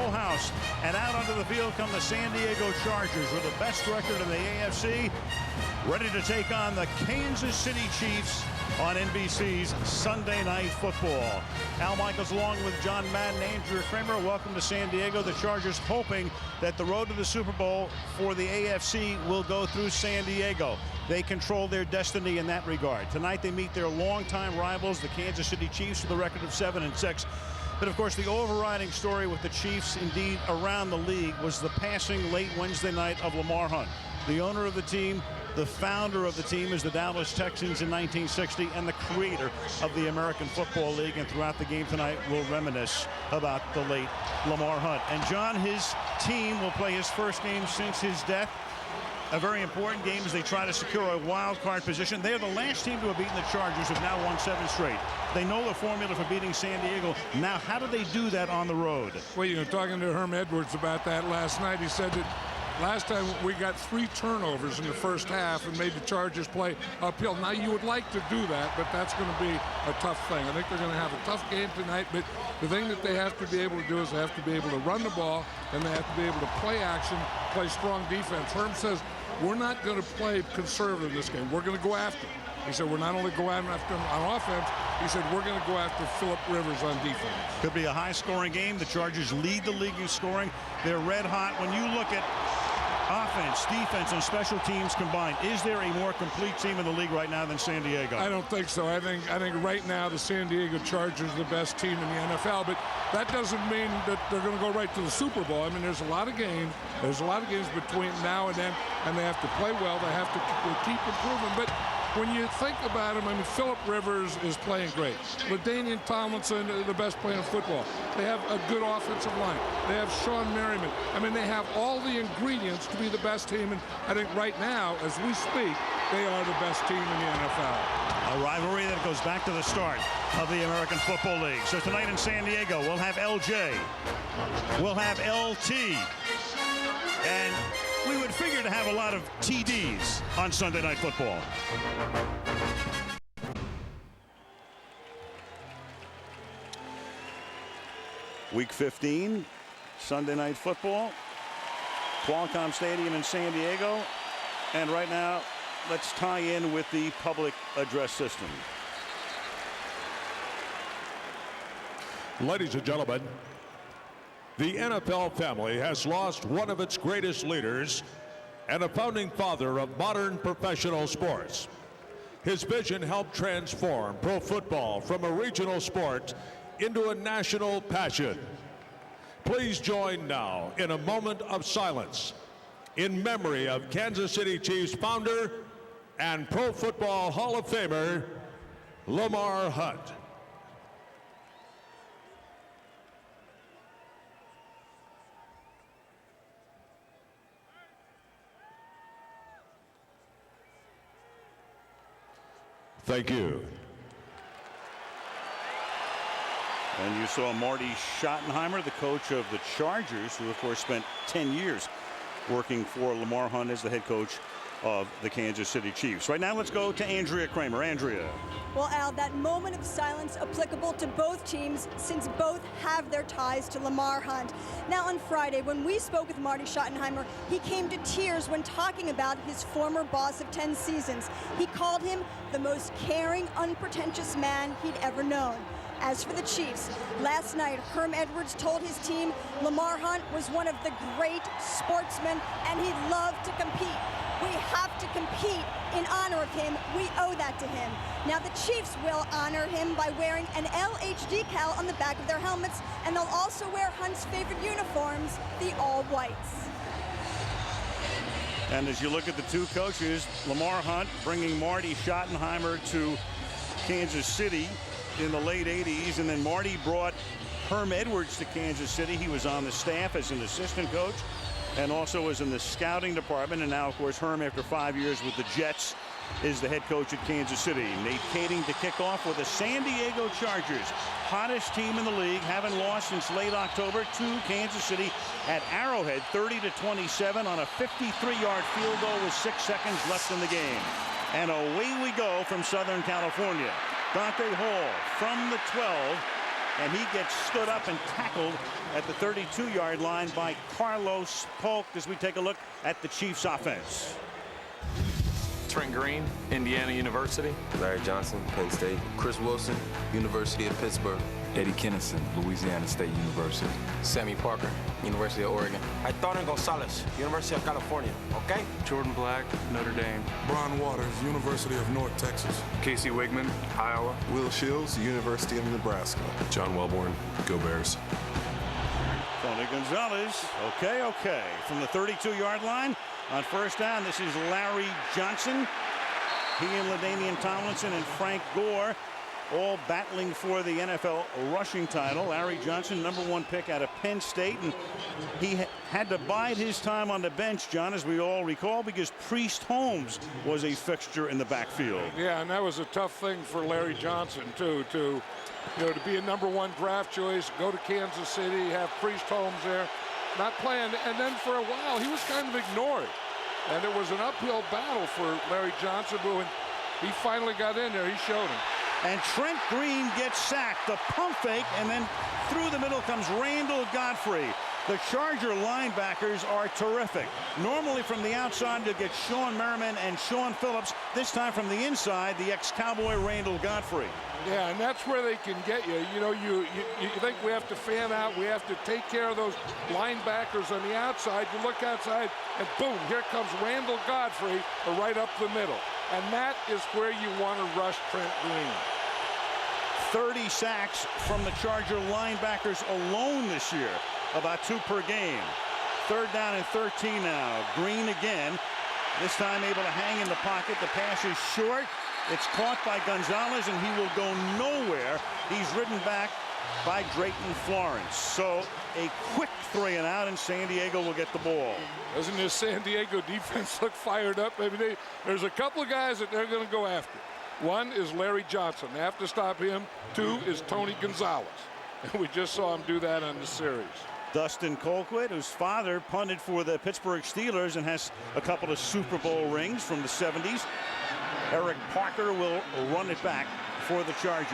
full house. And out onto the field come the San Diego Chargers with the best record in the AFC, ready to take on the Kansas City Chiefs on NBC's Sunday Night Football. Al Michaels along with John Madden, Andrea Kramer. Welcome to San Diego. The Chargers hoping that the road to the Super Bowl for the AFC will go through San Diego. They control their destiny in that regard. Tonight they meet their longtime rivals, the Kansas City Chiefs, with a record of 7-6. But of course, the overriding story with the Chiefs, indeed around the league, was the passing late Wednesday night of Lamar Hunt. The owner of the team, the founder of the team is the Dallas Texans in 1960, and the creator of the American Football League. And throughout the game tonight, we'll reminisce about the late Lamar Hunt. And John, his team will play his first game since his death. A very important game as they try to secure a wild card position. They are the last team to have beaten the Chargers, who have now won 7 straight. They know the formula for beating San Diego. Now, how do they do that on the road? Well, you know, talking to Herm Edwards about that last night, he said that last time we got 3 turnovers in the first half and made the Chargers play uphill. Now, you would like to do that, but that's going to be a tough thing. I think they're going to have a tough game tonight, but the thing that they have to be able to do is they have to be able to run the ball, and they have to be able to play action, play strong defense. Herm says, we're not going to play conservative in this game. We're going to go after him. He said, we're not only going after him on offense, he said, we're going to go after Phillip Rivers on defense. Could be a high-scoring game. The Chargers lead the league in scoring. They're red hot. When you look at offense, defense, and special teams combined, is there a more complete team in the league right now than San Diego? I don't think so. I think right now the San Diego Chargers are the best team in the NFL, but that doesn't mean that they're going to go right to the Super Bowl. I mean, there's a lot of games. There's a lot of games between now and then, and they have to play well. They have to keep improving. But when you think about him, I mean, Phillip Rivers is playing great. LaDainian Tomlinson, the best player in football. They have a good offensive line. They have Sean Merriman. I mean, they have all the ingredients to be the best team. And I think right now, as we speak, they are the best team in the NFL. A rivalry that goes back to the start of the American Football League. So tonight in San Diego, we'll have LJ. We'll have LT. And we would figure to have a lot of TDs on Sunday Night Football. Week 15, Sunday Night Football, Qualcomm Stadium in San Diego. And right now, let's tie in with the public address system. Ladies and gentlemen, the NFL family has lost one of its greatest leaders and a founding father of modern professional sports. His vision helped transform pro football from a regional sport into a national passion. Please join now in a moment of silence in memory of Kansas City Chiefs founder and Pro Football Hall of Famer, Lamar Hunt. Thank you. And you saw Marty Schottenheimer, the coach of the Chargers, who of course spent 10 years working for Lamar Hunt as the head coach of the Kansas City Chiefs. Right now, let's go to Andrea Kramer. Andrea. Well, Al, that moment of silence applicable to both teams since both have their ties to Lamar Hunt. Now, on Friday, when we spoke with Marty Schottenheimer, he came to tears when talking about his former boss of 10 seasons. He called him the most caring, unpretentious man he'd ever known. As for the Chiefs, last night, Herm Edwards told his team Lamar Hunt was one of the great sportsmen and he loved to compete. We have to compete in honor of him. We owe that to him. Now, the Chiefs will honor him by wearing an LH decal on the back of their helmets, and they'll also wear Hunt's favorite uniforms, the all-whites. And as you look at the two coaches, Lamar Hunt bringing Marty Schottenheimer to Kansas City in the late 80s, and then Marty brought Herm Edwards to Kansas City. He was on the staff as an assistant coach and also was in the scouting department. And now, of course, Herm, after 5 years with the Jets, is the head coach at Kansas City. Nate Kading to kick off with the San Diego Chargers, hottest team in the league, haven't lost since late October, to Kansas City at Arrowhead, 30-27 on a 53-yard field goal with 6 seconds left in the game. And away we go from Southern California. Dante Hall from the 12 and he gets stood up and tackled at the 32-yard line by Carlos Polk as we take a look at the Chiefs offense. Trent Green, Indiana University. Larry Johnson, Penn State. Chris Wilson, University of Pittsburgh. Eddie Kennison, Louisiana State University. Sammy Parker, University of Oregon. Aitorne Gonzalez, University of California, okay? Jordan Black, Notre Dame. Bron Waters, University of North Texas. Casey Wigman, Iowa. Will Shields, University of Nebraska. John Welborn, Go Bears. Tony Gonzalez, okay. From the 32-yard line on first down, this is Larry Johnson. He and LaDainian Tomlinson and Frank Gore all battling for the NFL rushing title. Larry Johnson, #1 pick out of Penn State, and he had to bide his time on the bench, John, as we all recall, because Priest Holmes was a fixture in the backfield. Yeah, and that was a tough thing for Larry Johnson too, to be a #1 draft choice, go to Kansas City, have Priest Holmes there, not playing, and then for a while he was kind of ignored, and it was an uphill battle for Larry Johnson, but when he finally got in there, he showed him. And Trent Green gets sacked. The pump fake, and then through the middle comes Randall Godfrey. The Charger linebackers are terrific. Normally from the outside, you'll get Sean Merriman and Sean Phillips. This time from the inside, the ex-Cowboy Randall Godfrey. Yeah, and that's where they can get you. You think we have to fan out, we have to take care of those linebackers on the outside. You look outside, and boom, here comes Randall Godfrey right up the middle. And that is where you want to rush Trent Green. 30 sacks from the Charger linebackers alone this year, about 2 per game. Third down and 13 now. Green again, this time able to hang in the pocket. The pass is short. It's caught by Gonzalez, and he will go nowhere. He's ridden back by Drayton Florence. So a quick 3 and out, and San Diego will get the ball. Doesn't this San Diego defense look fired up? I mean, there's a couple of guys that they're going to go after. One is Larry Johnson. They have to stop him. 2 is Tony Gonzalez. And we just saw him do that on the series. Dustin Colquitt, whose father punted for the Pittsburgh Steelers and has a couple of Super Bowl rings from the 70s. Eric Parker will run it back for the Chargers.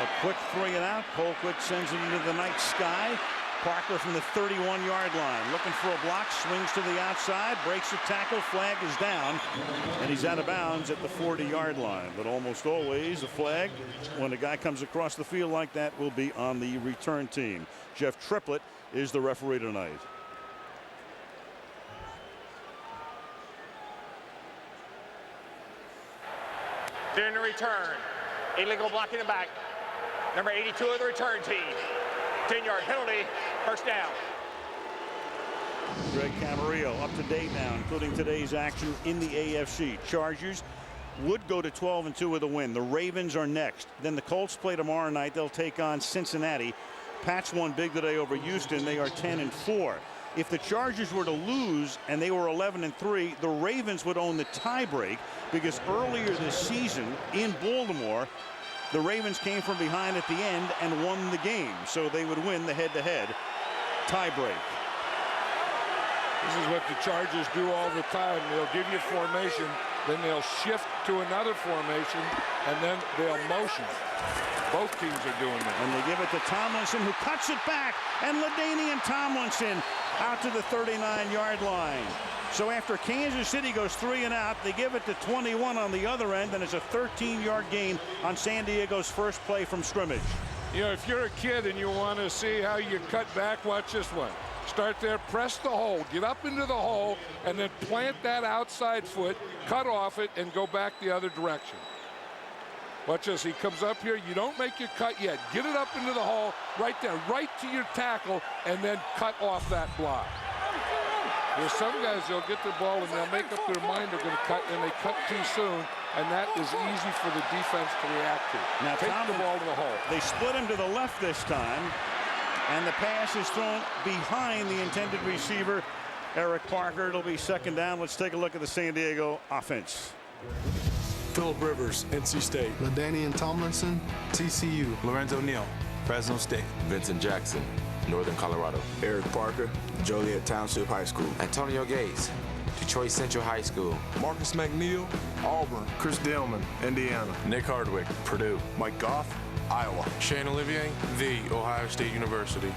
A quick 3 and out. Colquitt sends it into the night sky. Parker from the 31-yard line looking for a block, swings to the outside, breaks a tackle, flag is down, and he's out of bounds at the 40-yard line. But almost always a flag when a guy comes across the field like that will be on the return team. Jeff Triplett is the referee tonight. During the return, illegal block in the back. Number 82 of the return team. 10-yard penalty, first down. Greg Camarillo up to date now, including today's action in the AFC. Chargers would go to 12-2 with a win. The Ravens are next. Then the Colts play tomorrow night. They'll take on Cincinnati. Pats won big today over Houston. They are 10-4. If the Chargers were to lose and they were 11-3, the Ravens would own the tiebreak, because earlier this season in Baltimore, the Ravens came from behind at the end and won the game, so they would win the head-to-head tiebreak. This is what the Chargers do all the time. They'll give you formation, then they'll shift to another formation, and then they'll motion. Both teams are doing that. And they give it to Tomlinson, who cuts it back, and LaDainian Tomlinson out to the 39-yard line. So after Kansas City goes 3 and out, they give it to 21 on the other end, and it's a 13-yard gain on San Diego's first play from scrimmage. If you're a kid and you want to see how you cut back, watch this one. Start there, press the hole, get up into the hole, and then plant that outside foot, cut off it, and go back the other direction. Watch this. He comes up here. You don't make your cut yet. Get it up into the hole right there, right to your tackle, and then cut off that block. There's some guys, they'll get the ball and they'll make up their mind they're going to cut, and they cut too soon, and that is easy for the defense to react to. Now take the ball to the hole. They split him to the left this time, and the pass is thrown behind the intended receiver, Eric Parker. It'll be second down. Let's take a look at the San Diego offense. Phillip Rivers, NC State. LaDainian Tomlinson, TCU. Lorenzo Neal, Fresno State. Vincent Jackson, Northern Colorado. Eric Parker, Joliet Township High School. Antonio Gates, Detroit Central High School. Marcus McNeil, Auburn. Chris Dillman, Indiana. Nick Hardwick, Purdue. Mike Goff, Iowa. Shane Olivier, The Ohio State University.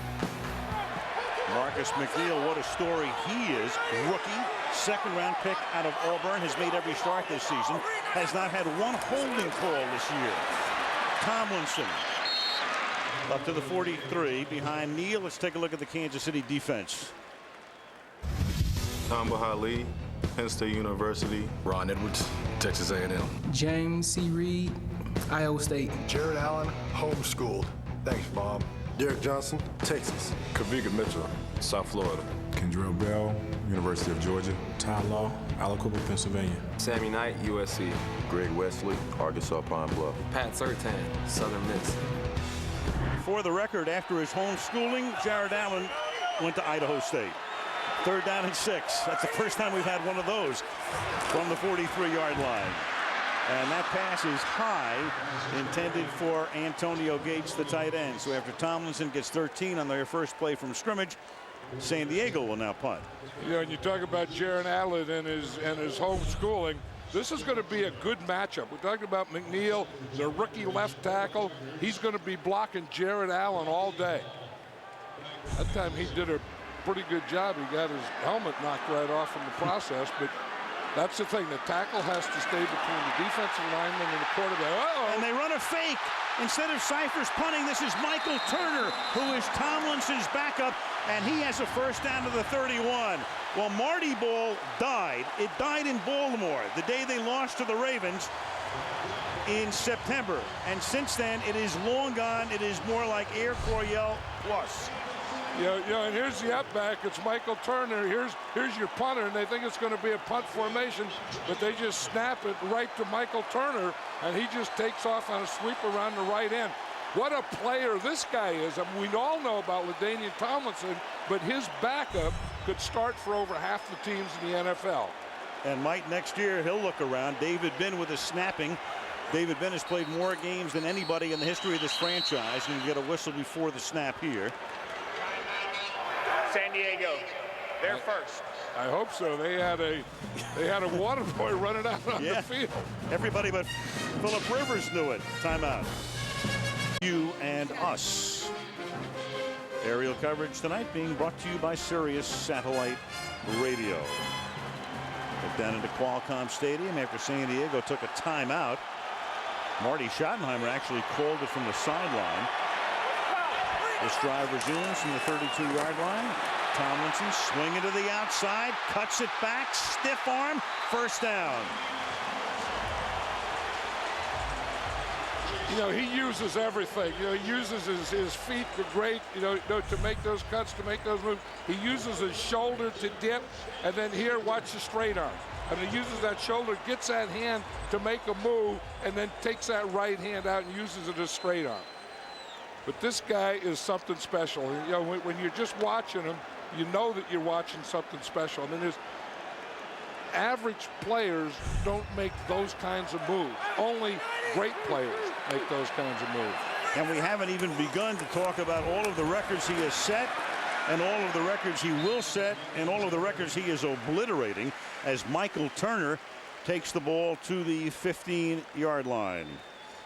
Marcus McNeil, what a story he is. Rookie, second-round pick out of Auburn, has made every start this season, has not had one holding call this year. Tomlinson up to the 43 behind Neal. Let's take a look at the Kansas City defense. Tamba Hali, Penn State University. Ron Edwards, Texas A&M. James C. Reed, Iowa State. Jared Allen, homeschooled. Thanks, Bob. Derek Johnson, Texas. Kaviga Mitchell, South Florida. Kendrell Bell, University of Georgia. Ty Law, Aliquippa, Pennsylvania. Sammy Knight, USC. Greg Wesley, Arkansas Pine Bluff. Pat Surtain, Southern Miss. For the record, after his homeschooling, Jared Allen went to Idaho State. 3rd down and 6. That's the first time we've had one of those from the 43-yard line. And that pass is high, intended for Antonio Gates, the tight end. So after Tomlinson gets 13 on their first play from scrimmage, San Diego will now punt. You know, and you talk about Jared Allen and his homeschooling. This is going to be a good matchup. We're talking about McNeil, the rookie left tackle. He's going to be blocking Jared Allen all day. That time he did a pretty good job. He got his helmet knocked right off in the process, but that's the thing. The tackle has to stay between the defensive lineman and the quarterback. Uh-oh. And they run a fake. Instead of Cyphers punting, this is Michael Turner, who is Tomlinson's backup, and he has a first down to the 31. Well, Marty Ball died. It died in Baltimore the day they lost to the Ravens in September. And since then, it is long gone. It is more like Air Coryell plus. Yeah, and here's the up back. It's Michael Turner. Here's your punter, and they think it's going to be a punt formation, but they just snap it right to Michael Turner, and he just takes off on a sweep around the right end. What a player this guy is. I mean, we all know about LaDainian Tomlinson, but his backup could start for over half the teams in the NFL. And Mike, next year, he'll look around. David Binn with his snapping. David Binn has played more games than anybody in the history of this franchise, and you get a whistle before the snap here. San Diego, they're first. I hope so. They had a water boy running out on the field. Everybody but Phillip Rivers knew it. Timeout. You and us. Aerial coverage tonight being brought to you by Sirius Satellite Radio. Down into Qualcomm Stadium after San Diego took a timeout. Marty Schottenheimer actually called it from the sideline. This drive resumes from the 32-yard line. Tomlinson swinging to the outside, cuts it back, stiff arm, first down. You know, he uses everything. You know, he uses his feet to to make those cuts, to make those moves. He uses his shoulder to dip, and then here, watch the straight arm. And he uses that shoulder, gets that hand to make a move, and then takes that right hand out and uses it as straight arm. But this guy is something special. You know, when you're just watching him, you know that you're watching something special. I mean, there's average players don't make those kinds of moves. Only great players make those kinds of moves. And we haven't even begun to talk about all of the records he has set, and all of the records he will set, and all of the records he is obliterating as Michael Turner takes the ball to the 15-yard line.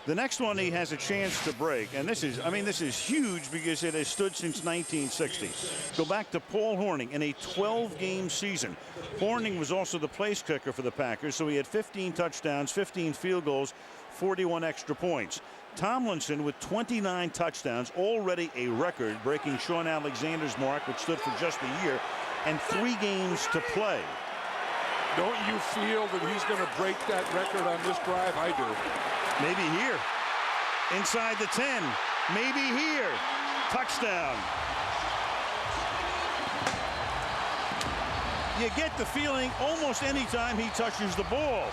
The next one he has a chance to break, and this is huge because it has stood since 1960. Go back to Paul Hornung in a 12-game season. Hornung was also the place kicker for the Packers, so he had 15 touchdowns, 15 field goals, 41 extra points. Tomlinson with 29 touchdowns, already a record, breaking Sean Alexander's mark, which stood for just a year, and 3 games to play. Don't you feel that he's going to break that record on this drive? I do. Maybe here. Inside the 10. Maybe here. Touchdown. You get the feeling almost any time he touches the ball.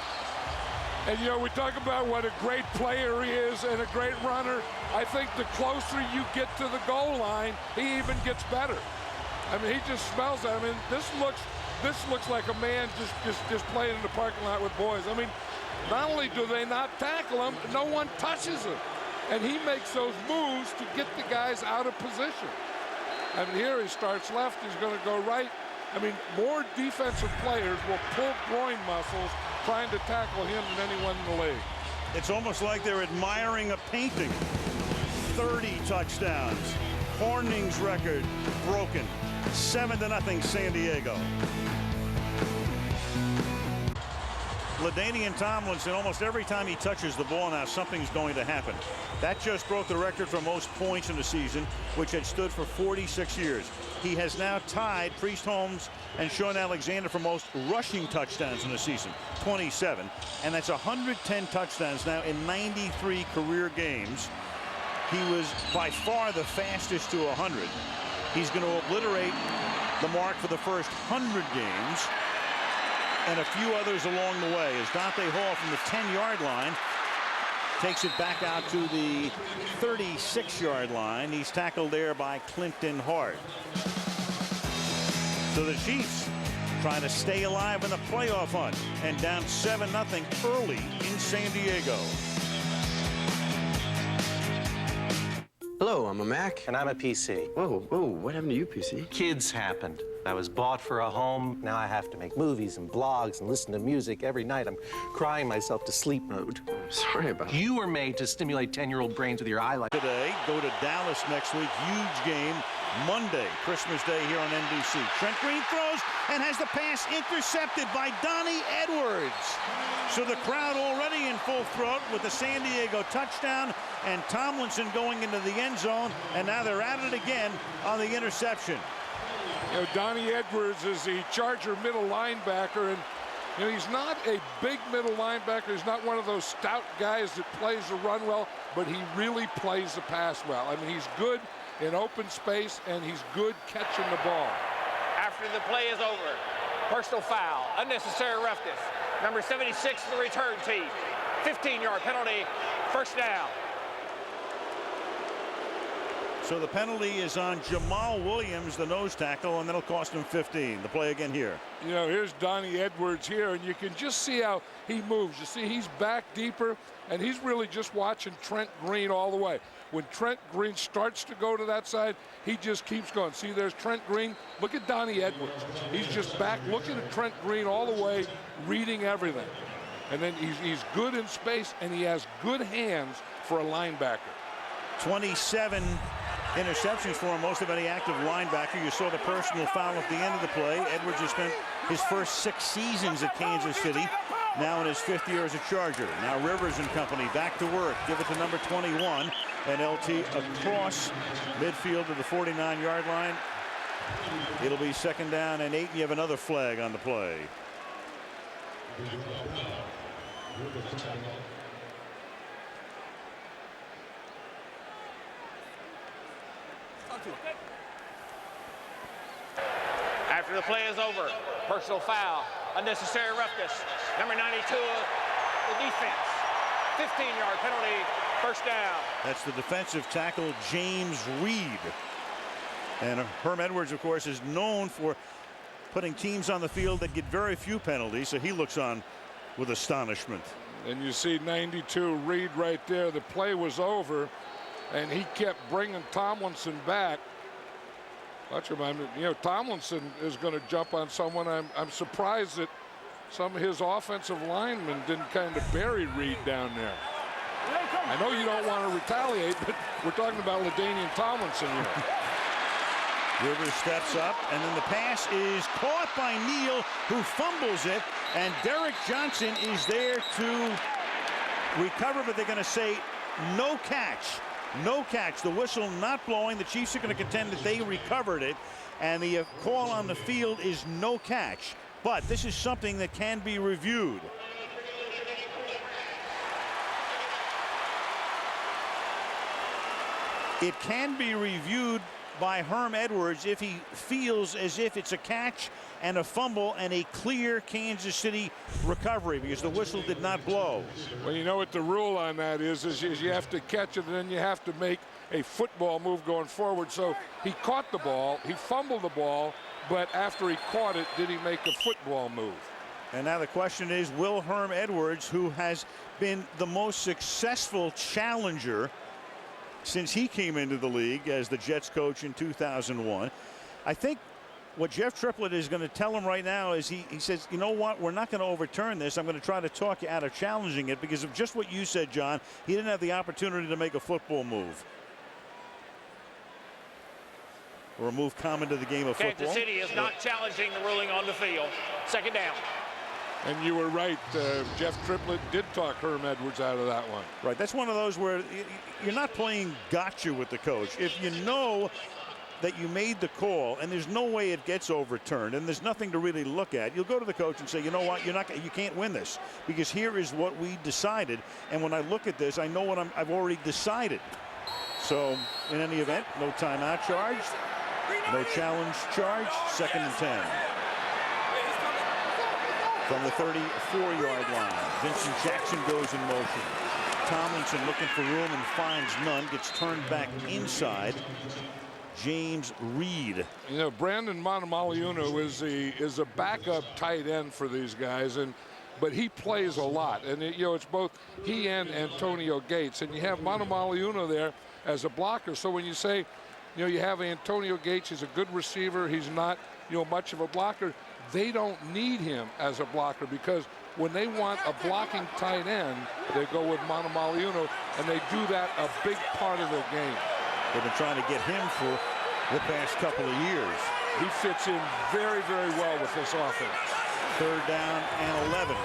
And, you know, we talk about what a great player he is and a great runner. I think the closer you get to the goal line, he even gets better. I mean, he just smells it. I mean, this looks like a man just playing in the parking lot with boys. I mean, not only do they not tackle him, no one touches him. And he makes those moves to get the guys out of position. I mean, here he starts left, he's going to go right. I mean, more defensive players will pull groin muscles trying to tackle him than anyone in the league. It's almost like they're admiring a painting. 30 touchdowns. Horning's record broken. 7-0 San Diego. LaDainian Tomlinson, almost every time he touches the ball now, something's going to happen. That just broke the record for most points in the season, which had stood for 46 years. He has now tied Priest Holmes and Sean Alexander for most rushing touchdowns in the season, 27. And that's 110 touchdowns now in 93 career games. He was by far the fastest to 100. He's going to obliterate the mark for the first 100 games. And a few others along the way as Dante Hall from the 10-yard line takes it back out to the 36-yard line. He's tackled there by Clinton Hart. So the Chiefs trying to stay alive in the playoff hunt and down 7-0 early in San Diego. Hello, I'm a Mac. And I'm a PC. Whoa, what happened to you, PC? Kids happened. I was bought for a home. Now I have to make movies and blogs and listen to music every night. I'm crying myself to sleep mode. Sorry about that. You were made to stimulate 10-year-old brains with your highlight. Today, go to Dallas next week. Huge game Monday, Christmas Day here on NBC. Trent Green throws and has the pass intercepted by Donnie Edwards. So the crowd already in full throat with the San Diego touchdown and Tomlinson going into the end zone. And now they're at it again on the interception. You know, Donnie Edwards is the Charger middle linebacker, and you know, he's not a big middle linebacker. He's not one of those stout guys that plays the run well, but he really plays the pass well. I mean, he's good in open space, and he's good catching the ball. After the play is over, personal foul, unnecessary roughness. Number 76 for the return team. 15-yard penalty, first down. So the penalty is on Jamal Williams, the nose tackle, and that'll cost him 15. The play again here. You know, here's Donnie Edwards here, and you can just see how he moves. You see, he's back deeper, and he's really just watching Trent Green all the way. When Trent Green starts to go to that side, he just keeps going. See, there's Trent Green. Look at Donnie Edwards. He's just back looking at Trent Green all the way, reading everything. And then he's good in space, and he has good hands for a linebacker. 27 interceptions for him, most of any active linebacker. You saw the personal foul at the end of the play. Edwards has spent his first 6 seasons at Kansas City, now in his 5th year as a Charger. Now Rivers and company back to work. Give it to number 21, and LT across midfield to the 49-yard line. It'll be 2nd down and 8. You have another flag on the play. After the play is over, personal foul, unnecessary roughness. Number 92, the defense. 15-yard penalty, first down. That's the defensive tackle, James Reed. And Herm Edwards, of course, is known for putting teams on the field that get very few penalties, so he looks on with astonishment. And you see 92 Reed right there. The play was over, and he kept bringing Tomlinson back. Watch him. You know, Tomlinson is going to jump on someone. I'm surprised that some of his offensive linemen didn't kind of bury Reed down there. I know you don't want to retaliate, but we're talking about LaDainian Tomlinson here. Rivers steps up, and then the pass is caught by Neal, who fumbles it, and Derek Johnson is there to recover, but they're going to say no catch. No catch. The whistle not blowing. The Chiefs are going to contend that they recovered it, and the call on the field is no catch. But this is something that can be reviewed. It can be reviewed by Herm Edwards if he feels as if it's a catch and a fumble and a clear Kansas City recovery, because the whistle did not blow. Well, you know what the rule on that is you have to catch it, and then you have to make a football move going forward. So he caught the ball, he fumbled the ball, but after he caught it, did he make a football move? And now the question is, will Herm Edwards, who has been the most successful challenger since he came into the league as the Jets coach in 2001, I think what Jeff Triplett is going to tell him right now is he says, you know what, we're not going to overturn this. I'm going to try to talk you out of challenging it because of just what you said, John. He didn't have the opportunity to make a football move. Or a move common to the game of football. Kansas City is not challenging the ruling on the field. Second down. And you were right. Jeff Triplett did talk Herm Edwards out of that one. Right. That's one of those where you're not playing gotcha with the coach. If you know that you made the call and there's no way it gets overturned and there's nothing to really look at, you'll go to the coach and say, you know what, you can't win this because here is what we decided, and when I look at this, I know what I've already decided. So in any event, no timeout charged, no challenge charged. 2nd and 10 from the 34-yard line. Vincent Jackson goes in motion. Tomlinson looking for room and finds none, gets turned back inside. James Reed. You know, Brandon Manamaliuno is a backup tight end for these guys, but he plays a lot, and it's both he and Antonio Gates, and you have Manamaliuno there as a blocker. So when you say, you have Antonio Gates, he's a good receiver, he's not much of a blocker. They don't need him as a blocker because when they want a blocking tight end, they go with Manamaliuno, and they do that a big part of their game. They've been trying to get him for the past couple of years. He fits in very, very well with this offense. 3rd down and 11.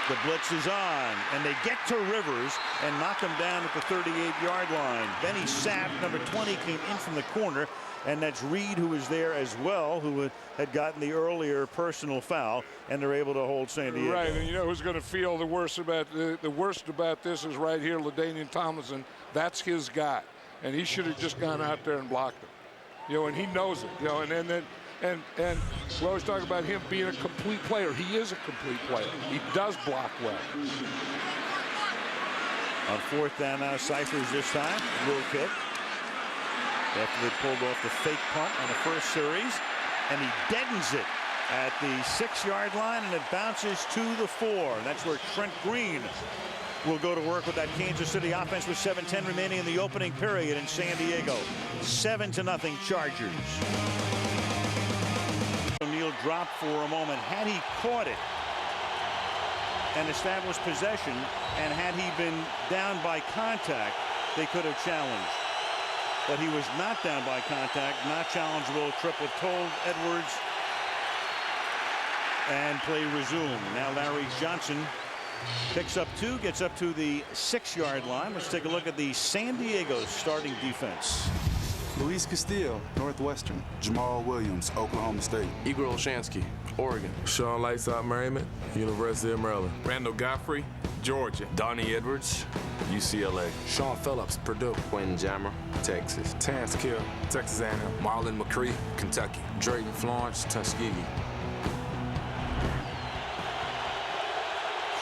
The blitz is on, and they get to Rivers and knock him down at the 38-yard line. Benny Sapp, number 20, came in from the corner, and that's Reed, who was there as well, who had gotten the earlier personal foul, and they're able to hold San Diego. Right, and who's going to feel the worst about this is right here, LaDainian Tomlinson. That's his guy. And he should have just gone out there and blocked him, and he knows it, and we always talk about him being a complete player. He is a complete player. He does block well. On 4th down now, Cyphers this time, little kick. After they pulled off the fake punt on the first series, and he deadens it at the 6-yard line, and it bounces to the 4. And that's where Trent Green will go to work with that Kansas City offense with 7:10 remaining in the opening period in San Diego. 7-0 Chargers. O'Neal dropped for a moment. Had he caught it and established possession, and had he been down by contact, they could have challenged. But he was not down by contact, not challengeable. Triplett told Edwards, and play resumed. Now Larry Johnson picks up 2, gets up to the 6-yard line. Let's take a look at the San Diego starting defense. Luis Castillo, Northwestern. Jamal Williams, Oklahoma State. Igor Olshansky, Oregon. Sean Lightside Merriman, University of Maryland. Randall Godfrey, Georgia. Donnie Edwards, UCLA. Sean Phillips, Purdue. Quinn Jammer, Texas. Terrence Kill, Texas A&M. Marlon McCree, Kentucky. Drayton Florence, Tuskegee.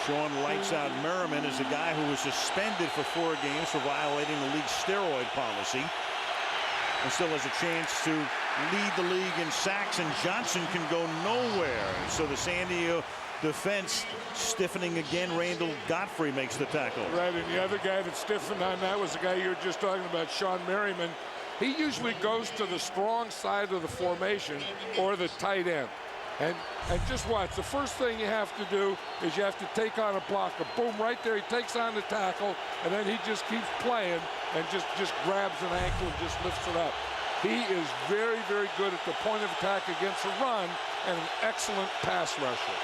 Sean Lights Out Merriman is a guy who was suspended for 4 games for violating the league's steroid policy, and still has a chance to lead the league in sacks, and Johnson can go nowhere. So the San Diego defense stiffening again. Randall Godfrey makes the tackle. Right, and the other guy that stiffened on that was the guy you were just talking about, Sean Merriman. He usually goes to the strong side of the formation or the tight end. And just watch, the first thing you have to do is you have to take on a blocker. Boom, right there, he takes on the tackle, and then he just keeps playing and just grabs an ankle and just lifts it up. He is very, very good at the point of attack against a run and an excellent pass rusher.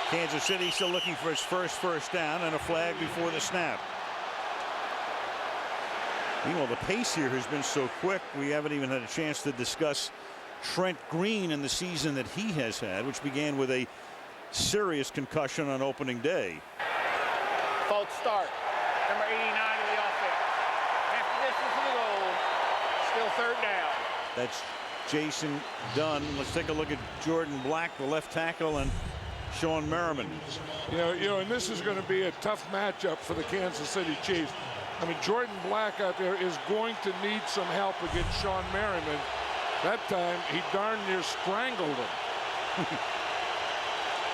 Kansas City still looking for his first down and a flag before the snap. Meanwhile, the pace here has been so quick, we haven't even had a chance to discuss Trent Green and the season that he has had, which began with a serious concussion on opening day. False start. Number 89 of the offense. After this is the goal. Still 3rd down. That's Jason Dunn. Let's take a look at Jordan Black, the left tackle, and Sean Merriman. And this is going to be a tough matchup for the Kansas City Chiefs. I mean, Jordan Black out there is going to need some help against Sean Merriman. That time, he darn near strangled him.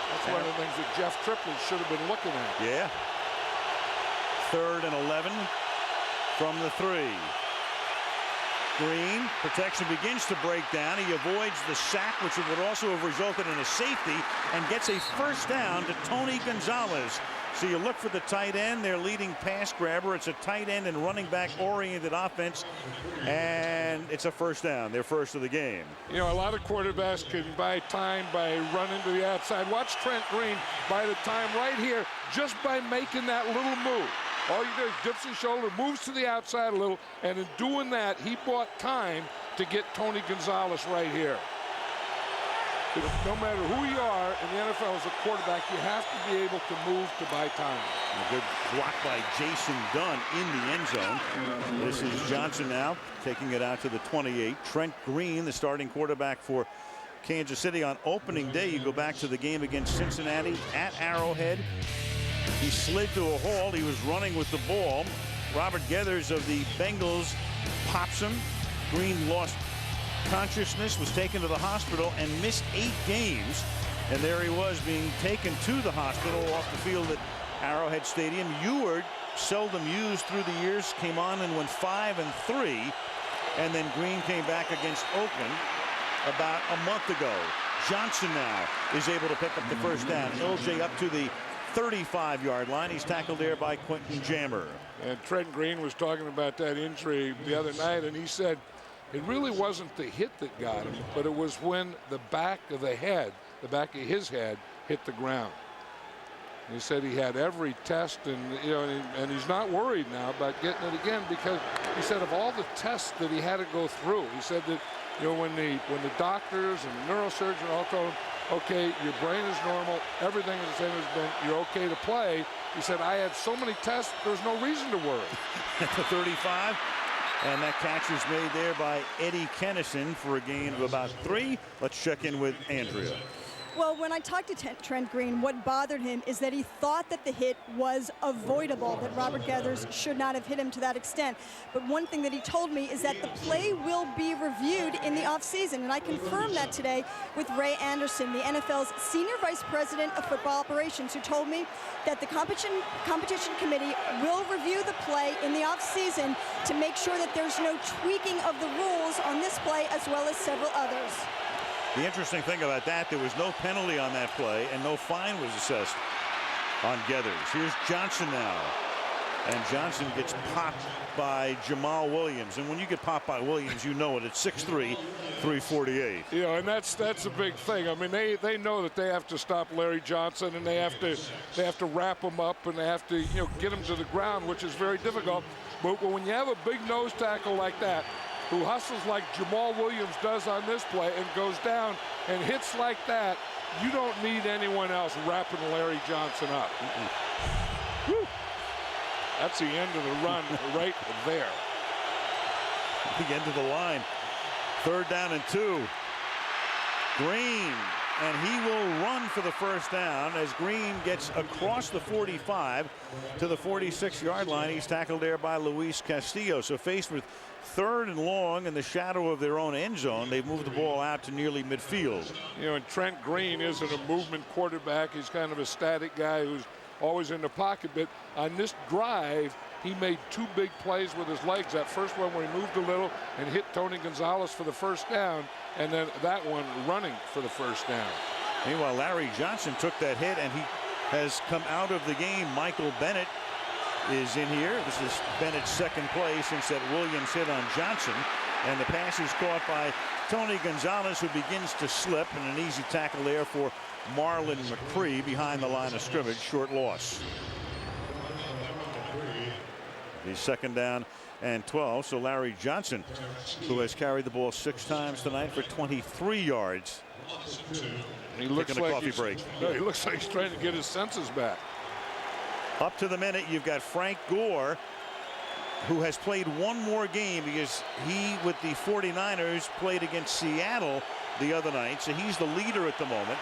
That's one of the things that Jeff Triplett should have been looking at. Yeah. 3rd and 11 from the 3. Green, protection begins to break down. He avoids the sack, which would also have resulted in a safety, and gets a first down to Tony Gonzalez. So you look for the tight end, their leading pass grabber. It's a tight end and running back oriented offense, and it's a first down, their first of the game. You know, a lot of quarterbacks can buy time by running to the outside. Watch Trent Green buy the time right here just by making that little move. All you do is dips his shoulder, moves to the outside a little, and in doing that, he bought time to get Tony Gonzalez right here. No matter who you are in the NFL as a quarterback, you have to be able to move to buy time. A good block by Jason Dunn in the end zone. This is Johnson now taking it out to the 28. Trent Green, the starting quarterback for Kansas City on opening day. You go back to the game against Cincinnati at Arrowhead. He slid to a halt. He was running with the ball. Robert Geathers of the Bengals pops him. Green lost consciousness, was taken to the hospital, and missed 8 games. And there he was being taken to the hospital off the field at Arrowhead Stadium. Eward, seldom used through the years, came on and went 5-3. And then Green came back against Oakland about a month ago. Johnson now is able to pick up the first down. LJ up to the 35-yard line. He's tackled there by Quentin Jammer. And Trent Green was talking about that injury the other night, and he said it really wasn't the hit that got him, but it was when the back of the head, the back of his head, hit the ground. And he said he had every test, and you know, and he's not worried now about getting it again, because he said of all the tests that he had to go through, he said that, you know, when the doctors and the neurosurgeon all told him, okay, your brain is normal, everything is the same as been, you're okay to play. He said, I had so many tests, there's no reason to worry. At the 35, and that catch is made there by Eddie Kennison for a gain of about 3. Let's check in with Andrea. Well, when I talked to Trent Green, what bothered him is that he thought that the hit was avoidable, that Robert Geathers should not have hit him to that extent. But one thing that he told me is that the play will be reviewed in the offseason, and I confirmed that today with Ray Anderson, the NFL's Senior Vice President of Football Operations, who told me that the competition committee will review the play in the offseason to make sure that there's no tweaking of the rules on this play as well as several others. The interesting thing about that, there was no penalty on that play, and no fine was assessed on Geathers. Here's Johnson now. And Johnson gets popped by Jamal Williams. And when you get popped by Williams, you know it. It's 6'3", 348. You know, and that's a big thing. I mean, they know that they have to stop Larry Johnson, and they have to wrap him up, and they have to, you know, get him to the ground, which is very difficult. But when you have a big nose tackle like that, who hustles like Jamal Williams does on this play and goes down and hits like that, you don't need anyone else wrapping Larry Johnson up. Whew. That's the end of the run right there. The end of the line. 3rd down and 2. Green, and he will run for the first down as Green gets across the 45 to the 46-yard line. He's tackled there by Luis Castillo. So faced with 3rd and long in the shadow of their own end zone, they've moved the ball out to nearly midfield. You know, and Trent Green isn't a movement quarterback. He's kind of a static guy who's always in the pocket. But on this drive, he made 2 big plays with his legs. That first one where he moved a little and hit Tony Gonzalez for the first down, and then that one running for the first down. Meanwhile, Larry Johnson took that hit, and he has come out of the game. Michael Bennett is in here. This is Bennett's 2nd play since that Williams hit on Johnson. And the pass is caught by Tony Gonzalez, who begins to slip, and an easy tackle there for Marlon McCree behind the line of scrimmage. Short loss. He's 2nd down and 12. So Larry Johnson, who has carried the ball 6 times tonight for 23 yards. He looks like coffee break. He looks like he's trying to get his senses back. Up to the minute, you've got Frank Gore, who has played 1 more game because he, with the 49ers, played against Seattle the other night. So he's the leader at the moment.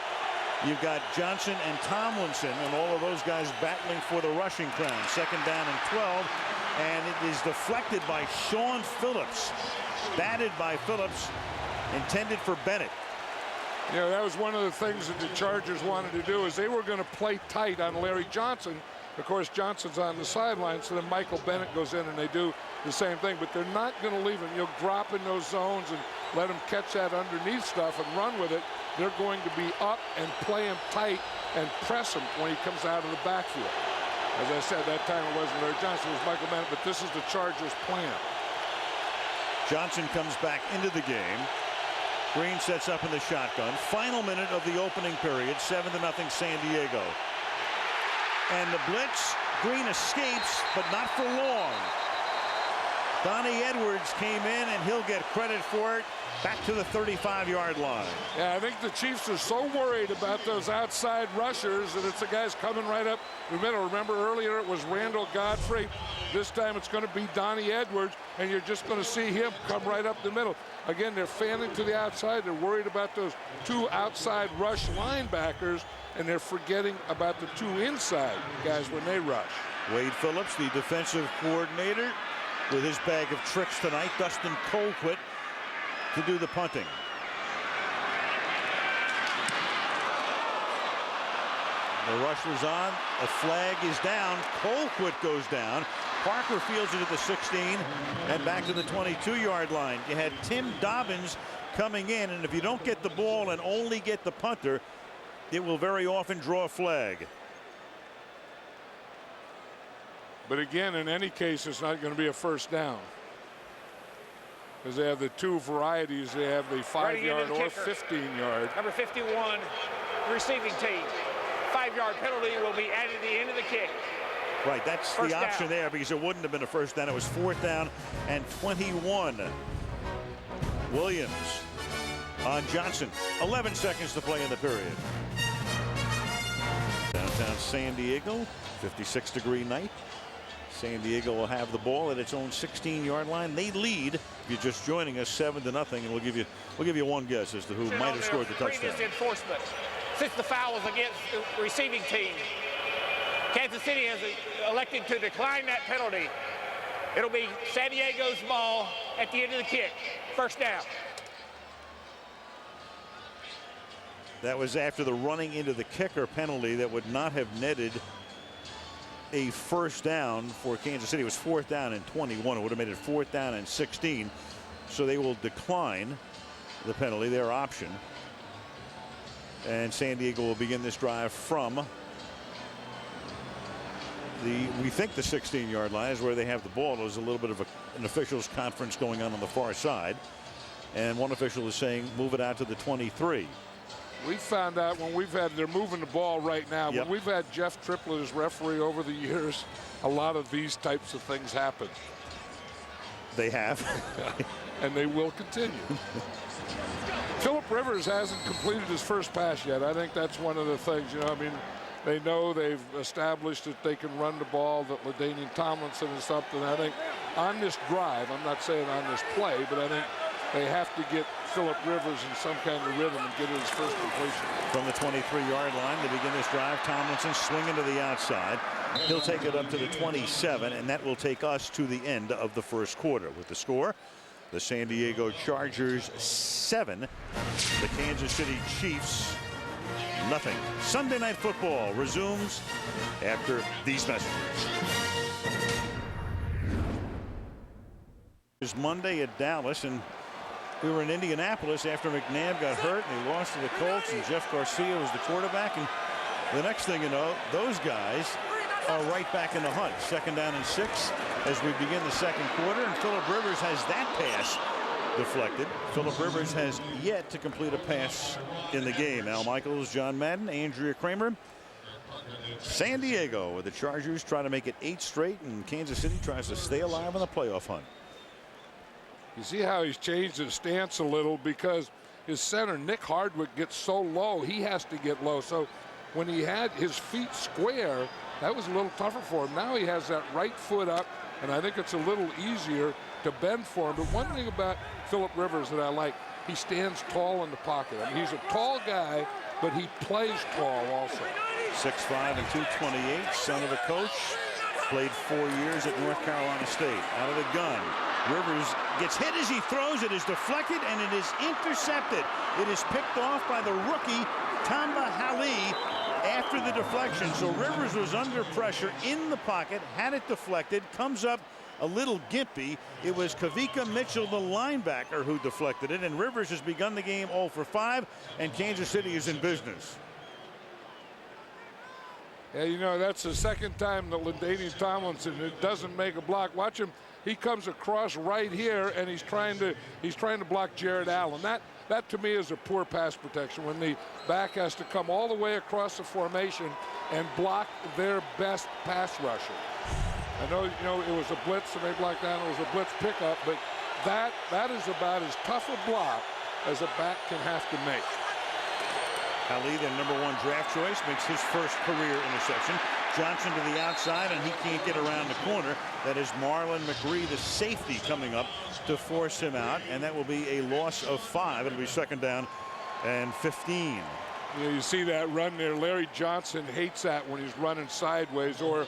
You've got Johnson and Tomlinson, and all of those guys battling for the rushing crown. 2nd down and 12, and it is deflected by Sean Phillips. Batted by Phillips, intended for Bennett. You know, that was one of the things that the Chargers wanted to do, is they were going to play tight on Larry Johnson. Of course, Johnson's on the sideline, so then Michael Bennett goes in and they do the same thing. But they're not going to leave him. You'll drop in those zones and let him catch that underneath stuff and run with it. They're going to be up and play him tight and press him when he comes out of the backfield. As I said, that time it wasn't Larry Johnson, it was Michael Bennett, but this is the Chargers' plan. Johnson comes back into the game. Green sets up in the shotgun. Final minute of the opening period, 7-0 San Diego. And the blitz, Green escapes, but not for long. Donnie Edwards came in, and he'll get credit for it. Back to the 35-yard line. Yeah, I think the Chiefs are so worried about those outside rushers that it's the guys coming right up the middle. Remember earlier it was Randall Godfrey. This time it's going to be Donnie Edwards, and you're just going to see him come right up the middle. Again, they're fanning to the outside. They're worried about those two outside rush linebackers, and they're forgetting about the two inside guys when they rush. Wade Phillips, the defensive coordinator, with his bag of tricks tonight. Dustin Colquitt to do the punting. The rush was on. A flag is down. Colquitt goes down. Parker fields it at the 16 and back to the 22-yard line. You had Tim Dobbins coming in, and if you don't get the ball and only get the punter, it will very often draw a flag. But again, in any case, it's not going to be a first down, because they have the two varieties. They have the 5-yard or 15-yard. Number 51, receiving team. 5-yard penalty will be added at the end of the kick. Right, that's the option there, because it wouldn't have been a first down. It was 4th down and 21. Williams on Johnson. 11 seconds to play in the period. Downtown San Diego, 56-degree night. San Diego will have the ball at its own 16-yard line. They lead, if you're just joining us, 7-0, and we'll give you one guess as to who might have scored the touchdown. Enforcement. Since the foul was against the receiving team, Kansas City has elected to decline that penalty. It'll be San Diego's ball at the end of the kick. First down. That was after the running into the kicker penalty that would not have netted a first down for Kansas City. It was 4th down and 21. It would have made it 4th down and 16. So they will decline the penalty, their option. And San Diego will begin this drive from we think the 16-yard line is where they have the ball. There's a little bit of an officials conference going on the far side. And one official is saying move it out to the 23. We found out when they're moving the ball right now. Yep. When we've had Jeff Triplett as referee over the years, a lot of these types of things happen. They have. And they will continue. Philip Rivers hasn't completed his first pass yet. I think that's one of the things, I mean, they know they've established that they can run the ball, that LaDainian Tomlinson is something. I think on this drive, I'm not saying on this play, but I think they have to get Philip Rivers in some kind of rhythm and get his first completion. From the 23-yard line to begin this drive, Tomlinson swinging to the outside. He'll take it up to the 27, and that will take us to the end of the first quarter. With the score, the San Diego Chargers 7, the Kansas City Chiefs nothing. Sunday Night Football resumes after these messages. It's Monday at Dallas, and we were in Indianapolis after McNabb got hurt and he lost to the Colts, and Jeff Garcia was the quarterback. And the next thing you know, those guys are right back in the hunt. 2nd down and 6 as we begin the second quarter, and Philip Rivers has that pass deflected. Philip Rivers has yet to complete a pass in the game. Al Michaels, John Madden, Andrea Kramer. San Diego, with the Chargers trying to make it 8 straight, and Kansas City tries to stay alive in the playoff hunt. You see how he's changed his stance a little, because his center, Nick Hardwick, gets so low, he has to get low. So when he had his feet square, that was a little tougher for him. Now he has that right foot up, and I think it's a little easier to bend for him. But one thing about Philip Rivers that I like, he stands tall in the pocket. I mean, he's a tall guy, but he plays tall also. 6'5" and 228, son of a coach. Played 4 years at North Carolina State. Out of the gun. Rivers gets hit as he throws. It is deflected, and it is intercepted. It is picked off by the rookie, Tamba Hali, after the deflection. So Rivers was under pressure in the pocket, had it deflected, comes up a little gimpy. It was Kavika Mitchell, the linebacker, who deflected it, and Rivers has begun the game 0 for 5, and Kansas City is in business. Yeah, you know, that's the second time that LaDainian Tomlinson doesn't make a block. Watch him. He comes across right here, and he's trying to block Jared Allen. That to me is a poor pass protection when the back has to come all the way across the formation and block their best pass rusher. I know, you know, it was a blitz and they blocked down. It was a blitz pickup, but that is about as tough a block as a back can have to make. Ali, their #1 draft choice, makes his first career interception. Johnson to the outside, and he can't get around the corner. That is Marlon McRee, the safety, coming up to force him out, and that will be a loss of 5. It'll be 2nd down and 15. You know, you see that run there. Larry Johnson hates that when he's running sideways or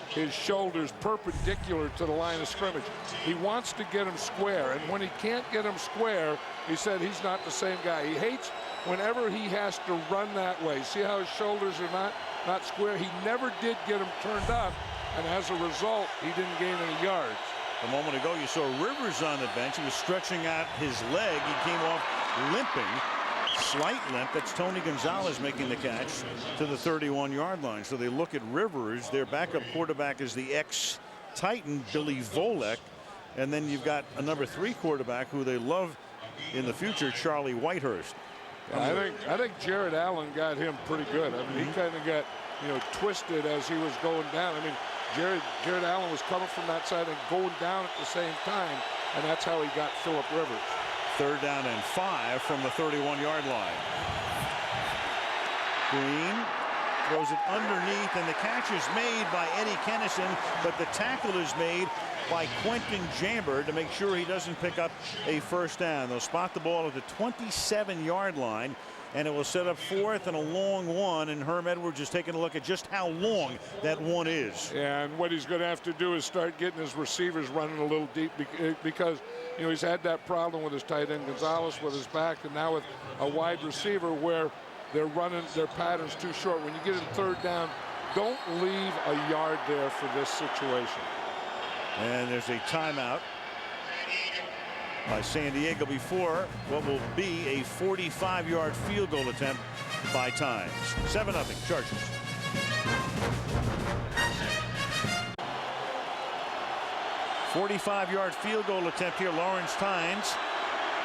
his shoulders perpendicular to the line of scrimmage. He wants to get him square, and when he can't get him square, he said he's not the same guy. He hates whenever he has to run that way. See how his shoulders are not square? He never did get him turned up, and as a result, he didn't gain any yards. A moment ago, you saw Rivers on the bench. He was stretching out his leg. He came off limping. Slight limp. That's Tony Gonzalez making the catch to the 31-yard line. So they look at Rivers. Their backup quarterback is the ex-Titan, Billy Volek. And then you've got a #3 quarterback who they love in the future, Charlie Whitehurst. I think Jared Allen got him pretty good. I mean, he kind of got, you know, twisted as he was going down. I mean, Jared Allen was coming from that side and going down at the same time, and that's how he got Phillip Rivers. 3rd down and 5 from the 31-yard line. Green throws it underneath, and the catch is made by Eddie Kennison, but the tackle is made by Quentin Jamber to make sure he doesn't pick up a 1st down. They'll spot the ball at the 27-yard line, and it will set up 4th and a long one, and Herm Edwards is taking a look at just how long that one is. Yeah, and what he's going to have to do is start getting his receivers running a little deep because, you know, he's had that problem with his tight end Gonzalez with his back, and now with a wide receiver where they're running their patterns too short. When you get in 3rd down, don't leave a yard there for this situation. And there's a timeout by San Diego before what will be a 45-yard field goal attempt by Tynes. 7-0 Chargers. .45-yard field goal attempt here. Lawrence Tynes,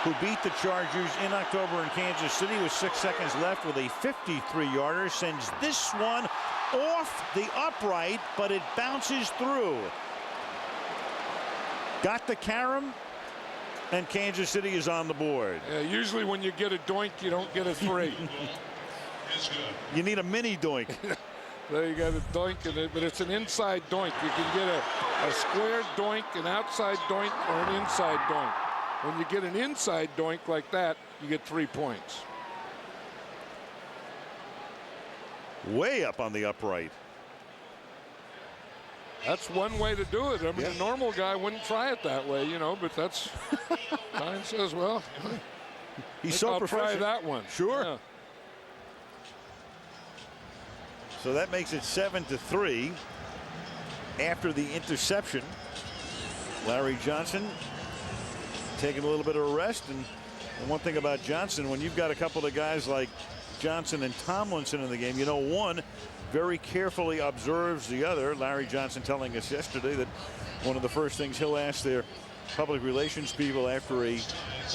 who beat the Chargers in October in Kansas City with 6 seconds left with a 53-yarder, sends this one off the upright, but it bounces through. Got the carom, and Kansas City is on the board. Yeah, usually when you get a doink, you don't get a 3. You need a mini doink. There you got a doink, but it's an inside doink. You can get a square doink, an outside doink, or an inside doink. When you get an inside doink like that, you get 3 points. Way up on the upright. That's one way to do it. I mean, a normal guy wouldn't try it that way, you know, but that's, Tynes says, well, he's so I'll try that one. Sure. Yeah. So that makes it 7-3 after the interception. Larry Johnson taking a little bit of a rest. And one thing about Johnson, when you've got a couple of guys like Johnson and Tomlinson in the game, you know, one very carefully observes the other. Larry Johnson telling us yesterday that one of the first things he'll ask their public relations people after a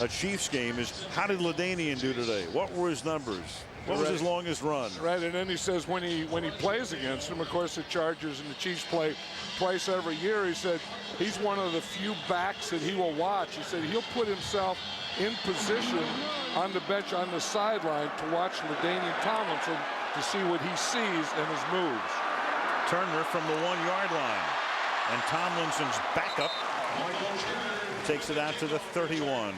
Chiefs game is, how did LaDainian do today? What were his numbers? What was his longest run? Right, and then he says when he plays against him, of course the Chargers and the Chiefs play twice every year. He said he's one of the few backs that he will watch. He said he'll put himself in position on the bench on the sideline to watch LaDainian Tomlinson to see what he sees and his moves. Turner from the 1-yard line, and Tomlinson's backup takes it out to the 31.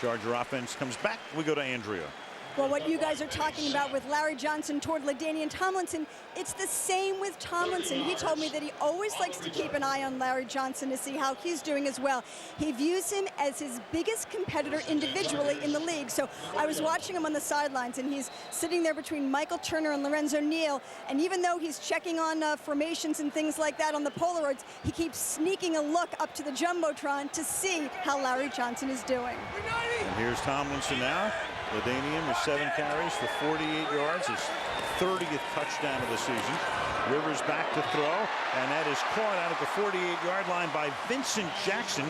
Charger offense comes back. We go to Andrea. Well, what you guys are talking about with Larry Johnson toward LaDainian Tomlinson, it's the same with Tomlinson. He told me that he always likes to keep an eye on Larry Johnson to see how he's doing as well. He views him as his biggest competitor individually in the league. So I was watching him on the sidelines, and he's sitting there between Michael Turner and Lorenzo Neal, and even though he's checking on formations and things like that on the Polaroids, he keeps sneaking a look up to the Jumbotron to see how Larry Johnson is doing. And here's Tomlinson now. LaDainian with 7 carries for 48 yards, his 30th touchdown of the season. Rivers back to throw, and that is caught out at the 48-yard line by Vincent Jackson.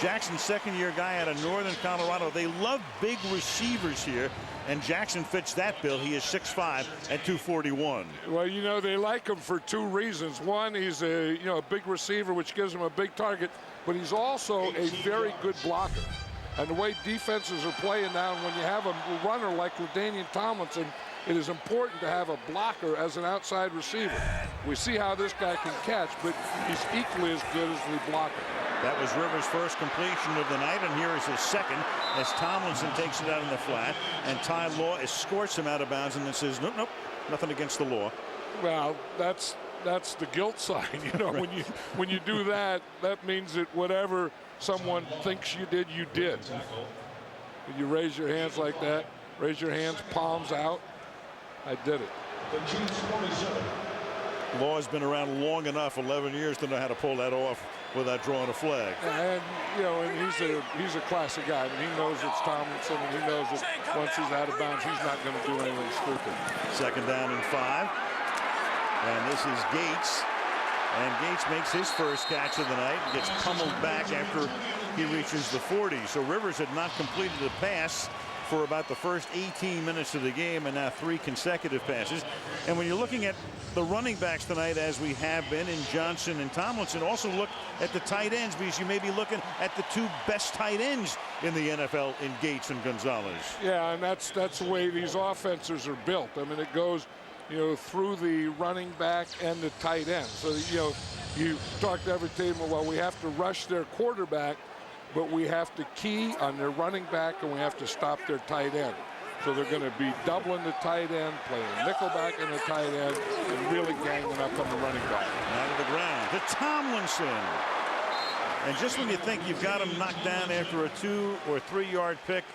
Jackson, second-year guy out of Northern Colorado. They love big receivers here, and Jackson fits that bill. He is 6'5" at 241. Well, you know, they like him for 2 reasons. One, he's a big receiver, which gives him a big target, but he's also a very good blocker. And the way defenses are playing now, when you have a runner like LaDainian Tomlinson, it is important to have a blocker as an outside receiver. We see how this guy can catch, but he's equally as good as the blocker. That was Rivers' first completion of the night, and here is his second as Tomlinson takes it out in the flat, and Ty Law escorts him out of bounds and then says, nope, nope, nothing against the law. Well, that's the guilt sign. You know, right. when you do that, that means that whatever someone thinks you did, you did. When you raise your hands like that, raise your hands, palms out. I did it. Law has been around long enough, 11 years, to know how to pull that off without drawing a flag. And he's a classic guy. I mean, he knows it's Tomlinson, and he knows that once he's out of bounds, he's not going to do anything stupid. Second down and 5. And this is Gates. And Gates makes his first catch of the night and gets pummeled back after he reaches the 40. So Rivers had not completed a pass for about the first 18 minutes of the game, and now 3 consecutive passes. And when you're looking at the running backs tonight, as we have been in Johnson and Tomlinson, also look at the tight ends, because you may be looking at the 2 best tight ends in the NFL in Gates and Gonzalez. Yeah, and that's the way these offenses are built. I mean, it goes, through the running back and the tight end. So, you talk to every team, well, we have to rush their quarterback, but we have to key on their running back, and we have to stop their tight end. So they're going to be doubling the tight end, playing nickelback in the tight end, and really ganging up on the running back. Out of the ground to Tomlinson. And just when you think you've got him knocked down after a 2 or 3 yard pick,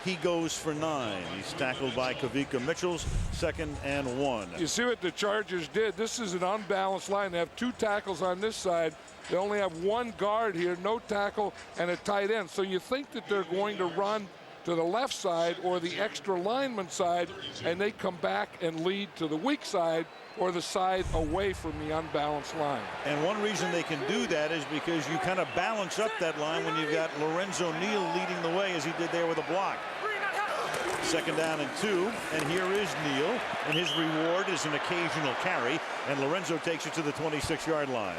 he goes for 9. He's tackled by Kavika Mitchell's 2nd and 1. You see what the Chargers did? This is an unbalanced line. They have 2 tackles on this side. They only have 1 guard here, no tackle, and a tight end. So you think that they're going to run to the left side or the extra lineman side, and they come back and lead to the weak side or the side away from the unbalanced line. And one reason they can do that is because you kind of balance up that line when you've got Lorenzo Neal leading the way, as he did there with a block. 2nd down and 2, and here is Neal, and his reward is an occasional carry, and Lorenzo takes it to the 26-yard line.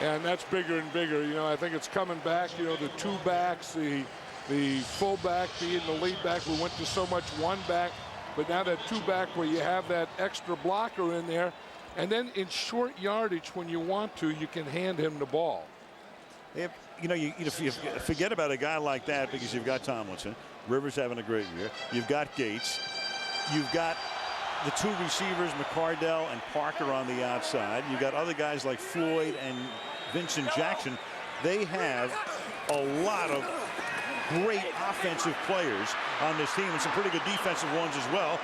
And that's bigger and bigger. I think it's coming back. The 2 backs, the fullback being the lead back. We went to so much 1 back, but now that 2 back where you have that extra blocker in there, and then in short yardage when you want to, you can hand him the ball. If you forget about a guy like that, because you've got Tomlinson, Rivers having a great year. You've got Gates. You've got the 2 receivers, McCardell and Parker, on the outside. You've got other guys like Floyd and Vincent Jackson. They have a lot of great offensive players on this team, and some pretty good defensive ones as well,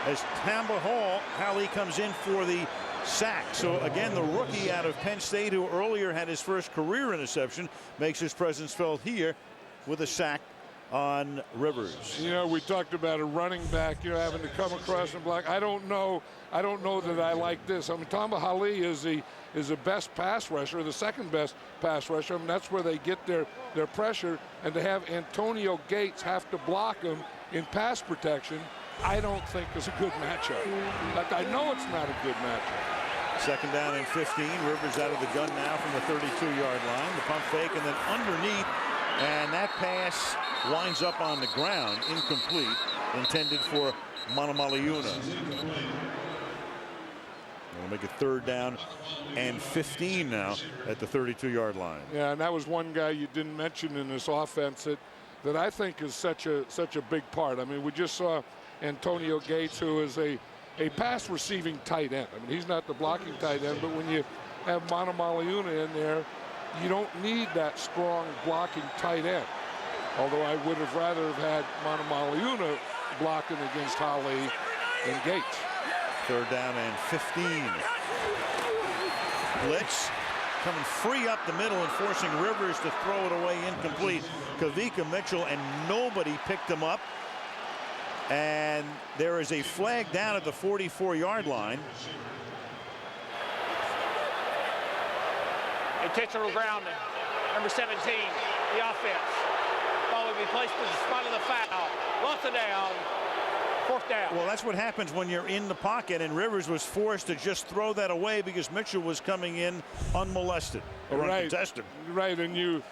as Tamba Hall comes in for the sack. So again, the rookie out of Penn State, who earlier had his first career interception, makes his presence felt here with a sack on Rivers. We talked about a running back, having to come across and block. I don't know that I like this. I mean, Tamba Hall is the best pass rusher, the 2nd best pass rusher. I mean, that's where they get their pressure, and to have Antonio Gates have to block him in pass protection, I don't think is a good matchup. But I know it's not a good matchup. 2nd down and 15. Rivers out of the gun now from the 32-yard line. The pump fake, and then underneath, and that pass winds up on the ground, incomplete, intended for Manamaliuna. We'll make it 3rd down and 15 now at the 32-yard line. Yeah, and that was one guy you didn't mention in this offense that that I think is such a big part. I mean, we just saw Antonio Gates, who is a pass receiving tight end. I mean, he's not the blocking tight end, but when you have Manamaliuna in there, you don't need that strong blocking tight end. Although I would have rather have had Manamaliuna blocking against Holly and Gates. 3rd down and 15. Blitz coming free up the middle and forcing Rivers to throw it away incomplete. Kavika Mitchell, and nobody picked him up. And there is a flag down at the 44-yard line. Intentional grounding. Number 17, the offense. Ball will be placed in the spot of the foul. Lost it down. 4th down. Well, that's what happens when you're in the pocket, and Rivers was forced to just throw that away because Mitchell was coming in unmolested or uncontested. Right, and you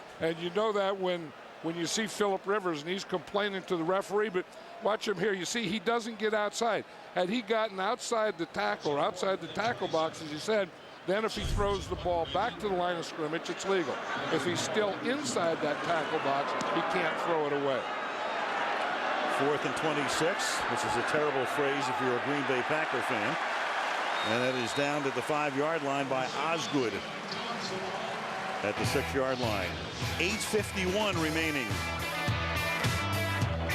know that when you see Philip Rivers and he's complaining to the referee, but watch him here. You see, he doesn't get outside. Had he gotten outside the tackle or outside the tackle box, as you said, then if he throws the ball back to the line of scrimmage, it's legal. If he's still inside that tackle box, he can't throw it away. 4th and 26, which is a terrible phrase if you're a Green Bay Packer fan. And it is down to the 5-yard line by Osgood at the 6-yard line. 8:51 remaining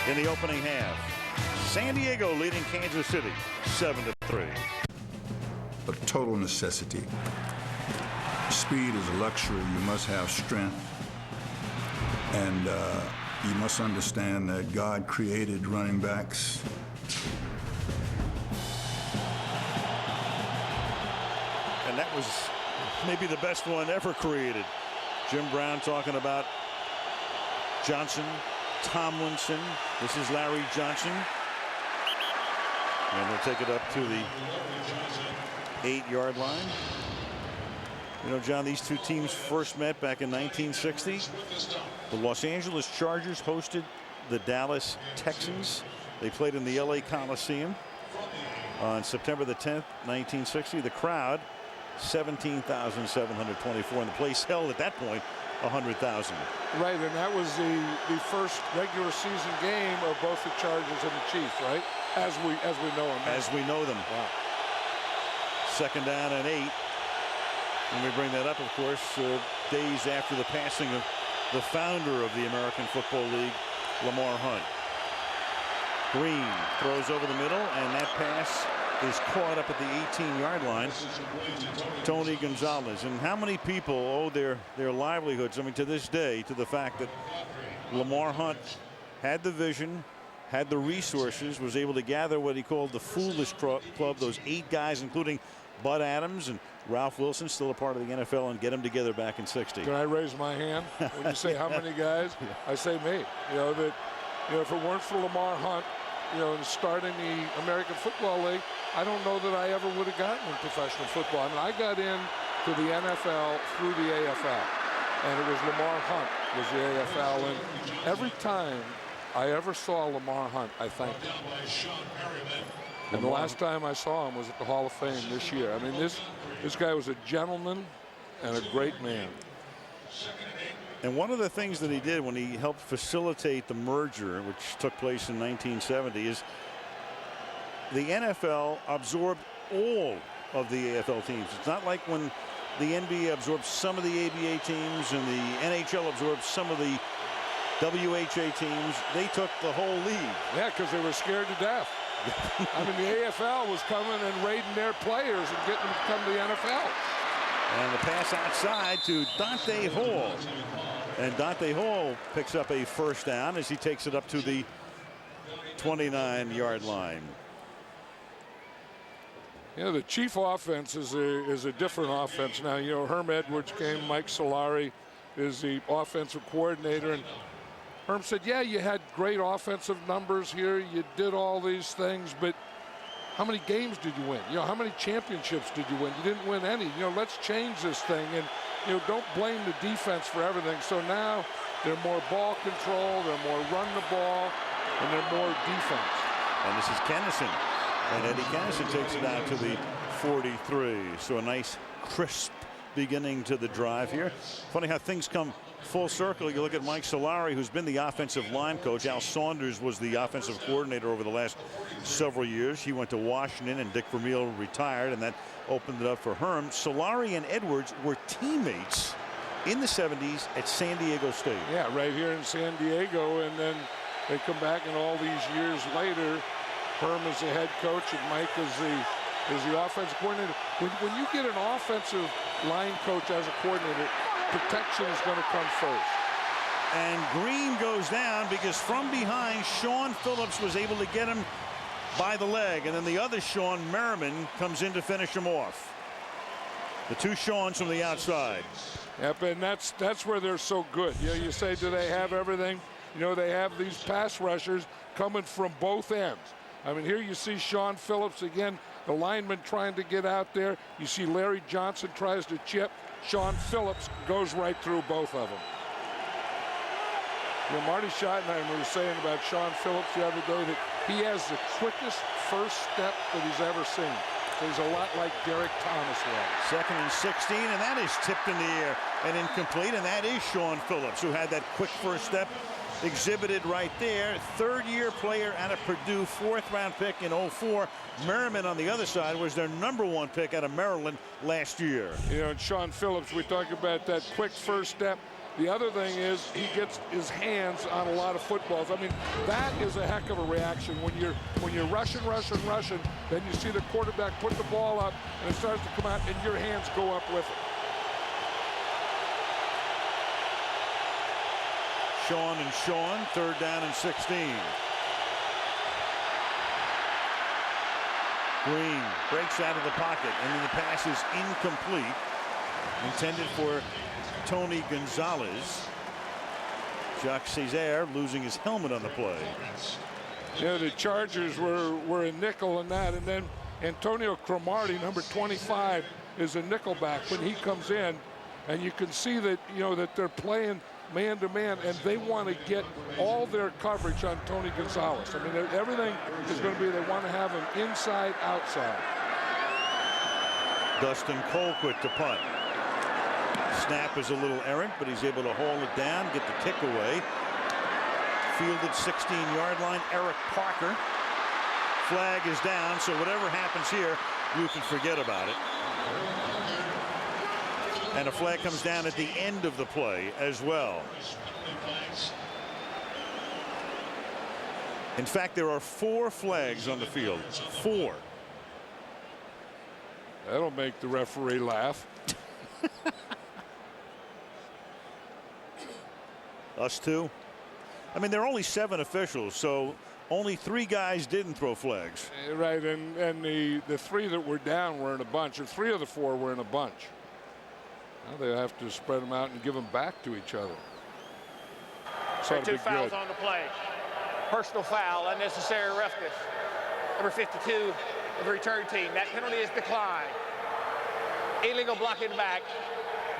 in the opening half. San Diego leading Kansas City 7-3. A total necessity. Speed is a luxury. You must have strength. And you must understand that God created running backs. And that was maybe the best one ever created. Jim Brown talking about Johnson, Tomlinson. This is Larry Johnson. And they'll take it up to the 8-yard line. You know, John, these two teams first met back in 1960. The Los Angeles Chargers hosted the Dallas Texans. They played in the LA Coliseum on September the 10th, 1960. The crowd, 17,724, and the place held at that point 100,000. Right, and that was the first regular season game of both the Chargers and the Chiefs, right? As we know them. As we know them. Wow. 2nd down and 8. And we bring that up, of course, days after the passing of the founder of the American Football League, Lamar Hunt. Green throws over the middle, and that pass is caught up at the 18-yard line. Tony Gonzalez. And how many people owe their livelihoods, I mean, to this day, to the fact that Lamar Hunt had the vision, had the resources, was able to gather what he called the Foolish Club, those 8 guys, including Bud Adams and Ralph Wilson, still a part of the NFL, and get them together back in 60. Can I raise my hand? When you say how many guys, I say me. You know, that, you know, if it weren't for Lamar Hunt, you know, and starting the American Football League, I don't know that I ever would have gotten in professional football. I mean, I got into the NFL through the AFL, and it was Lamar Hunt was the AFL, and every time I ever saw Lamar Hunt, I thanked him. And the last time I saw him was at the Hall of Fame this year. I mean, this guy was a gentleman and a great man. And one of the things that he did when he helped facilitate the merger, which took place in 1970, is the NFL absorbed all of the AFL teams. It's not like when the NBA absorbed some of the ABA teams and the NHL absorbed some of the WHA teams. They took the whole league. Yeah, because they were scared to death. I mean, the AFL was coming and raiding their players and getting them to come to the NFL. And the pass outside to Dante Hall. And Dante Hall picks up a 1st down as he takes it up to the 29-yard line. You know, the Chief offense is a different offense now. You know, Herm Edwards came, Mike Solari is the offensive coordinator, and Herm said, yeah, you had great offensive numbers here. You did all these things, but how many games did you win? You know, how many championships did you win? You didn't win any. You know, let's change this thing. And, you know, don't blame the defense for everything. So now they're more ball control, they're more run the ball, and they're more defense. And this is Kennison. And Eddie Kennison takes it out to the 43. So a nice, crisp beginning to the drive here. Funny how things come full circle, you look at Mike Solari, who's been the offensive line coach. Al Saunders was the offensive coordinator over the last several years. He went to Washington, and Dick Vermeil retired, and that opened it up for Herm. Solari and Edwards were teammates in the 70s at San Diego State. Yeah, right here in San Diego, and then they come back, and all these years later, Herm is the head coach, and Mike is the offensive coordinator. When you get an offensive line coach as a coordinator, protection is going to come first. And Green goes down because from behind, Sean Phillips was able to get him by the leg, and then the other Sean, Merriman, comes in to finish him off. The two Seans from the outside. Yep, and that's where they're so good. You know, you say, do they have everything? You know, they have these pass rushers coming from both ends. I mean, here you see Sean Phillips again, the lineman trying to get out there. You see Larry Johnson tries to chip. Sean Phillips goes right through both of them. You know, Marty Schottenheimer was saying about Sean Phillips the other day that he has the quickest first step that he's ever seen. So he's a lot like Derek Thomas was. 2nd and 16, and that is tipped in the air and incomplete, and that is Sean Phillips, who had that quick first step exhibited right there. 3rd-year player out of Purdue, 4th-round pick in 04. Merriman on the other side was their #1 pick out of Maryland last year. You know, and Sean Phillips, we talk about that quick first step. The other thing is he gets his hands on a lot of footballs. I mean, that is a heck of a reaction when you're rushing, then you see the quarterback put the ball up and it starts to come out and your hands go up with it. Sean and Sean, 3rd down and 16. Green breaks out of the pocket, and then the pass is incomplete. Intended for Tony Gonzalez. Jacques Césaire losing his helmet on the play. Yeah, the Chargers were a nickel in that, and then Antonio Cromartie, number 25, is a nickelback when he comes in, and you can see that, you know, that they're playing man-to-man, and they want to get all their coverage on Tony Gonzalez. I mean, everything is going to be, they want to have him inside, outside. Dustin Colquitt to punt. Snap is a little errant, but he's able to haul it down, get the kick away. Fielded 16-yard line, Eric Parker. Flag is down, so whatever happens here, you can forget about it. And a flag comes down at the end of the play as well. In fact, there are 4 flags on the field. 4. That'll make the referee laugh. Us too. I mean, there are only 7 officials, so only 3 guys didn't throw flags. Right, and the 3 that were down were in a bunch, or 3 of the 4 were in a bunch. Now they have to spread them out and give them back to each other. So 2 fouls on the play. Personal foul, unnecessary roughness. Number 52 of the return team. That penalty is declined. Illegal blocking back.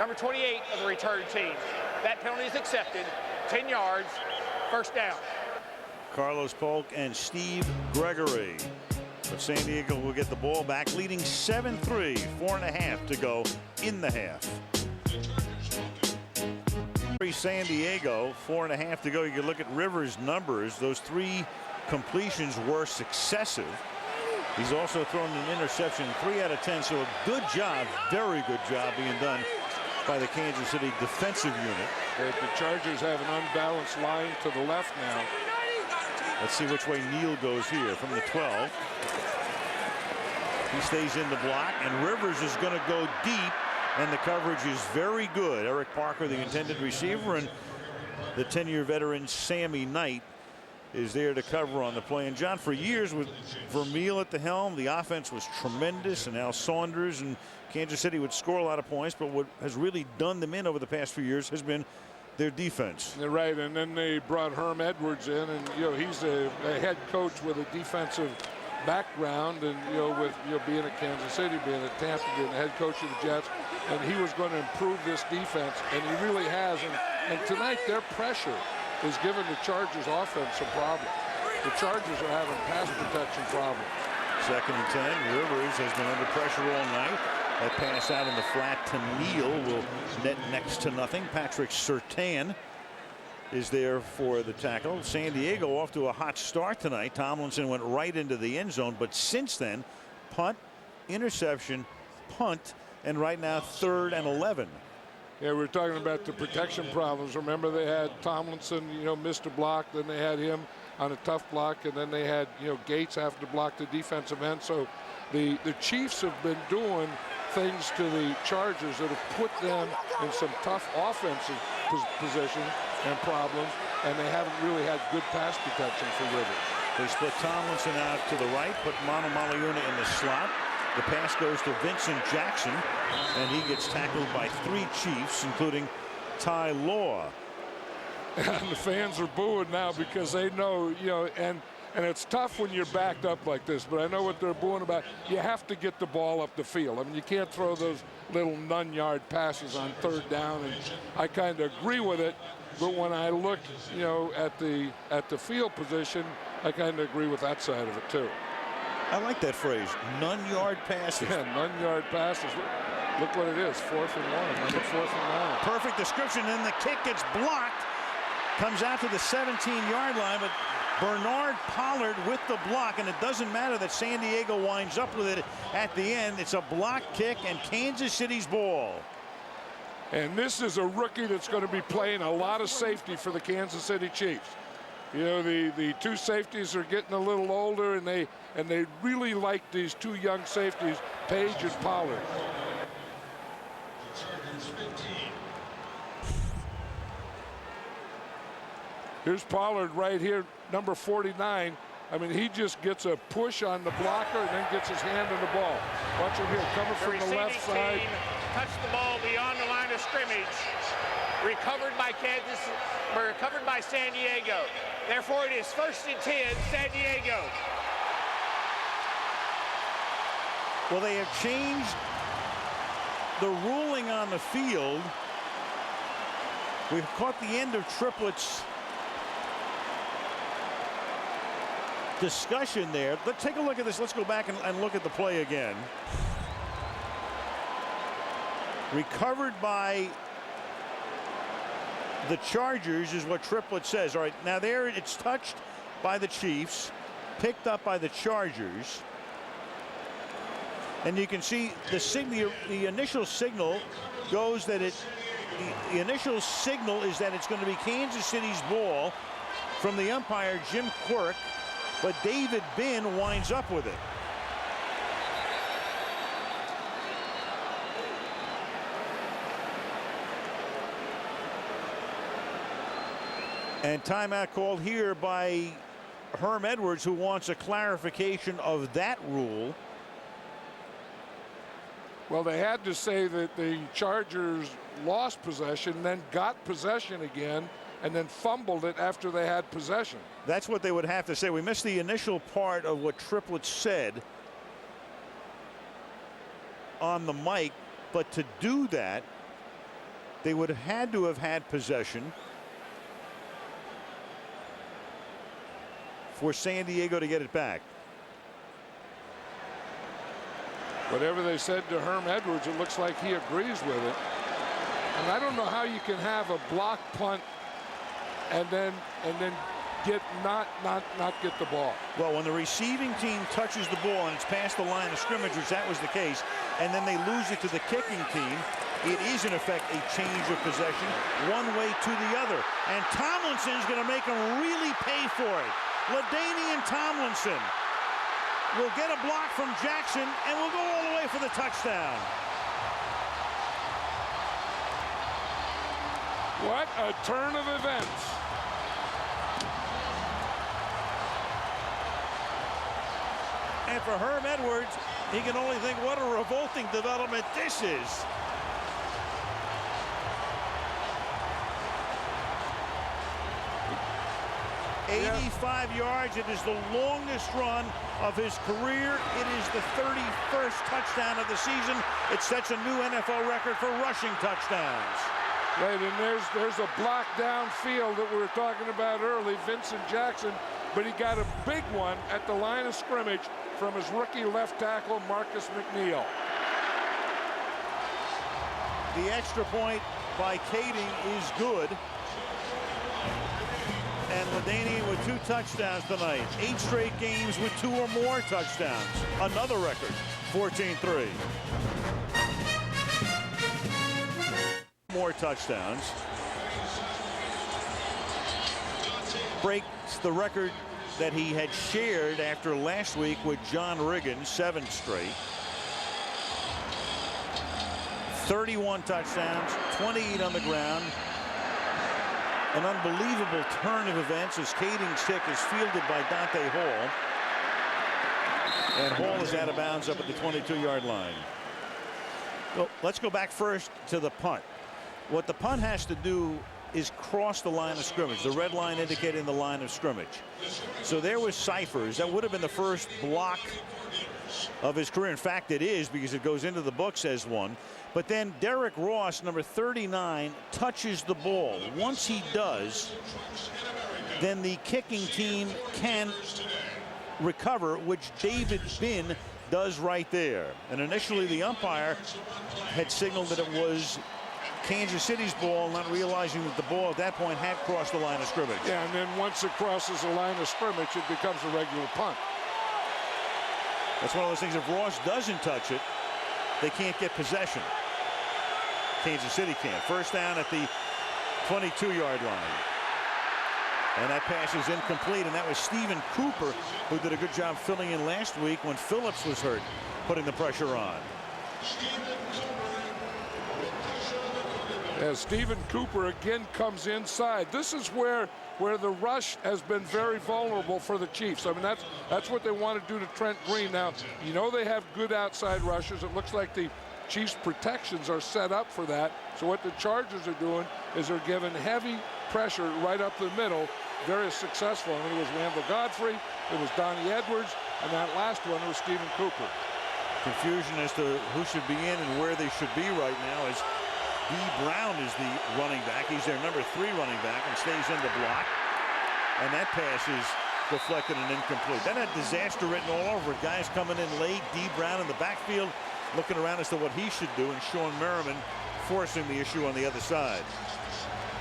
Number 28 of the return team. That penalty is accepted. 10 yards, first down. Carlos Polk and Steve Gregory. But San Diego will get the ball back, leading 7-3, 4.5 to go in the half. San Diego, 4.5 to go. You can look at Rivers' numbers. Those 3 completions were successive. He's also thrown an interception 3 out of 10. So a good job, very good job being done by the Kansas City defensive unit. The Chargers have an unbalanced line to the left now. Let's see which way Neal goes here from the 12. He stays in the block, and Rivers is going to go deep, and the coverage is very good. Eric Parker, the intended receiver, and the 10-year veteran Sammy Knight is there to cover on the play. And John, for years with Vermeil at the helm, the offense was tremendous, and Al Saunders and Kansas City would score a lot of points, but what has really done them in over the past few years has been their defense. They're right, and then they brought Herm Edwards in, and he's a head coach with a defensive background, and with being at Kansas City, being at Tampa, being the head coach of the Jets, and he was going to improve this defense, and he really has. And tonight their pressure is giving the Chargers offense some problems. The Chargers are having pass protection problems. 2nd and 10. Rivers has been under pressure all night. That pass out in the flat to Neal will net next to nothing. Patrick Surtain is there for the tackle. San Diego off to a hot start tonight. Tomlinson went right into the end zone, but since then, punt, interception, punt, and right now 3rd and 11. Yeah, we're talking about the protection problems. Remember, they had Tomlinson, missed a block, then they had him on a tough block, and then they had, Gates have to block the defensive end. So the Chiefs have been doing things to the Chargers that have put them in some tough offensive positions and problems, and they haven't really had good pass protection for Rivers. They split Tomlinson out to the right, put Manu Maliuna in the slot. The pass goes to Vincent Jackson, and he gets tackled by 3 Chiefs, including Ty Law. And the fans are booing now because they know, and it's tough when you're backed up like this, but I know what they're booing about. You have to get the ball up the field. I mean, you can't throw those little none-yard passes on 3rd down, and I kind of agree with it. But when I look, at the field position, I kind of agree with that side of it too. I like that phrase, none-yard passes. Yeah, none-yard passes. Look what it is, 4th and 1, number 4th and 9. Perfect description, and the kick gets blocked. Comes out to the 17-yard line, but Bernard Pollard with the block, and it doesn't matter that San Diego winds up with it at the end. It's a block kick and Kansas City's ball. And this is a rookie that's going to be playing a lot of safety for the Kansas City Chiefs. The 2 safeties are getting a little older, and they really like these 2 young safeties, Page and Pollard. Here's Pollard right here, number 49. I mean, he just gets a push on the blocker and then gets his hand on the ball. Watch him here, coming from the left side. Touched the ball beyond the line of scrimmage. Recovered by San Diego. Therefore, it is 1st and 10, San Diego. Well, they have changed the ruling on the field. We've caught the end of Triplett's discussion there. Let's take a look at this. Let's go back and look at the play again. Recovered by the Chargers is what Triplett says. All right, now there it's touched by the Chiefs, picked up by the Chargers. And you can see the initial signal goes that the initial signal is that it's going to be Kansas City's ball from the umpire, Jim Quirk, but David Binn winds up with it. And timeout called here by Herm Edwards, who wants a clarification of that rule. Well, they had to say that the Chargers lost possession, then got possession again, and then fumbled it after they had possession. That's what they would have to say. We missed the initial part of what Triplett said on the mic, but to do that, they would have had to have had possession for San Diego to get it back. Whatever they said to Herm Edwards, it looks like he agrees with it. And I don't know how you can have a block punt and then not get the ball. Well, when the receiving team touches the ball and it's past the line of scrimmage, which that was the case, and then they lose it to the kicking team, it is in effect a change of possession one way to the other. And Tomlinson is going to make them really pay for it. LaDainian Tomlinson will get a block from Jackson and will go all the way for the touchdown. What a turn of events. And for Herm Edwards, he can only think what a revolting development this is. 85 yards. It is the longest run of his career. It is the 31st touchdown of the season. It sets a new NFL record for rushing touchdowns. Right, and there's a block downfield that we were talking about early, Vincent Jackson, but he got a big one at the line of scrimmage from his rookie left tackle, Marcus McNeil. The extra point by Kading is good. And LaDainian with 2 touchdowns tonight. 8 straight games with 2 or more touchdowns. Another record, 14-3. More touchdowns. Breaks the record that he had shared after last week with John Riggins, 7 straight. 31 touchdowns, 28 on the ground. An unbelievable turn of events as Kading's kick is fielded by Dante Hall. And Hall is out of bounds up at the 22-yard line. Well, let's go back first to the punt. What the punt has to do is cross the line of scrimmage, the red line indicating the line of scrimmage. So there was Cyphers. That would have been the first block of his career. In fact, it is, because it goes into the books as one. But then Derrick Ross, number 39, touches the ball. Once he does, then the kicking team can recover, which David Binn does right there. And initially the umpire had signaled that it was Kansas City's ball, not realizing that the ball at that point had crossed the line of scrimmage. Yeah, and then once it crosses the line of scrimmage, it becomes a regular punt. That's one of those things. If Ross doesn't touch it, they can't get possession. Kansas City can. First down at the 22-yard line. And that pass is incomplete, and that was Stephen Cooper, who did a good job filling in last week when Phillips was hurt, putting the pressure on. As Stephen Cooper again comes inside. This is where the rush has been very vulnerable for the Chiefs. I mean, that's what they want to do to Trent Green. Now, you know they have good outside rushers. It looks like the Chiefs' protections are set up for that. So what the Chargers are doing is they're giving heavy pressure right up the middle. Very successful. I mean, it was Randall Godfrey, it was Donnie Edwards, and that last one was Stephen Cooper. Confusion as to who should be in and where they should be right now, as D. Brown is the running back. He's their number 3 running back and stays in the block. And that pass is deflected and incomplete. Then had disaster written all over it. Guys coming in late. D. Brown in the backfield looking around as to what he should do, and Sean Merriman forcing the issue on the other side.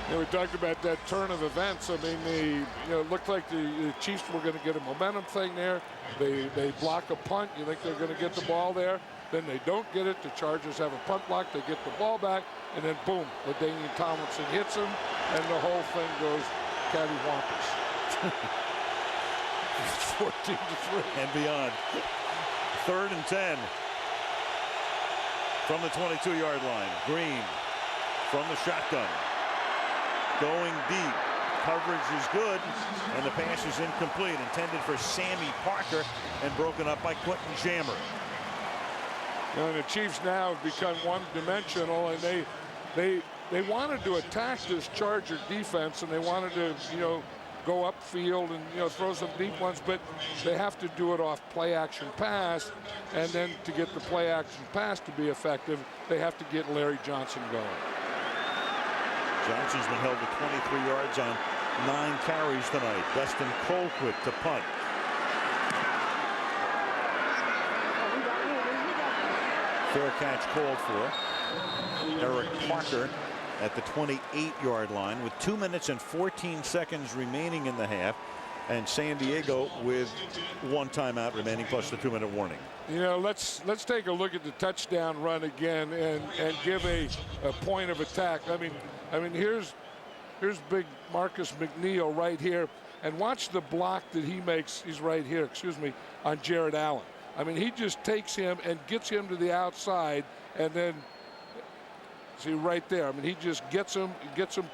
You know, we talked about that turn of events. I mean, it looked like the Chiefs were going to get a momentum thing there. They block a punt. You think they're going to get the ball there. Then they don't get it. The Chargers have a punt block. They get the ball back, and then boom, LaDainian Tomlinson hits him, and the whole thing goes cattywampus. 14-3 and beyond. 3rd and 10 from the 22-yard line. Green from the shotgun, going deep. Coverage is good, and the pass is incomplete. Intended for Sammy Parker and broken up by Quentin Jammer. And the Chiefs now have become one-dimensional, and they wanted to attack this Charger defense, and they wanted to, go upfield and, throw some deep ones, but they have to do it off play-action pass, and then to get the play-action pass to be effective, they have to get Larry Johnson going. Johnson's been held to 23 yards on 9 carries tonight. Dustin Colquitt to punt. Fair catch called for. Eric Parker at the 28-yard line with 2 minutes and 14 seconds remaining in the half, and San Diego with 1 timeout remaining plus the 2-minute warning. Let's take a look at the touchdown run again and give a point of attack. I mean here's big Marcus McNeil right here, and watch the block that he makes. He's right here, on Jared Allen. I mean, he just takes him and gets him to the outside, and then see right there. I mean, he just gets him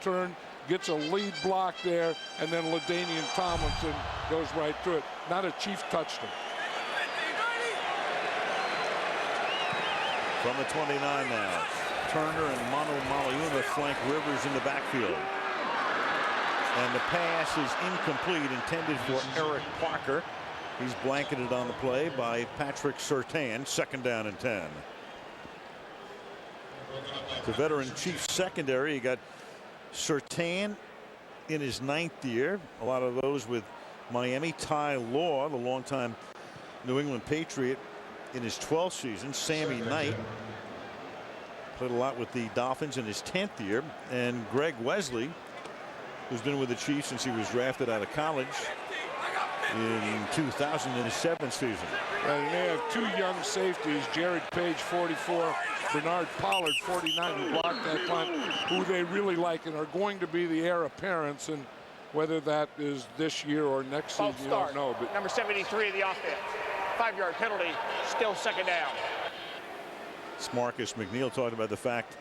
turned, gets a lead block there, and then LaDainian Tomlinson goes right through it. Not a Chief touched him. From the 29 now, Turner and Manu Malayuma flank Rivers in the backfield. And the pass is incomplete, intended for Eric Parker. He's blanketed on the play by Patrick Surtain. 2nd down and 10. The veteran Chiefs secondary, you got Surtain in his 9th year. A lot of those with Miami. Ty Law, the longtime New England Patriot, in his 12th season. Sammy Knight Played a lot with the Dolphins in his 10th year. And Greg Wesley, who's been with the Chiefs since he was drafted out of college in 2000 in his 7th season. And they have two young safeties, Jared Page, 44, Bernard Pollard, 49, who blocked that punt, who they really like and are going to be the heir apparents. And whether that is this year or next season, you don't know. But number 73 of the offense. 5-yard penalty, still second down. Marcus McNeil talked about the fact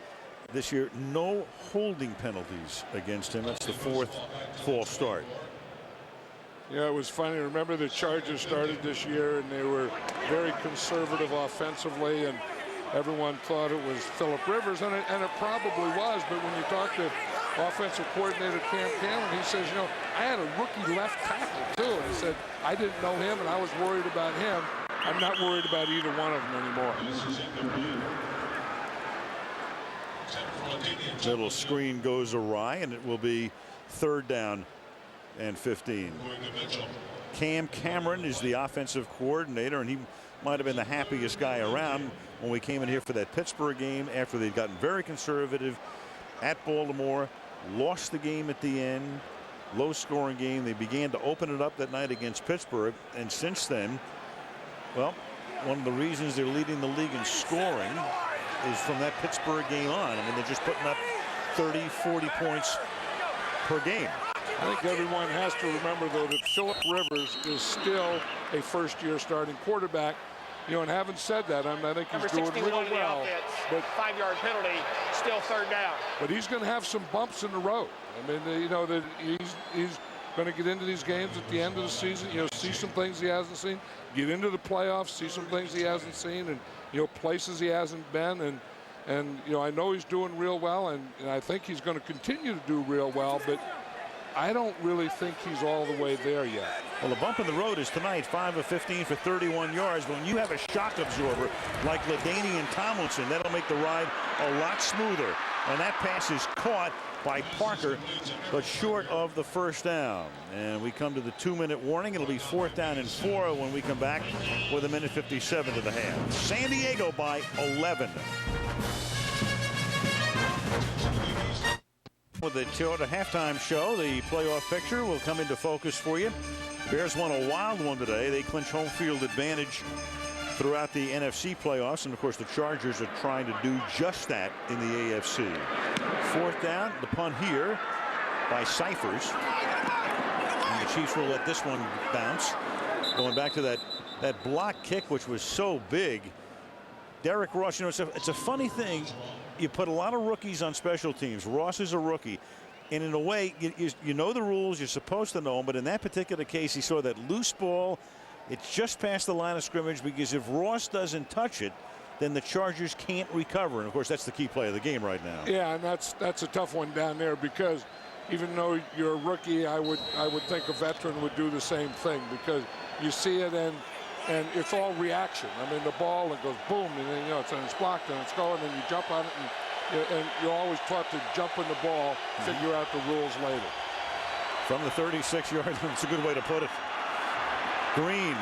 this year no holding penalties against him. That's the 4th false start. Yeah, it was funny. Remember the Chargers started this year and they were very conservative offensively, and everyone thought it was Phillip Rivers, and it probably was. But when you talk to offensive coordinator Cam Cameron, he says, you know, I had a rookie left tackle too, and he said I didn't know him and I was worried about him. I'm not worried about either one of them anymore. Little screen goes awry, and it will be 3rd down and 15. Cam Cameron is the offensive coordinator, and he might have been the happiest guy around when we came in here for that Pittsburgh game after they'd gotten very conservative at Baltimore, lost the game at the end, low-scoring game. They began to open it up that night against Pittsburgh, and since then, well, one of the reasons they're leading the league in scoring is from that Pittsburgh game on. I mean, they're just putting up 30, 40 points per game. I think everyone has to remember, though, that Phillip Rivers is still a first-year starting quarterback. You know, and having said that, I think he's doing real well. But 5-yard penalty, still 3rd down. But he's going to have some bumps in the road. I mean, you know, that he's going to get into these games at the end of the season, you know, see some things he hasn't seen, get into the playoffs, see some things he hasn't seen, and, you know, places he hasn't been. And you know, I know he's doing real well, and I think he's going to continue to do real well, but I don't really think he's all the way there yet. Well, the bump in the road is tonight, 5 of 15 for 31 yards. But when you have a shock absorber like LaDainian Tomlinson, that'll make the ride a lot smoother. And that pass is caught by Parker, but short of the 1st down. And we come to the 2-minute warning. It'll be 4th down and 4 when we come back with 1:57 to the half. San Diego by 11. With the Toyota halftime show, the playoff picture will come into focus for you. Bears won a wild one today. They clinch home field advantage throughout the NFC playoffs, and of course the Chargers are trying to do just that in the AFC. 4th down, the punt here by Cyphers, and the Chiefs will let this one bounce. Going back to that block kick, which was so big. Derek Ross, you know, it's a funny thing. You put a lot of rookies on special teams. Ross is a rookie. And in a way, you know the rules. You're supposed to know them. But in that particular case, he saw that loose ball. It's just past the line of scrimmage, because if Ross doesn't touch it, then the Chargers can't recover. And, of course, that's the key play of the game right now. Yeah, and that's a tough one down there, because even though you're a rookie, I would think a veteran would do the same thing, because you see it and it's all reaction. I mean, the ball, it goes boom, and then, you know, it's blocked and it's going, and you jump on it, and you're always taught to jump in the ball, figure out the rules later. From the 36-yard line, it's a good way to put it. Green.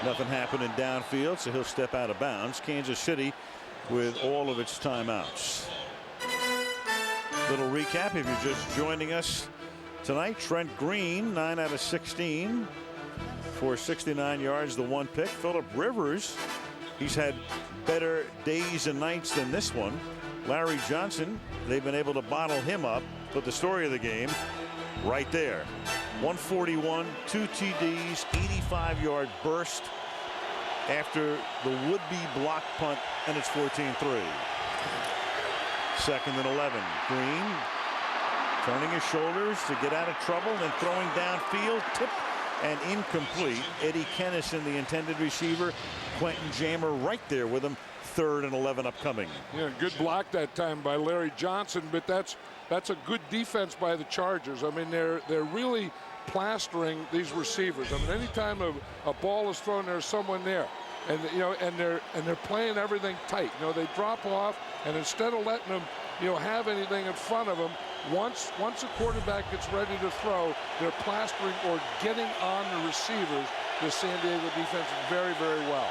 Nothing happening downfield, so he'll step out of bounds. Kansas City with all of its timeouts. Little recap if you're just joining us tonight. Trent Green, 9 out of 16. For 69 yards, the 1 pick. Phillip Rivers, he's had better days and nights than this one. Larry Johnson, they've been able to bottle him up. But the story of the game, right there. 141, 2 TDs, 85-yard burst after the would-be block punt, and it's 14-3. 2nd and 11. Green turning his shoulders to get out of trouble, then throwing downfield, tip and incomplete. Eddie Kennison, the intended receiver. Quentin Jammer right there with him. 3rd and 11 upcoming. Yeah, good block that time by Larry Johnson, but that's a good defense by the Chargers. I mean, they're really plastering these receivers. I mean, anytime a ball is thrown, there's someone there, and you know, and they're playing everything tight. You know, they drop off, and instead of letting them, you know, have anything in front of them, once a quarterback gets ready to throw, they're plastering or getting on the receivers. The San Diego defense very, very well.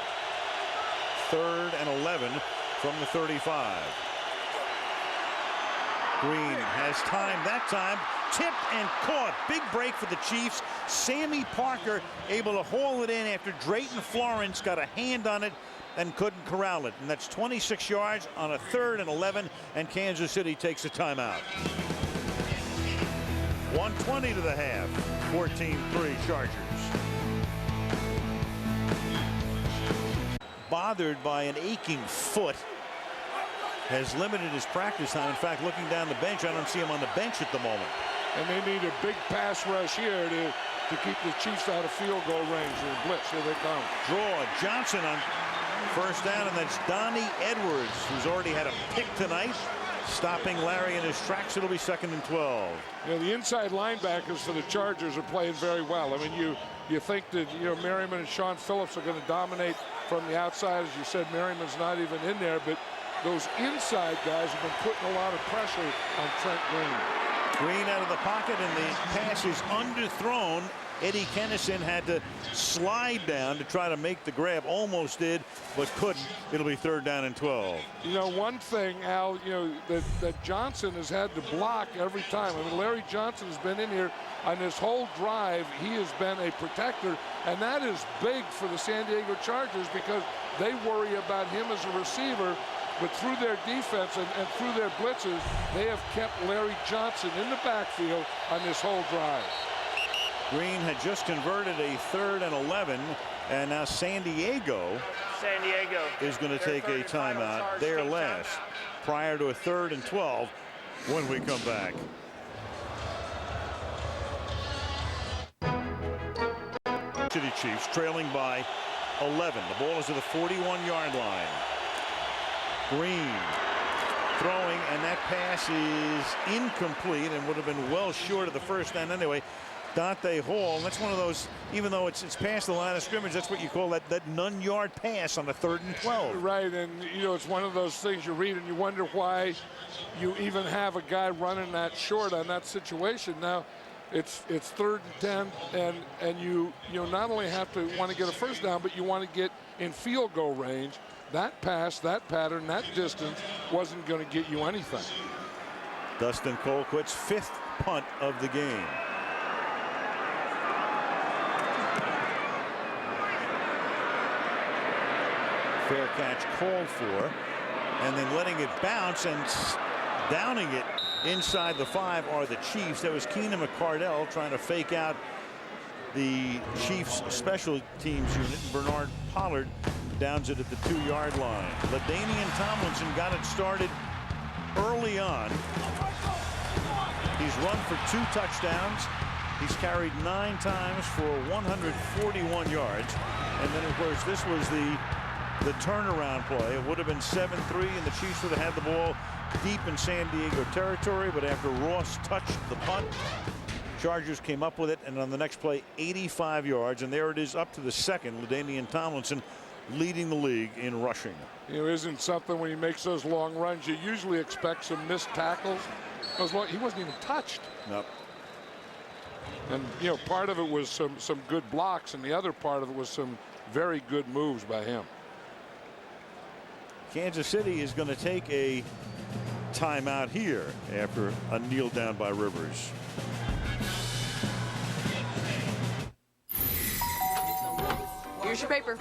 3rd and 11 from the 35. Green has time that time. Tipped and caught. Big break for the Chiefs. Sammy Parker able to haul it in after Drayton Florence got a hand on it and couldn't corral it. And that's 26 yards on a 3rd and 11, and Kansas City takes a timeout. 1:20 to the half. 14-3 Chargers. Bothered by an aching foot. Has limited his practice time. In fact, looking down the bench, I don't see him on the bench at the moment. And they need a big pass rush here to keep the Chiefs out of field goal range. The blitz, here they come. Draw Johnson on first down, and that's Donnie Edwards, who's already had a pick tonight, stopping Larry in his tracks. It'll be 2nd and 12. You know, the inside linebackers for the Chargers are playing very well. I mean, you think that, you know, Merriman and Sean Phillips are going to dominate from the outside. As you said, Merriman's not even in there, but those inside guys have been putting a lot of pressure on Trent Green. Green out of the pocket, and the pass is underthrown. Eddie Kennison had to slide down to try to make the grab. Almost did, but couldn't. It'll be 3rd down and 12. You know, one thing, Al, you know, that Johnson has had to block every time. I mean, Larry Johnson has been in here on this whole drive. He has been a protector, and that is big for the San Diego Chargers because they worry about him as a receiver. But through their defense and through their blitzes, they have kept Larry Johnson in the backfield on this whole drive. Green had just converted a 3rd and 11, and now San Diego is going to take a timeout. Their last, prior to a 3rd and 12 when we come back. City Chiefs trailing by 11. The ball is at the 41-yard line. Green throwing, and that pass is incomplete and would have been well short of the first down anyway. Dante Hall, and that's one of those, even though it's past the line of scrimmage, that's what you call that none-yard pass on the 3rd and 12. Right, and you know, it's one of those things you read and you wonder why you even have a guy running that short on that situation. Now it's 3rd and 10, and you not only have to want to get a first down, but you want to get in field goal range. That pass, that pattern, that distance wasn't going to get you anything. Dustin Colquitt's 5th punt of the game. Fair catch called for, and then letting it bounce and downing it inside the 5 are the Chiefs. That was Keenan McCardell trying to fake out the Chiefs special teams unit. Bernard Pollard downs it at the 2-yard line. LaDainian Tomlinson got it started early on. He's run for 2 touchdowns. He's carried 9 times for 141 yards. And then, of course, this was the turnaround play. It would have been 7-3, and the Chiefs would have had the ball deep in San Diego territory. But after Ross touched the punt, Chargers came up with it, and on the next play, 85 yards. And there it is, up to the 2nd. LaDainian Tomlinson leading the league in rushing. You know, isn't something when he makes those long runs, you usually expect some missed tackles. He wasn't even touched. Nope. And, you know, part of it was some good blocks, and the other part of it was some very good moves by him. Kansas City is going to take a timeout here after a kneel down by Rivers. Here's your paper.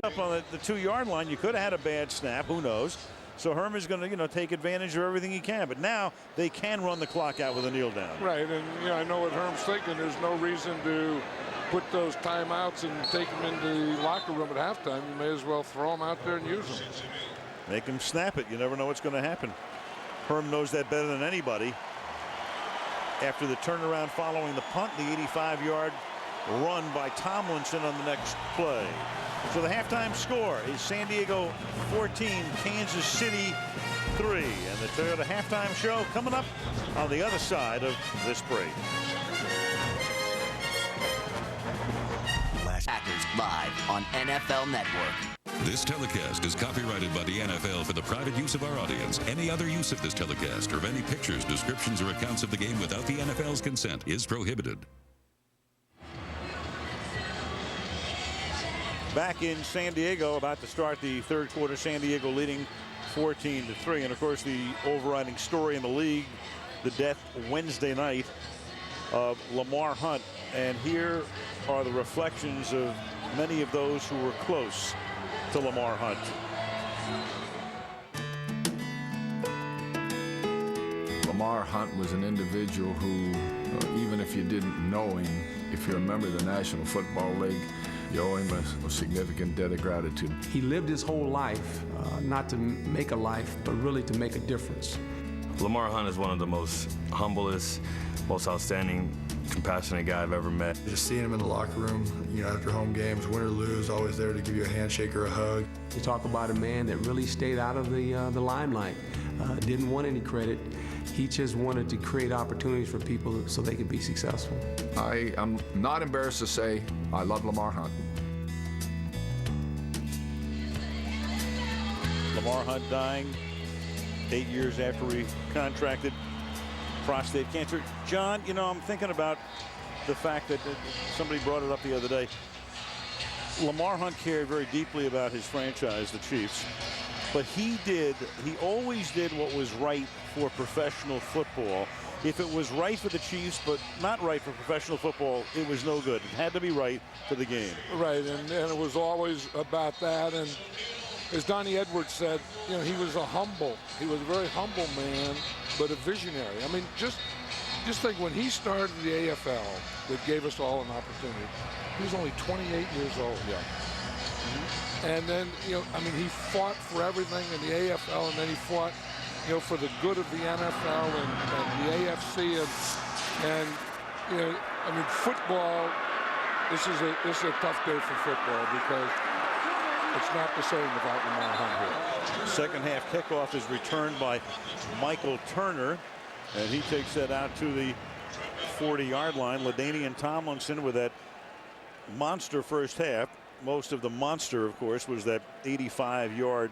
Up on the 2-yard line, you could have had a bad snap. Who knows? So Herman's going to, you know, take advantage of everything he can. But now they can run the clock out with a kneel down. Right, and you know, I know what Herm's thinking. There's no reason to put those timeouts and take them into the locker room at halftime. You may as well throw them out there and use them. Make him snap it. You never know what's going to happen. Herm knows that better than anybody. After the turnaround following the punt, the 85-yard run by Tomlinson on the next play. So the halftime score is San Diego 14, Kansas City 3. And the Toyota halftime show coming up on the other side of this break. Packers live on NFL Network. This telecast is copyrighted by the NFL for the private use of our audience. Any other use of this telecast or of any pictures, descriptions, or accounts of the game without the NFL's consent is prohibited. Back in San Diego, about to start the 3rd quarter. San Diego leading 14-3. And of course, the overriding story in the league, the death Wednesday night of Lamar Hunt. And here are the reflections of many of those who were close to Lamar Hunt. Lamar Hunt was an individual who, even if you didn't know him, if you're a member of the National Football League, you owe him a significant debt of gratitude. He lived his whole life, not to make a life, but really to make a difference. Lamar Hunt is one of the most humblest, most outstanding, compassionate guy I've ever met. Just seeing him in the locker room, after home games, win or lose, always there to give you a handshake or a hug. You talk about a man that really stayed out of the limelight, didn't want any credit. He just wanted to create opportunities for people so they could be successful. I am not embarrassed to say I love Lamar Hunt. Lamar Hunt dying 8 years after he contracted prostate cancer. John, I'm thinking about the fact that somebody brought it up the other day. Lamar Hunt cared very deeply about his franchise, the Chiefs, but he always did what was right for professional football. If it was right for the Chiefs but not right for professional football, it was no good. It had to be right for the game. Right, and it was always about that. And as Donnie Edwards said, he was a very humble man, but a visionary. I mean, just think when he started the AFL, that gave us all an opportunity. He was only 28 years old. Yeah. And then, he fought for everything in the AFL, and then he fought, for the good of the NFL and the AFC, and football. This is a tough day for football because it's not the same without Lamar Hunt here. Second half kickoff is returned by Michael Turner, and he takes that out to the 40-yard line. LaDainian Tomlinson with that monster first half. Most of the monster, of course, was that 85-yard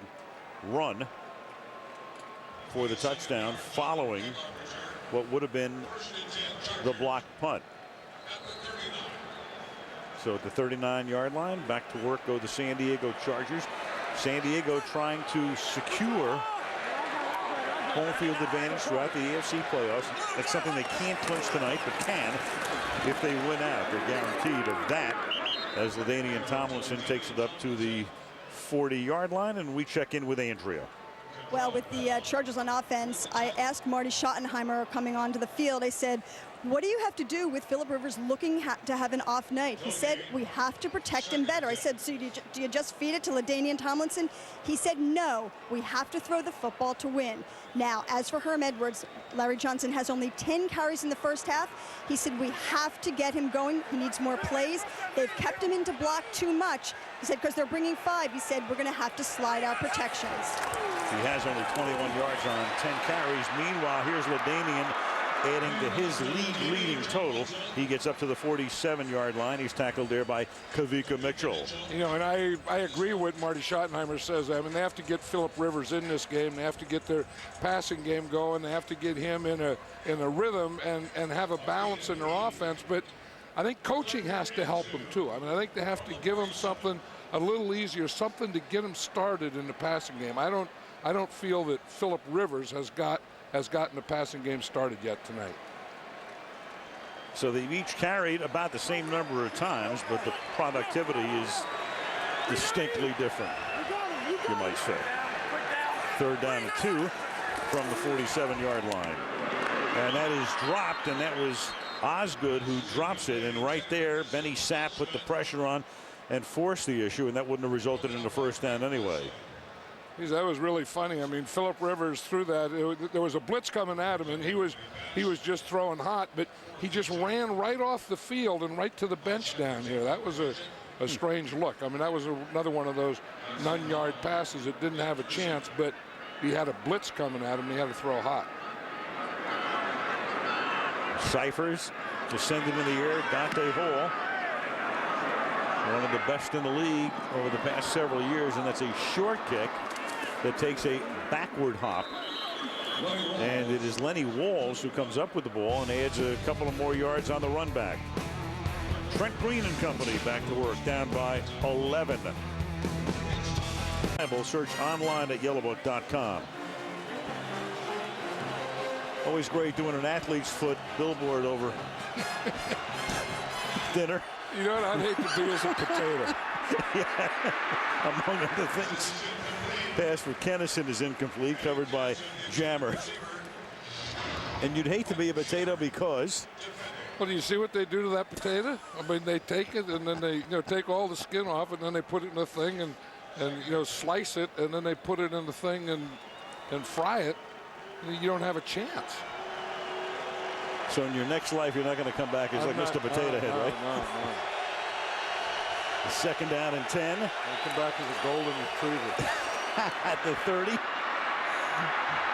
run for the touchdown following what would have been the blocked punt. So at the 39-yard line, back to work go the San Diego Chargers. San Diego trying to secure home field advantage throughout the AFC playoffs. That's something they can't clinch tonight, but can if they win out. They're guaranteed of that, as LaDainian Tomlinson takes it up to the 40-yard line, and we check in with Andrea. Well, with the Chargers on offense, I asked Marty Schottenheimer coming onto the field, I said, what do you have to do with Philip Rivers looking to have an off night? He said, we have to protect him better. I said, so do you just feed it to LaDainian Tomlinson? He said, no, we have to throw the football to win. Now, as for Herm Edwards, Larry Johnson has only 10 carries in the first half. He said, we have to get him going. He needs more plays. They've kept him into block too much. He said, because they're bringing 5. He said, we're going to have to slide our protections. He has only 21 yards on 10 carries. Meanwhile, here's LaDainian adding to his league-leading total. He gets up to the 47-yard line. He's tackled there by Kavika Mitchell. And I agree with Marty Schottenheimer says. I mean, they have to get Philip Rivers in this game. They have to get their passing game going. They have to get him in a rhythm and have a balance in their offense. But I think coaching has to help them too. I mean, I think they have to give him something a little easier, something to get him started in the passing game. I don't feel that Philip Rivers has gotten the passing game started yet tonight. So they've each carried about the same number of times, but the productivity is distinctly different, you might say. 3rd down and 2 from the 47-yard line. And that is dropped, and that was Osgood who drops it. And right there, Benny Sapp put the pressure on and forced the issue, and that wouldn't have resulted in a first down anyway. That was really funny. I mean, Philip Rivers threw that. There was a blitz coming at him, and he was just throwing hot, but he just ran right off the field and right to the bench down here. That was a strange look. I mean, that was another one of those none-yard passes that didn't have a chance, but he had a blitz coming at him, and he had to throw hot. Cyphers to send it in the air. Dante Hall, one of the best in the league over the past several years, and that's a short kick that takes a backward hop. And it is Lenny Walls who comes up with the ball and adds a couple of more yards on the run back. Trent Green and company back to work, down by 11. Search online at yellowbook.com. Always great doing an athlete's foot billboard over dinner. You know what I'd hate to be as a potato. Yeah, among other things. Pass for Kennison is incomplete, covered by Jammer. And you'd hate to be a potato because... Well, do you see what they do to that potato? I mean, they take it and then they take all the skin off and then they put it in the thing and slice it and then they put it in the thing and fry it. You don't have a chance. So in your next life, you're not going to come back as Mr. Potato Head, right? No. Second down and 10. I'll come back as a golden retriever. At the 30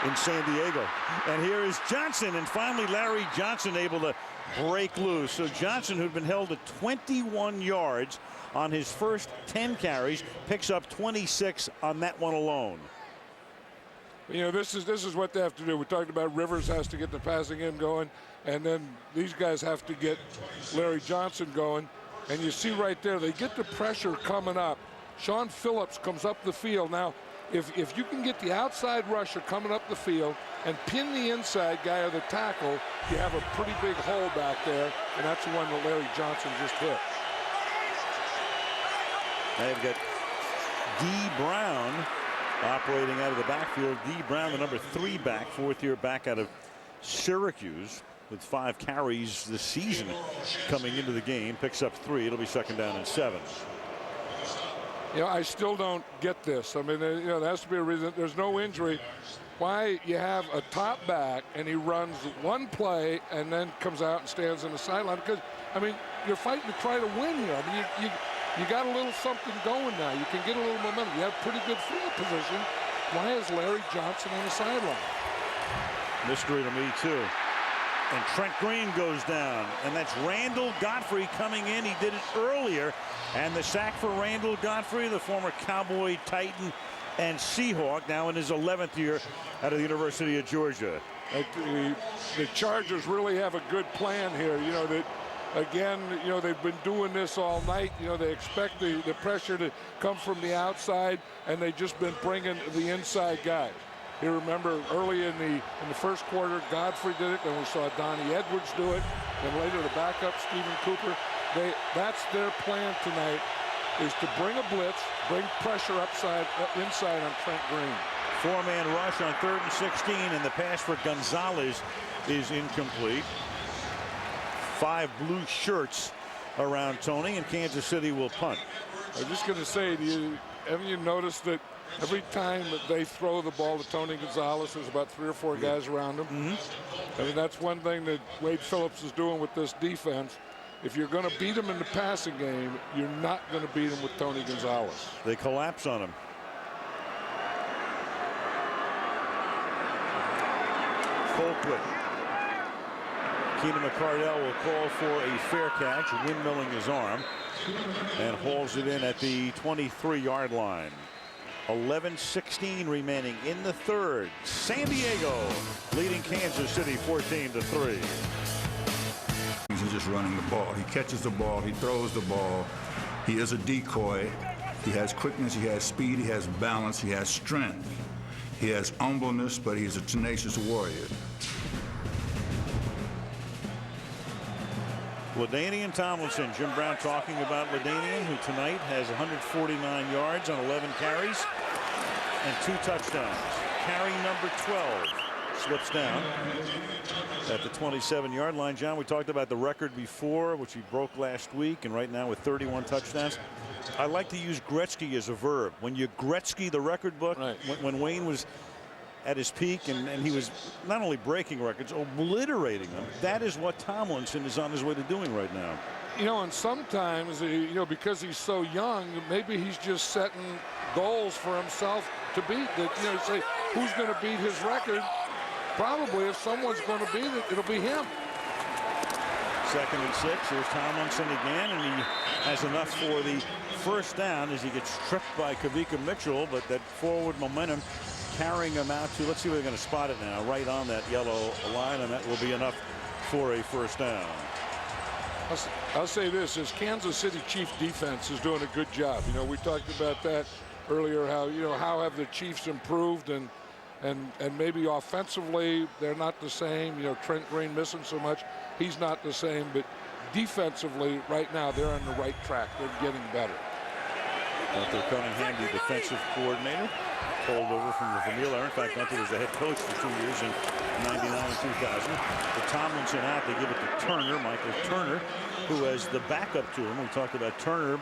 in San Diego. And here is Johnson, and finally Larry Johnson able to break loose. So Johnson, who'd been held at 21 yards on his first 10 carries, picks up 26 on that one alone. You know, this is what they have to do. We talked about Rivers has to get the passing game going, and then these guys have to get Larry Johnson going. And you see right there, they get the pressure coming up. Sean Phillips comes up the field. Now, if you can get the outside rusher coming up the field and pin the inside guy or the tackle, you have a pretty big hole back there, and that's the one that Larry Johnson just hit. They've got D. Brown operating out of the backfield. D. Brown, the number 3 back, 4th-year back out of Syracuse, with 5 carries this season coming into the game, picks up 3. It'll be second down and 7. You know, I still don't get this. I mean, there has to be a reason. There's no injury. Why you have a top back and he runs one play and then comes out and stands on the sideline? Because, I mean, you're fighting to try to win here. I mean, you got a little something going now. You can get a little momentum. You have pretty good field position. Why is Larry Johnson on the sideline? Mystery to me, too. And Trent Green goes down, and that's Randall Godfrey coming in. He did it earlier, and the sack for Randall Godfrey, the former Cowboy, Titan, and Seahawk, now in his 11th year out of the University of Georgia. The Chargers really have a good plan here. You know, that again, you know, they've been doing this all night. You know, they expect the pressure to come from the outside, and they've just been bringing the inside guys. You remember early in the first quarter, Godfrey did it, and we saw Donnie Edwards do it, and later the backup, Stephen Cooper. That's their plan tonight, is to bring a blitz, bring pressure inside on Trent Green. 4-man rush on 3rd and 16, and the pass for Gonzalez is incomplete. 5 blue shirts around Tony, and Kansas City will punt. I was just going to say to you, haven't you noticed that every time that they throw the ball to Tony Gonzalez, there's about 3 or 4 guys around him? I mean, that's one thing that Wade Phillips is doing with this defense. If you're going to beat him in the passing game, you're not going to beat him with Tony Gonzalez. They collapse on him. Colquitt. Keenan McCardell will call for a fair catch, windmilling his arm, and hauls it in at the 23-yard line. 11:16 remaining in the 3rd. San Diego leading Kansas City 14-3. He's just running the ball. He catches the ball. He throws the ball. He is a decoy. He has quickness. He has speed. He has balance. He has strength. He has humbleness, but he's a tenacious warrior. LaDainian Tomlinson. Jim Brown talking about LaDainian, who tonight has 149 yards on 11 carries and 2 touchdowns. Carry number 12 slips down at the 27-yard line. John, we talked about the record before, which he broke last week, and right now with 31 touchdowns. I like to use Gretzky as a verb. When you Gretzky the record book, right. when Wayne was at his peak, and he was not only breaking records, obliterating them. That is what Tomlinson is on his way to doing right now. You know, and sometimes, you know, because he's so young, maybe he's just setting goals for himself to beat. That, you know, say, who's going to beat his record? Probably, if someone's going to beat it, it'll be him. 2nd and 6. Here's Tomlinson again, and he has enough for the first down as he gets tripped by Kavika Mitchell, but that forward momentum carrying him out to, let's see where they're going to spot it now, right on that yellow line, and that will be enough for a first down. I'll say this, is Kansas City Chief defense is doing a good job. You know, we talked about that earlier how have the Chiefs improved, and maybe offensively they're not the same. Trent Green missing so much, he's not the same, but defensively right now they're on the right track. They're getting better. Gunther Cunningham, the defensive coordinator, pulled over from the Vanille era. In fact, Gunther was the head coach for 2 years in 99 and 2000. With Tomlinson out, they give it to Turner, Michael Turner, who has the backup to him. We talked about Turner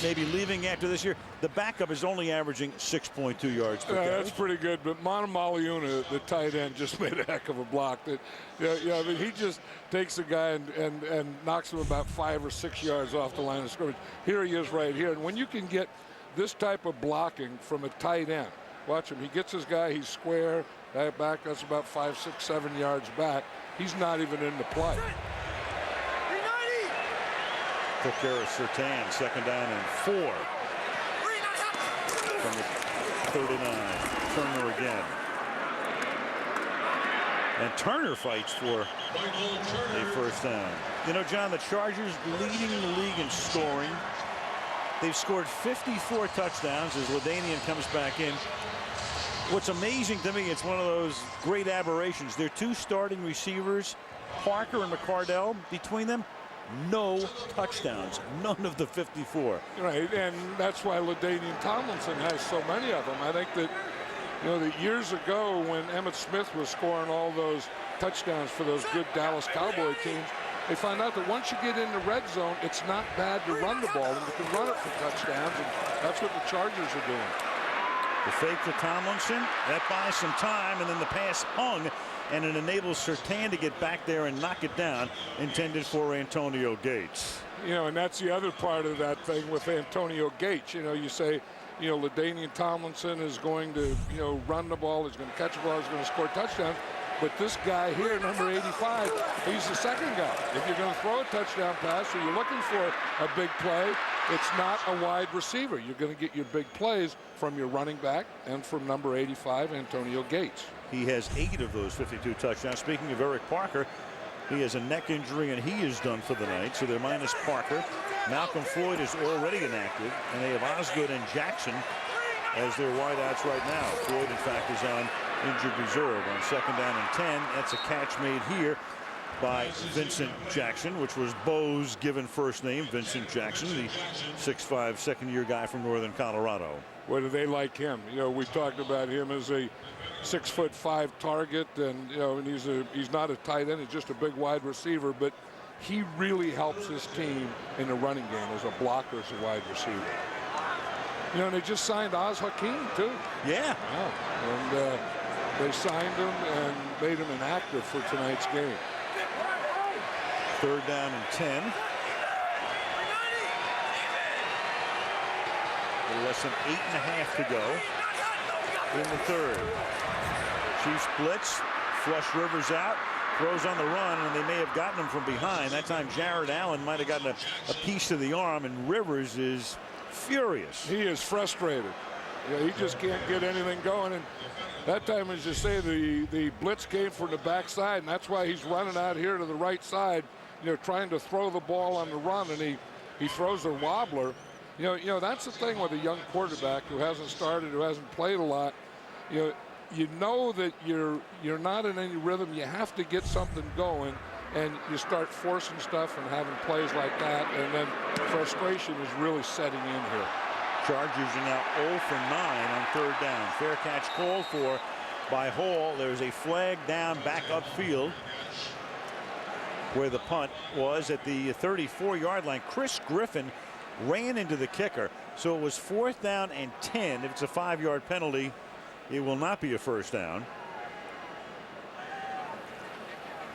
maybe leaving after this year. The backup is only averaging 6.2 yards per carry. That's pretty good, but Montemaliuna, the tight end, just made a heck of a block. I mean, he just takes a guy and knocks him about 5 or 6 yards off the line of scrimmage. Here he is right here. And when you can get this type of blocking from a tight end, watch him. He gets his guy, he's square, back, that's about 5, 6, 7 yards back. He's not even in the play. Took care of Surtain, 2nd down and 4. From the 39. Turner again. And Turner fights for a first down. John, the Chargers leading the league in scoring. They've scored 54 touchdowns as LaDainian comes back in. What's amazing to me, it's one of those great aberrations. Their 2 starting receivers, Parker and McCardell, between them, no touchdowns, none of the 54. Right, and that's why LaDainian Tomlinson has so many of them. I think that, that years ago when Emmitt Smith was scoring all those touchdowns for those good Dallas Cowboy teams, they find out that once you get in the red zone, it's not bad to run the ball, and you can run it for touchdowns, and that's what the Chargers are doing. The fake to Tomlinson, that buys some time, and then the pass hung, and it enables Surtain to get back there and knock it down, intended for Antonio Gates. And that's the other part of that thing with Antonio Gates. You say, LaDainian Tomlinson is going to, run the ball, he's going to catch the ball, he's going to score touchdowns. But this guy here, number 85, he's the second guy. If you're going to throw a touchdown pass or you're looking for a big play, it's not a wide receiver. You're going to get your big plays from your running back and from number 85, Antonio Gates. He has 8 of those 52 touchdowns. Speaking of Eric Parker, he has a neck injury and he is done for the night. So they're minus Parker. Malcolm Floyd is already inactive, and they have Osgood and Jackson as their wideouts right now. Floyd, in fact, is on injured reserve on 2nd down and 10. That's a catch made here by Vincent Jackson, which was Bo's given first name, Vincent Jackson, the 6'5", second-year guy from Northern Colorado. What do they like him? We talked about him as a 6'5" target, and and he's not a tight end, he's just a big wide receiver, but he really helps his team in the running game as a blocker, as a wide receiver. And they just signed Oz Hakeem too. Yeah. And they signed him and made him inactive for tonight's game. 3rd down and 10. Less than 8.5 to go in the 3rd. Chiefs blitz, flush Rivers out, throws on the run, and they may have gotten him from behind. That time Jared Allen might have gotten a piece to the arm, and Rivers is furious. He is frustrated. He just can't get anything going, and that time, as you say, the blitz came from the backside, and that's why he's running out here to the right side, trying to throw the ball on the run, and he throws a wobbler. That's the thing with a young quarterback who hasn't started, who hasn't played a lot. You know that you're not in any rhythm. You have to get something going, and you start forcing stuff and having plays like that, and then frustration is really setting in here. Chargers are now 0 for 9 on 3rd down. Fair catch called for by Hall. There's a flag down back upfield where the punt was at the 34-yard line. Chris Griffin ran into the kicker, so it was 4th down and 10. If it's a 5-yard penalty, it will not be a first down.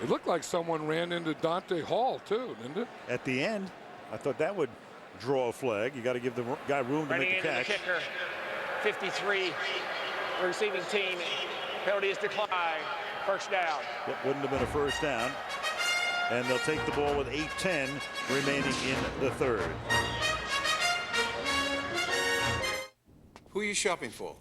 It looked like someone ran into Dante Hall too, didn't it? At the end, I thought that would draw a flag. You got to give the guy room to make the catch. The kicker, 53, receiving team. Penalty is declined. First down. It wouldn't have been a first down. And they'll take the ball with 8:10 remaining in the 3rd. Who are you shopping for?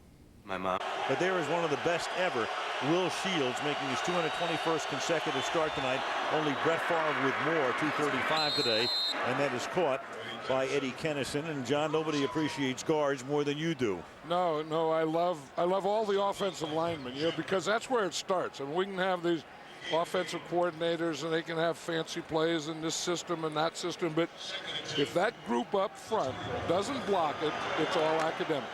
My mom. But there is one of the best ever Will Shields making his 221st consecutive start tonight. Only Brett Favre with more, 235 today, and that is caught by Eddie Kennison. And John, nobody appreciates guards more than you do. No, I love all the offensive linemen, because that's where it starts. And we can have these offensive coordinators, and they can have fancy plays in this system and that system, but if that group up front doesn't block it, it's all academic.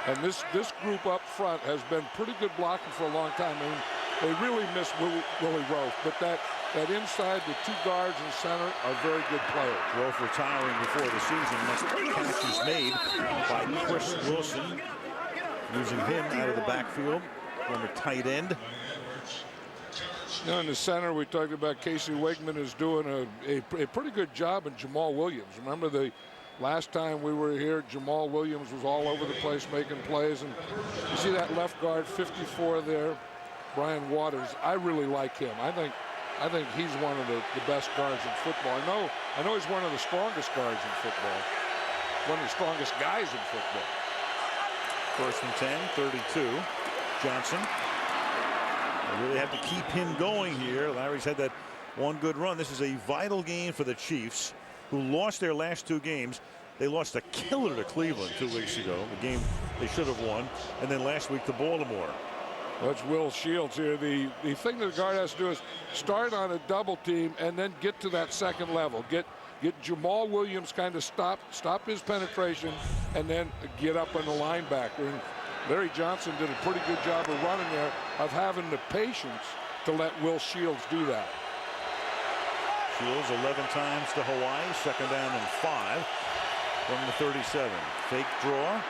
And this group up front has been pretty good blocking for a long time. I mean, they really miss Willie Roaf, but that inside, the two guards in center are very good players. Roaf retiring before the season. Next catch is made by Chris Wilson, using him out of the backfield from a tight end. In the center, we talked about Casey Wigman is doing a pretty good job, in Jamal Williams. Remember the last time we were here, Jamal Williams was all over the place making plays. And you see that left guard, 54 there, Brian Waters. I really like him. I think he's one of the best guards in football. I know he's one of the strongest guards in football. One of the strongest guys in football. 1st and 10, 32. Johnson. They really have to keep him going here. Larry's had that one good run. This is a vital game for the Chiefs, who lost their last 2 games. They lost a killer to Cleveland 2 weeks ago, a game they should have won, and then last week to Baltimore. That's Will Shields here. The thing that the guard has to do is start on a double team and then get to that second level. Get Jamal Williams kind of stop his penetration, and then get up on the linebacker. And Larry Johnson did a pretty good job of running there, of having the patience to let Will Shields do that. Shields 11 times to Hawaii, 2nd down and 5 from the 37. Fake draw.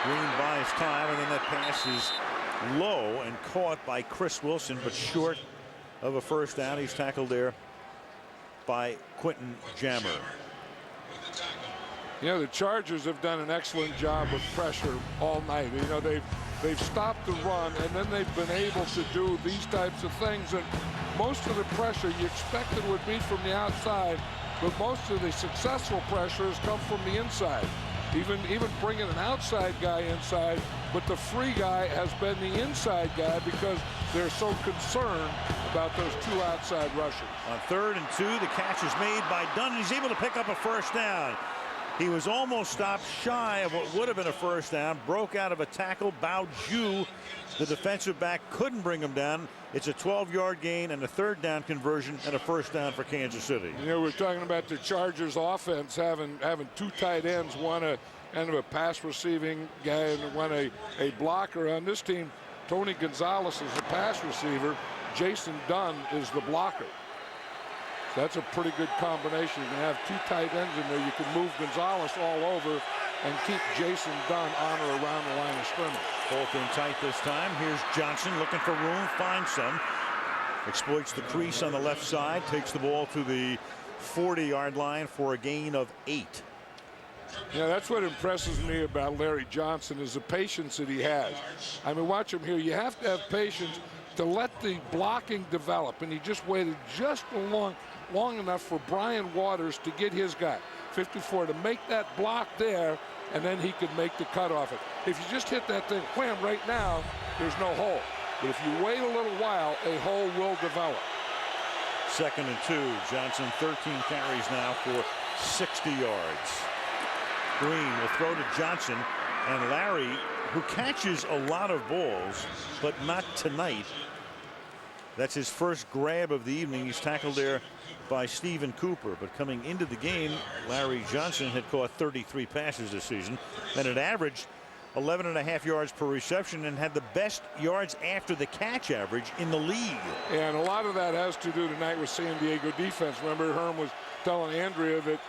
Green buys time, and then that pass is low and caught by Chris Wilson, but short of a 1st down. He's tackled there by Quentin Jammer. The Chargers have done an excellent job with pressure all night. They've stopped the run, and then they've been able to do these types of things. And most of the pressure you expected would be from the outside, but most of the successful pressure has come from the inside. Even bringing an outside guy inside, but the free guy has been the inside guy because they're so concerned about those 2 outside rushers. On 3rd and 2, the catch is made by Dunn. He's able to pick up a 1st down. He was almost stopped shy of what would have been a 1st down. Broke out of a tackle. Bao Ju, the defensive back, couldn't bring him down. It's a 12-yard gain and a 3rd down conversion and a 1st down for Kansas City. We're talking about the Chargers offense having 2 tight ends, one a kind of a pass receiving guy and one a blocker. On this team, Tony Gonzalez is the pass receiver. Jason Dunn is the blocker. So that's a pretty good combination. You can have 2 tight ends in there. You can move Gonzalez all over and keep Jason Dunn on or around the line of scrimmage. Both in tight this time. Here's Johnson looking for room, finds some. Exploits the crease on the left side, takes the ball to the 40-yard line for a gain of 8. That's what impresses me about Larry Johnson, is the patience that he has. I mean, watch him here. You have to have patience to let the blocking develop, and he just waited just long enough for Brian Waters to get his guy, 54, to make that block there, and then he could make the cut off it. If you just hit that thing, wham, right now, there's no hole. But if you wait a little while, a hole will develop. 2nd and 2. Johnson 13 carries now for 60 yards. Green will throw to Johnson, and Larry, who catches a lot of balls, but not tonight. That's his first grab of the evening. He's tackled there by Stephen Cooper, but coming into the game, Larry Johnson had caught 33 passes this season and had averaged 11.5 yards per reception and had the best yards after the catch average in the league. And a lot of that has to do tonight with San Diego defense. Remember, Herm was telling Andrea that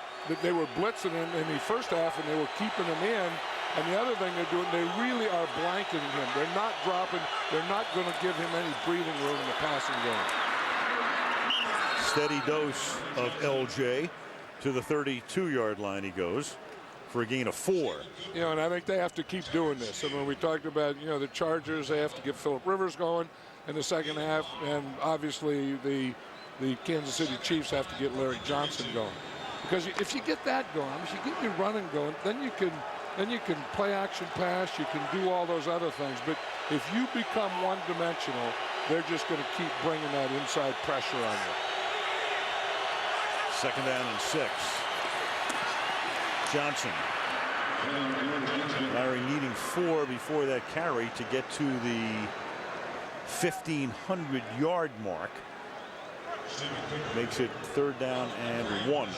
they were blitzing him in the first half and they were keeping him in. And the other thing they're doing, they really are blanketing him. They're not dropping. They're not going to give him any breathing room in the passing game. Steady dose of LJ to the 32-yard line he goes for a gain of 4. And I think they have to keep doing this. And when we talked about, the Chargers, they have to get Phillip Rivers going in the second half. And obviously the Kansas City Chiefs have to get Larry Johnson going. Because if you get that going, if you get your running going, then you can then you can play action pass, you can do all those other things. But if you become one-dimensional, they're just going to keep bringing that inside pressure on you. 2nd down and 6. Johnson. Larry needing 4 before that carry to get to the 1,500-yard mark. Makes it 3rd down and 1.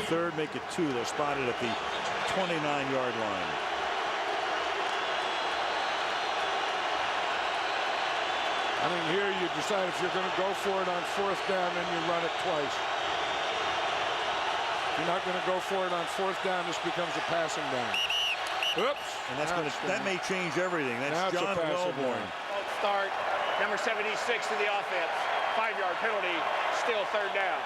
3rd, make it 2. They're spotted at the 29-yard line. I think here you decide if you're going to go for it on 4th down, then you run it twice. If you're not going to go for it on 4th down, this becomes a passing down. Oops. And that may change everything. That's John Wellborn. Start. Number 76 to the offense. 5-yard penalty. Still 3rd down.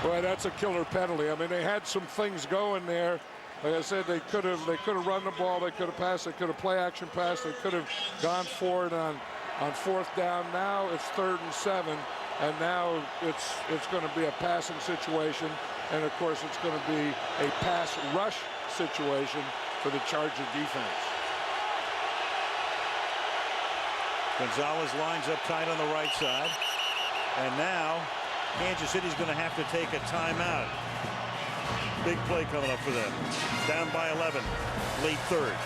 Boy, that's a killer penalty. I mean, they had some things going there. Like I said, they could have run the ball, they could have passed, they could have play action pass, they could have gone for it on 4th down. Now it's 3rd and 7, and now it's going to be a passing situation, and of course it's going to be a pass rush situation for the Charger defense. Gonzalez lines up tight on the right side, and now Kansas City's going to have to take a timeout. Big play coming up for them. Down by 11, late 3rd.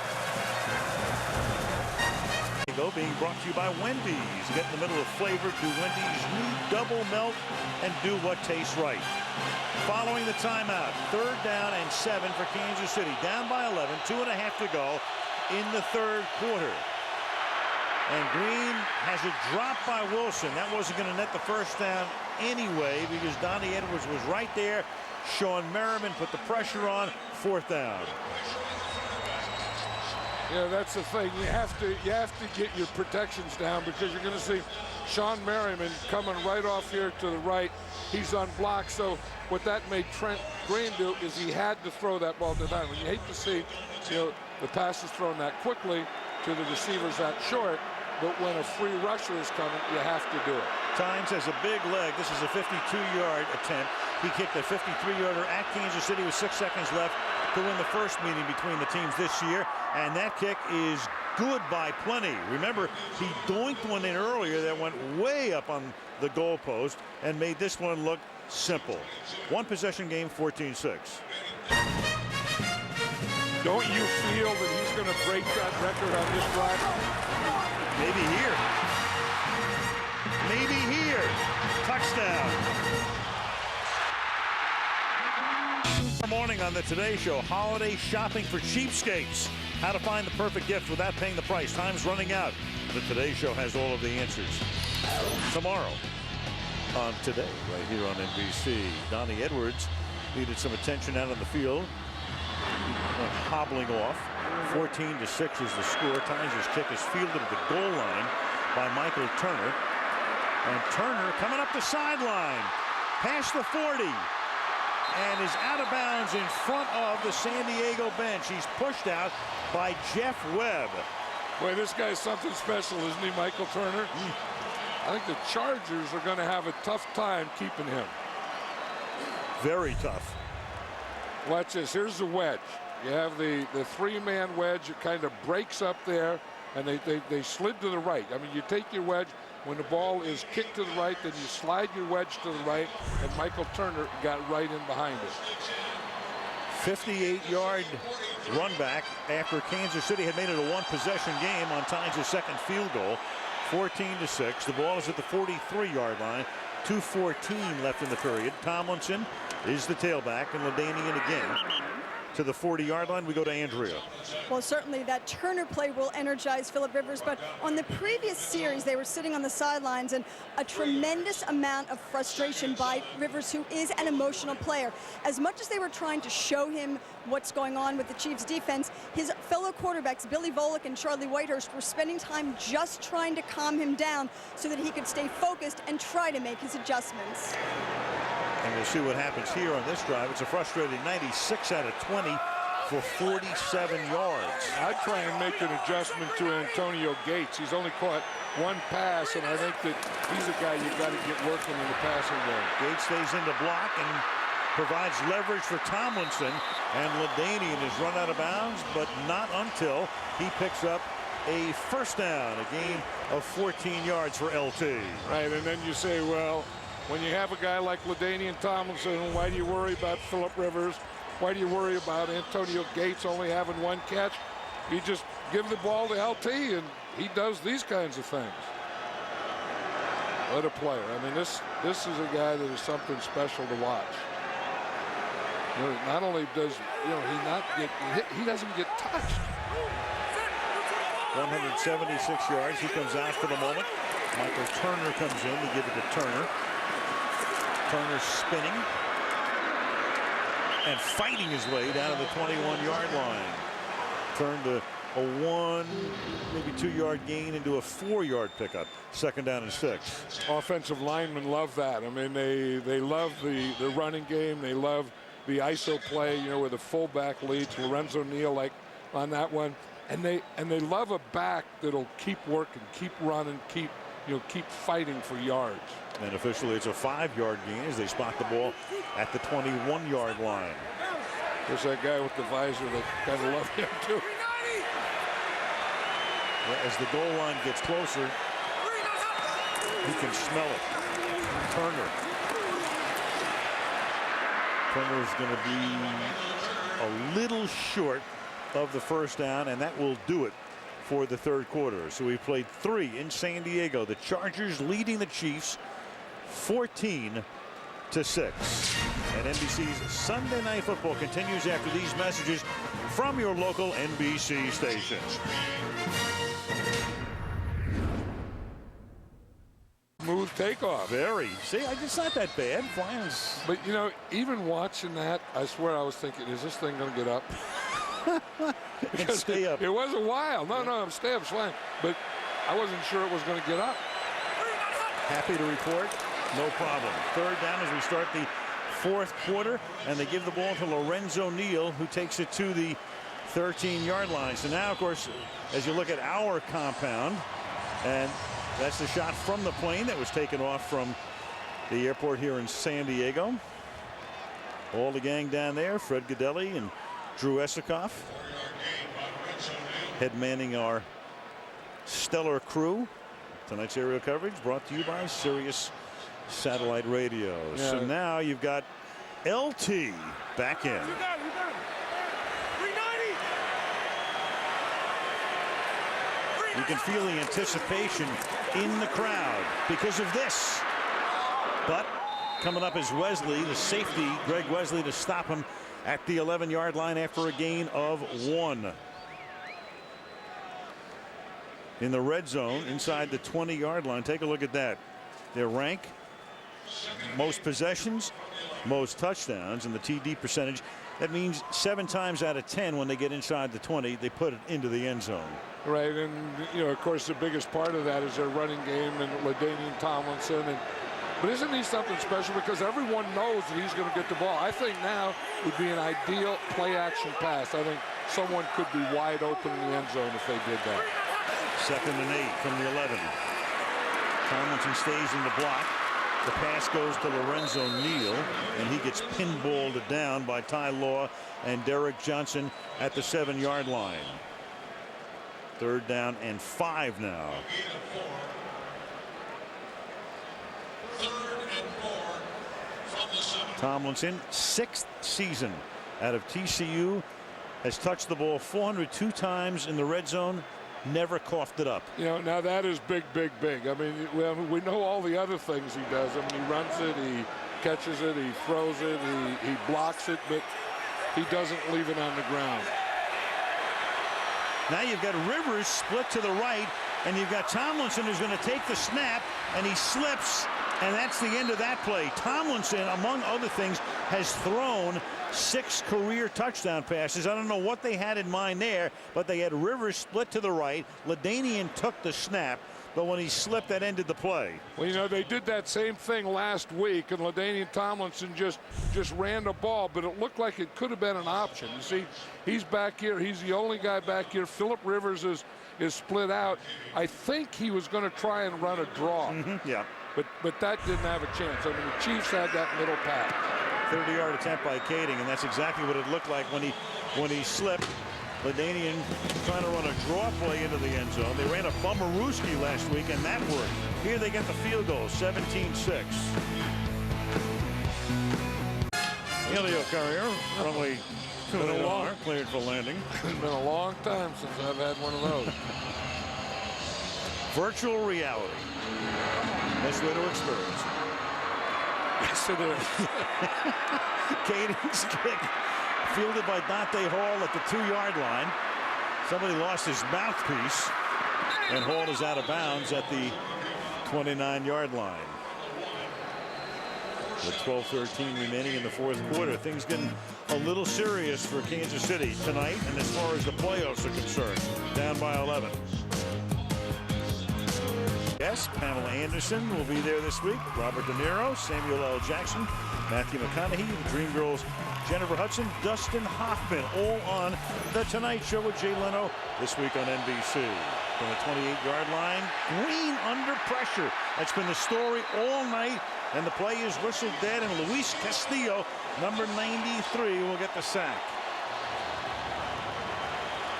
Being brought to you by Wendy's. Get in the middle of flavor to Wendy's new double melt and do what tastes right. Following the timeout, 3rd down and 7 for Kansas City. Down by 11, 2.5 to go in the 3rd quarter. And Green has it dropped by Wilson. That wasn't going to net the 1st down anyway because Donnie Edwards was right there. Sean Merriman put the pressure on. 4th down. Yeah, that's the thing. You have to get your protections down because you're going to see Sean Merriman coming right off here to the right. He's unblocked. So what that made Trent Green do is he had to throw that ball to the down. You hate to see, the pass is thrown that quickly to the receivers that short. But when a free rusher is coming, you have to do it. Tynes has a big leg. This is a 52-yard attempt. He kicked a 53-yarder at Kansas City with 6 seconds left to win the first meeting between the teams this year. And that kick is good by plenty. Remember, he doinked one in earlier that went way up on the goalpost and made this one look simple. 1-possession game, 14-6. Don't you feel that he's going to break that record on this drive? Maybe here. Maybe here. Touchdown. Morning on the Today Show. Holiday shopping for cheapskates. How to find the perfect gift without paying the price. Time's running out. The Today Show has all of the answers. Tomorrow on Today, right here on NBC. Donnie Edwards needed some attention out on the field. Went hobbling off. 14-6 is the score. Tynes' kick is fielded at the goal line by Michael Turner. And Turner coming up the sideline. Past the 40. And is out of bounds in front of the San Diego bench. He's pushed out by Jeff Webb. Boy, this guy's something special, isn't he, Michael Turner? I think the Chargers are going to have a tough time keeping him. Very tough. Watch this. Here's the wedge. You have the 3-man wedge. It kind of breaks up there, and they slid to the right. I mean, you take your wedge. When the ball is kicked to the right, then you slide your wedge to the right, and Michael Turner got right in behind it. 58-yard run back after Kansas City had made it a 1-possession game on Tynes' second field goal. 14-6. The ball is at the 43-yard line. 2:14 left in the period. Tomlinson is the tailback, and LaDainian again. To the 40-yard line, we go to Andrea. Well, certainly that Turner play will energize Phillip Rivers, but on the previous series, they were sitting on the sidelines, and a tremendous amount of frustration by Rivers, who is an emotional player. As much as they were trying to show him what's going on with the Chiefs defense, his fellow quarterbacks, Billy Volek and Charlie Whitehurst, were spending time just trying to calm him down so that he could stay focused and try to make his adjustments. And we'll see what happens here on this drive. It's a frustrating 96 out of 20. for 47 yards. I'd try and make an adjustment to Antonio Gates. He's only caught one pass, and I think that he's a guy you've got to get working in the passing game. Gates stays in the block and provides leverage for Tomlinson, and LaDainian is run out of bounds, but not until he picks up a first down, a gain of 14 yards for LT. Right, and then you say, well, when you have a guy like LaDainian Tomlinson, why do you worry about Phillip Rivers? Why do you worry about Antonio Gates only having one catch? You just give the ball to LT, and he does these kinds of things. What a player. I mean, this is a guy that is something special to watch. You know, not only does he doesn't get touched. 176 yards. He comes out for the moment. Michael Turner comes in to give it to Turner. Turner spinning and fighting his way down to the 21-yard line. Turned a 1, maybe 2-yard gain into a 4-yard pickup. Second down and 6. Offensive linemen love that. I mean, they love the running game. They love the ISO play, you know, where the fullback leads. Lorenzo Neal, like on that one. And they love a back that'll keep working, keep running, keep fighting for yards. And officially it's a 5-yard gain as they spot the ball at the 21-yard line. There's that guy with the visor that kind of love him too. As the goal line gets closer, you can smell it. Turner's going to be a little short of the first down, and that will do it for the third quarter. So we played 3 in San Diego. The Chargers leading the Chiefs 14-6. And NBC's Sunday Night Football continues after these messages from your local NBC stations. Smooth takeoff. Very. See, it's not that bad. Flying's... But, you know, even watching that, I swear I was thinking, is this thing going to get up? Because stay up. It was a while. No, stay up, flying. But I wasn't sure it was going to get up. Happy to report, no problem. Third down as we start the fourth quarter, and they give the ball to Lorenzo Neal, who takes it to the 13-yard line. So now, of course, as you look at our compound, and that's the shot from the plane that was taken off from the airport here in San Diego. All the gang down there, Fred Gaudelli and Drew Esikoff, head manning our stellar crew. Tonight's aerial coverage brought to you by Sirius Satellite Radio. Yeah. So now you've got LT back in. You can feel the anticipation in the crowd because of this. But coming up is Wesley, the safety, Greg Wesley, to stop him at the 11-yard line after a gain of 1. In the red zone inside the 20-yard line. Take a look at that. Their rank, most possessions, most touchdowns, and the TD percentage. That means 7 times out of 10 when they get inside the 20, they put it into the end zone. Right, and you know, of course, the biggest part of that is their running game and LaDainian Tomlinson. But isn't he something special? Because everyone knows that he's going to get the ball. I think now would be an ideal play-action pass. I think someone could be wide open in the end zone if they did that. 2nd and 8 from the 11. Tomlinson stays in the block. The pass goes to Lorenzo Neal, and he gets pinballed down by Ty Law and Derek Johnson at the 7-yard line. 3rd down and 5 now. Tomlinson, 6th season out of TCU, has touched the ball 402 times in the red zone, never coughed it up. You know, now that is big, big, big. I mean, we know all the other things he does. I mean, he runs it, he catches it, he throws it, he blocks it, but he doesn't leave it on the ground. Now you've got Rivers split to the right, and you've got Tomlinson who's going to take the snap, and he slips, and that's the end of that play. Tomlinson, among other things, has thrown 6 career touchdown passes. I don't know what they had in mind there, but they had Rivers split to the right. LaDainian took the snap. but when he slipped, that ended the play. Well, you know, they did that same thing last week, and LaDainian Tomlinson just ran the ball, but it looked like it could have been an option. You see, he's back here. He's the only guy back here. Phillip Rivers is split out. I think he was going to try and run a draw. Yeah. But that didn't have a chance. I mean, the Chiefs had that middle pass. 30-yard attempt by Kading, and that's exactly what it looked like when he slipped. LaDainian trying to run a draw play into the end zone. They ran a Bummerooski last week, and that worked. Here they get the field goal, 17-6. Helio Carrier, runway 2 cleared for landing. It's been a long time since I've had one of those. Virtual reality. Best way to experience it. Yes, it is. Kading's kick fielded by Dante Hall at the 2-yard line. Somebody lost his mouthpiece, and Hall is out of bounds at the 29-yard line. With 12:13 remaining in the fourth quarter, things getting a little serious for Kansas City tonight, and as far as the playoffs are concerned, down by 11. Yes, Pamela Anderson will be there this week. Robert De Niro, Samuel L. Jackson, Matthew McConaughey, the Dreamgirls, Jennifer Hudson, Dustin Hoffman, all on The Tonight Show with Jay Leno this week on NBC. From the 28-yard line, Green under pressure. That's been the story all night, and the play is whistled dead, and Luis Castillo, number 93, will get the sack.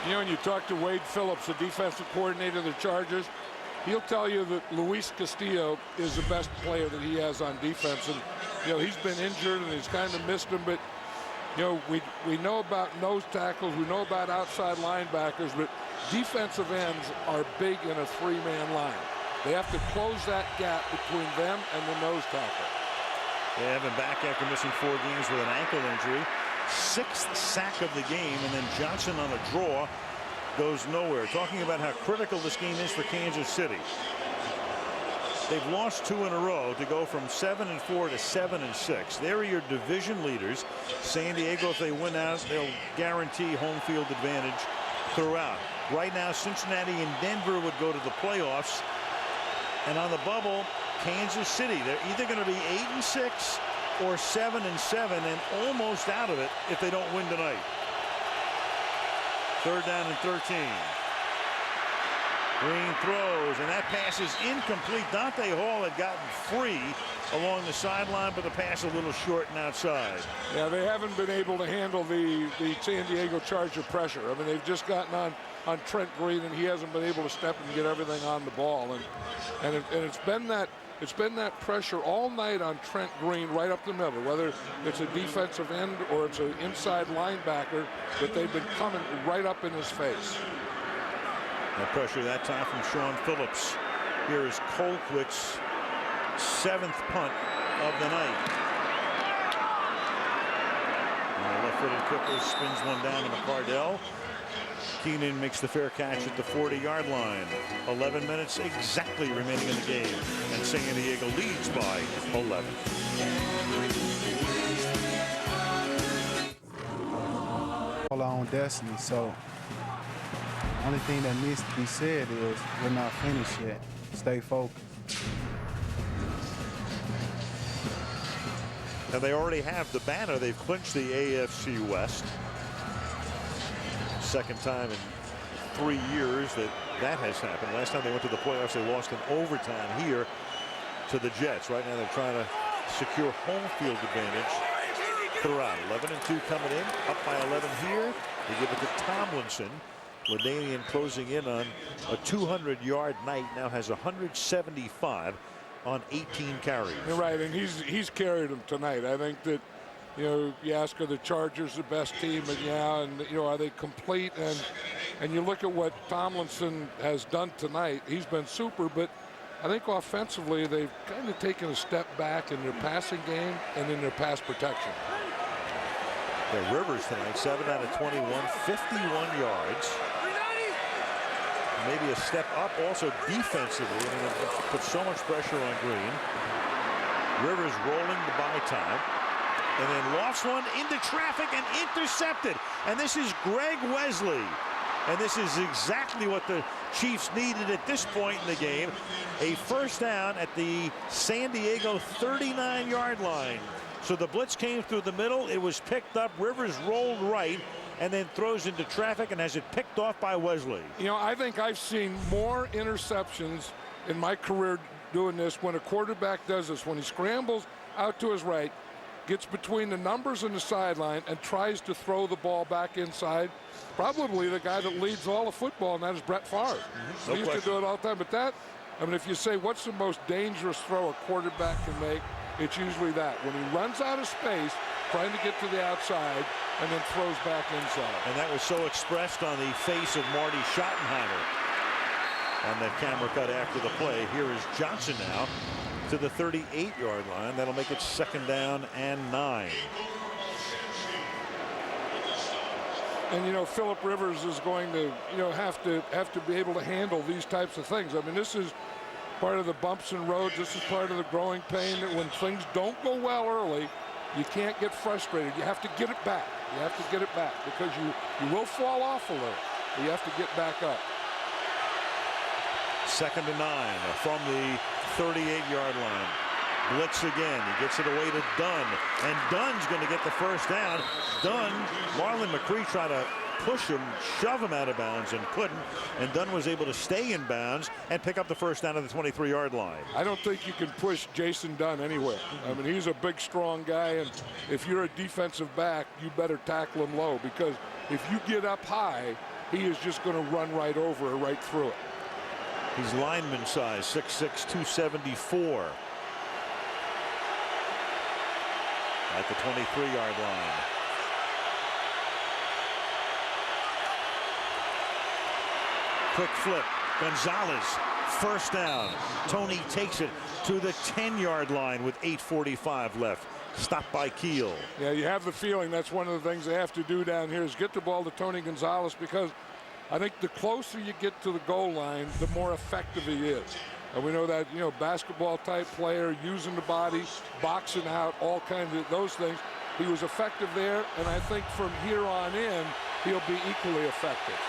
You know, when you talk to Wade Phillips, the defensive coordinator of the Chargers, he'll tell you that Luis Castillo is the best player that he has on defense. And, you know, he's been injured and he's kind of missed him. But, you know, we know about nose tackles. We know about outside linebackers. But defensive ends are big in a 3-man line. They have to close that gap between them and the nose tackle. They have him back after missing 4 games with an ankle injury. 6th sack of the game, and then Johnson on a draw goes nowhere. Talking about how critical this game is for Kansas City. They've lost 2 in a row to go from 7-4 to 7-6. They're your division leaders. San Diego, if they win out, they'll guarantee home field advantage throughout. Right now, Cincinnati and Denver would go to the playoffs. And on the bubble, Kansas City, they're either going to be 8-6 or 7-7 and almost out of it if they don't win tonight. 3rd down and 13. Green throws, and that pass is incomplete. Dante Hall had gotten free along the sideline, but the pass a little short and outside. Yeah, they haven't been able to handle the San Diego Charger pressure. I mean, they've just gotten on Trent Green, and he hasn't been able to step and get everything on the ball. And it's been that pressure all night on Trent Green right up the middle, whether it's a defensive end or it's an inside linebacker, that they've been coming right up in his face. That pressure that time from Sean Phillips. Here is Colquitt's 7th punt of the night. And the left-footed kicker spins one down to McCardell. Keenan makes the fair catch at the 40-yard line. 11 minutes exactly remaining in the game, and San Diego leads by 11. All our own destiny, so only thing that needs to be said is we're not finished yet. Stay focused. And they already have the banner. They've clinched the AFC West. 2nd time in 3 years that has happened. Last time they went to the playoffs, they lost in overtime here to the Jets. Right now they're trying to secure home field advantage throughout. 11-2 coming in, up by 11 here. They give it to Tomlinson. LaDainian closing in on a 200-yard night, now has 175 on 18 carries. You're right, and he's carried them tonight. I think that, you know, you ask, are the Chargers the best team? And yeah, and you know, are they complete? And you look at what Tomlinson has done tonight. He's been super, but I think offensively they've kind of taken a step back in their passing game and in their pass protection. Yeah, Rivers tonight, 7 out of 21, 51 yards. Maybe a step up also defensively. I mean, it put so much pressure on Green. Rivers rolling to buy time. And then lost one into traffic and intercepted. And this is Greg Wesley. And this is exactly what the Chiefs needed at this point in the game. A first down at the San Diego 39-yard line. So the blitz came through the middle. It was picked up. Rivers rolled right and then throws into traffic and has it picked off by Wesley. You know, I think I've seen more interceptions in my career doing this when a quarterback does this, when he scrambles out to his right, gets between the numbers and the sideline and tries to throw the ball back inside. Probably the guy that leads all of football, and that is Brett Favre. No He used question. to do it all the time. But that, I mean, if you say what's the most dangerous throw a quarterback can make, it's usually that. When he runs out of space, trying to get to the outside, and then throws back inside. And that was so expressed on the face of Marty Schottenheimer on that camera cut after the play. Here is Johnson now to the 38-yard line. That'll make it 2nd down and 9. And you know, Philip Rivers is going to, you know, have to be able to handle these types of things. I mean, this is part of the bumps and roads. This is part of the growing pain, that when things don't go well early, you can't get frustrated. You have to get it back. You have to get it back, because you will fall off a little, but you have to get back up. 2nd and 9 from the 38-yard line. Blitz again. He gets it away to Dunn, and Dunn's going to get the first down. Dunn, Marlon McCree tried to push him, shove him out of bounds, and couldn't. And Dunn was able to stay in bounds and pick up the first down at the 23-yard line. I don't think you can push Jason Dunn anywhere. I mean, he's a big, strong guy, and if you're a defensive back, you better tackle him low, because if you get up high, he is just going to run right over or right through it. He's lineman size, 6'6", 274. At the 23-yard line. Quick flip. Gonzalez, first down. Tony takes it to the 10-yard line with 8:45 left. Stopped by Keel. Yeah, you have the feeling that's one of the things they have to do down here is get the ball to Tony Gonzalez, because I think the closer you get to the goal line, the more effective he is. And we know that, you know, basketball-type player, using the body, boxing out, all kinds of those things. He was effective there, and I think from here on in, he'll be equally effective.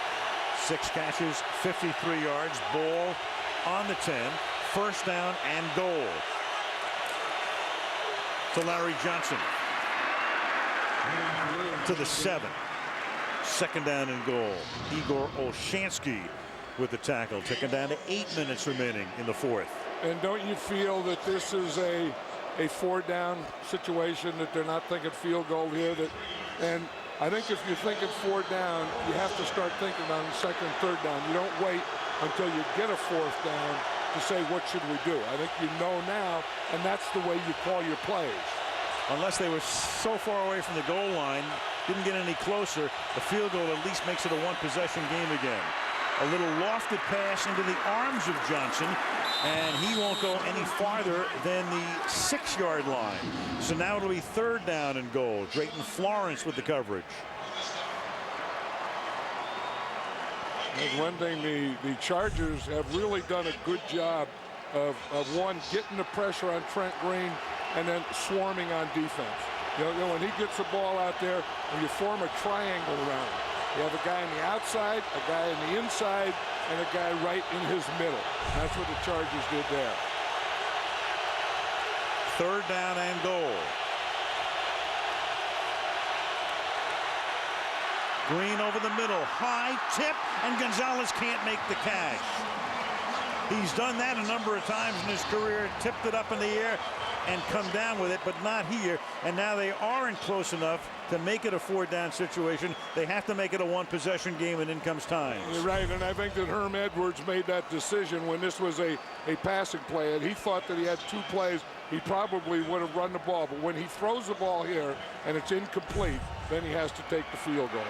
6 catches, 53 yards, ball on the 10, first down and goal. To Larry Johnson. To the 7. 2nd down and goal. Igor Olshansky with the tackle. Taken down to 8 minutes remaining in the 4th. And don't you feel that this is a 4-down situation, that they're not thinking field goal here? And I think if you're thinking 4 down, you have to start thinking on 2nd and 3rd down. You don't wait until you get a 4th down to say, what should we do? I think you know now, and that's the way you call your plays. Unless they were so far away from the goal line, didn't get any closer, the field goal at least makes it a 1-possession game again. A little lofted pass into the arms of Johnson, and he won't go any farther than the 6-yard line. So now it'll be 3rd down and goal. Drayton Florence with the coverage. There's one thing, the Chargers have really done a good job of one, getting the pressure on Trent Green and then swarming on defense. You know, when he gets the ball out there and you form a triangle around him. You have a guy on the outside, a guy on the inside, and a guy right in his middle. That's what the Chargers did there. 3rd down and goal. Green over the middle, high tip, and Gonzalez can't make the catch. He's done that a number of times in his career, tipped it up in the air and come down with it, but not here. And now they aren't close enough to make it a 4-down situation. They have to make it a 1-possession game, and in comes time. You're right, and I think that Herm Edwards made that decision when this was a passing play, and he thought that he had 2 plays. He probably would have run the ball, but when he throws the ball here and it's incomplete, then he has to take the field goal.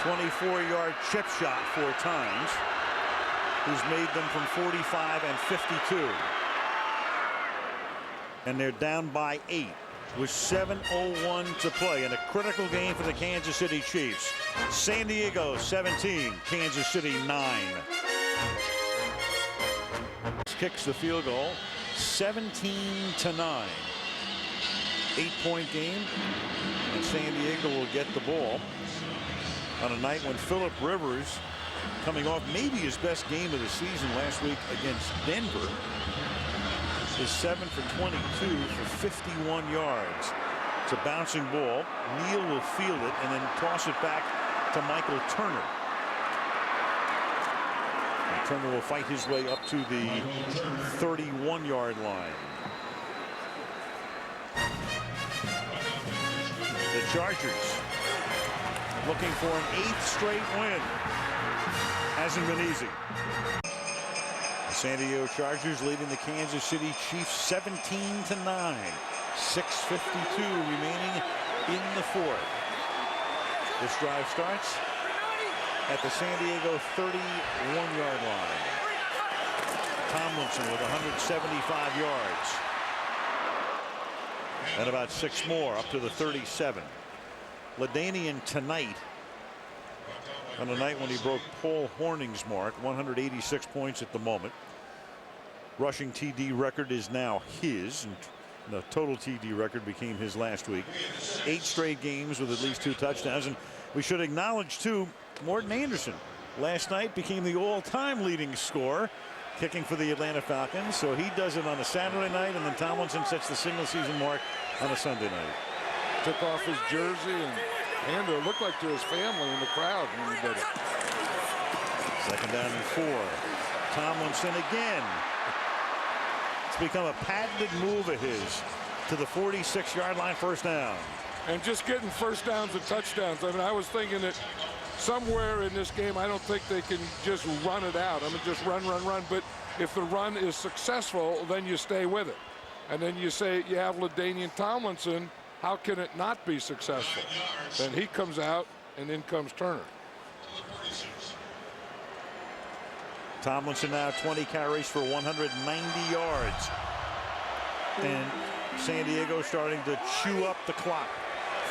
24-yard chip shot 4 times. He's made them from 45 and 52. And they're down by 8 with 7:01 to play in a critical game for the Kansas City Chiefs. San Diego 17, Kansas City 9. Kicks the field goal, 17-9. 8-point game, and San Diego will get the ball on a night when Philip Rivers, coming off maybe his best game of the season last week against Denver, is 7 for 22 for 51 yards. It's a bouncing ball. Neal will field it and then toss it back to Michael Turner. And Turner will fight his way up to the 31-yard line. The Chargers looking for an 8th straight win. Hasn't been easy. The San Diego Chargers leading the Kansas City Chiefs 17-9. 6:52 remaining in the fourth. This drive starts at the San Diego 31-yard line. Tomlinson with 175 yards. And about 6 more up to the 37. LaDainian tonight, on a night when he broke Paul Hornung's mark, 186 points at the moment. Rushing TD record is now his, and the total TD record became his last week. 8 straight games with at least 2 touchdowns. And we should acknowledge too, Morton Anderson last night became the all-time leading scorer, kicking for the Atlanta Falcons. So he does it on a Saturday night, and then Tomlinson sets the single season mark on a Sunday night. Took off his jersey and handed it looked like to his family in the crowd when he did it. 2nd down and 4. Tomlinson again. It's become a patented move of his to the 46-yard line, 1st down. And just getting 1st downs and touchdowns. I mean, I was thinking that somewhere in this game, I don't think they can just run it out. I mean, just run. But if the run is successful, then you stay with it. And then you say you have LaDainian Tomlinson. How can it not be successful? Then he comes out, and in comes Turner. Tomlinson now 20 carries for 190 yards. And San Diego starting to chew up the clock.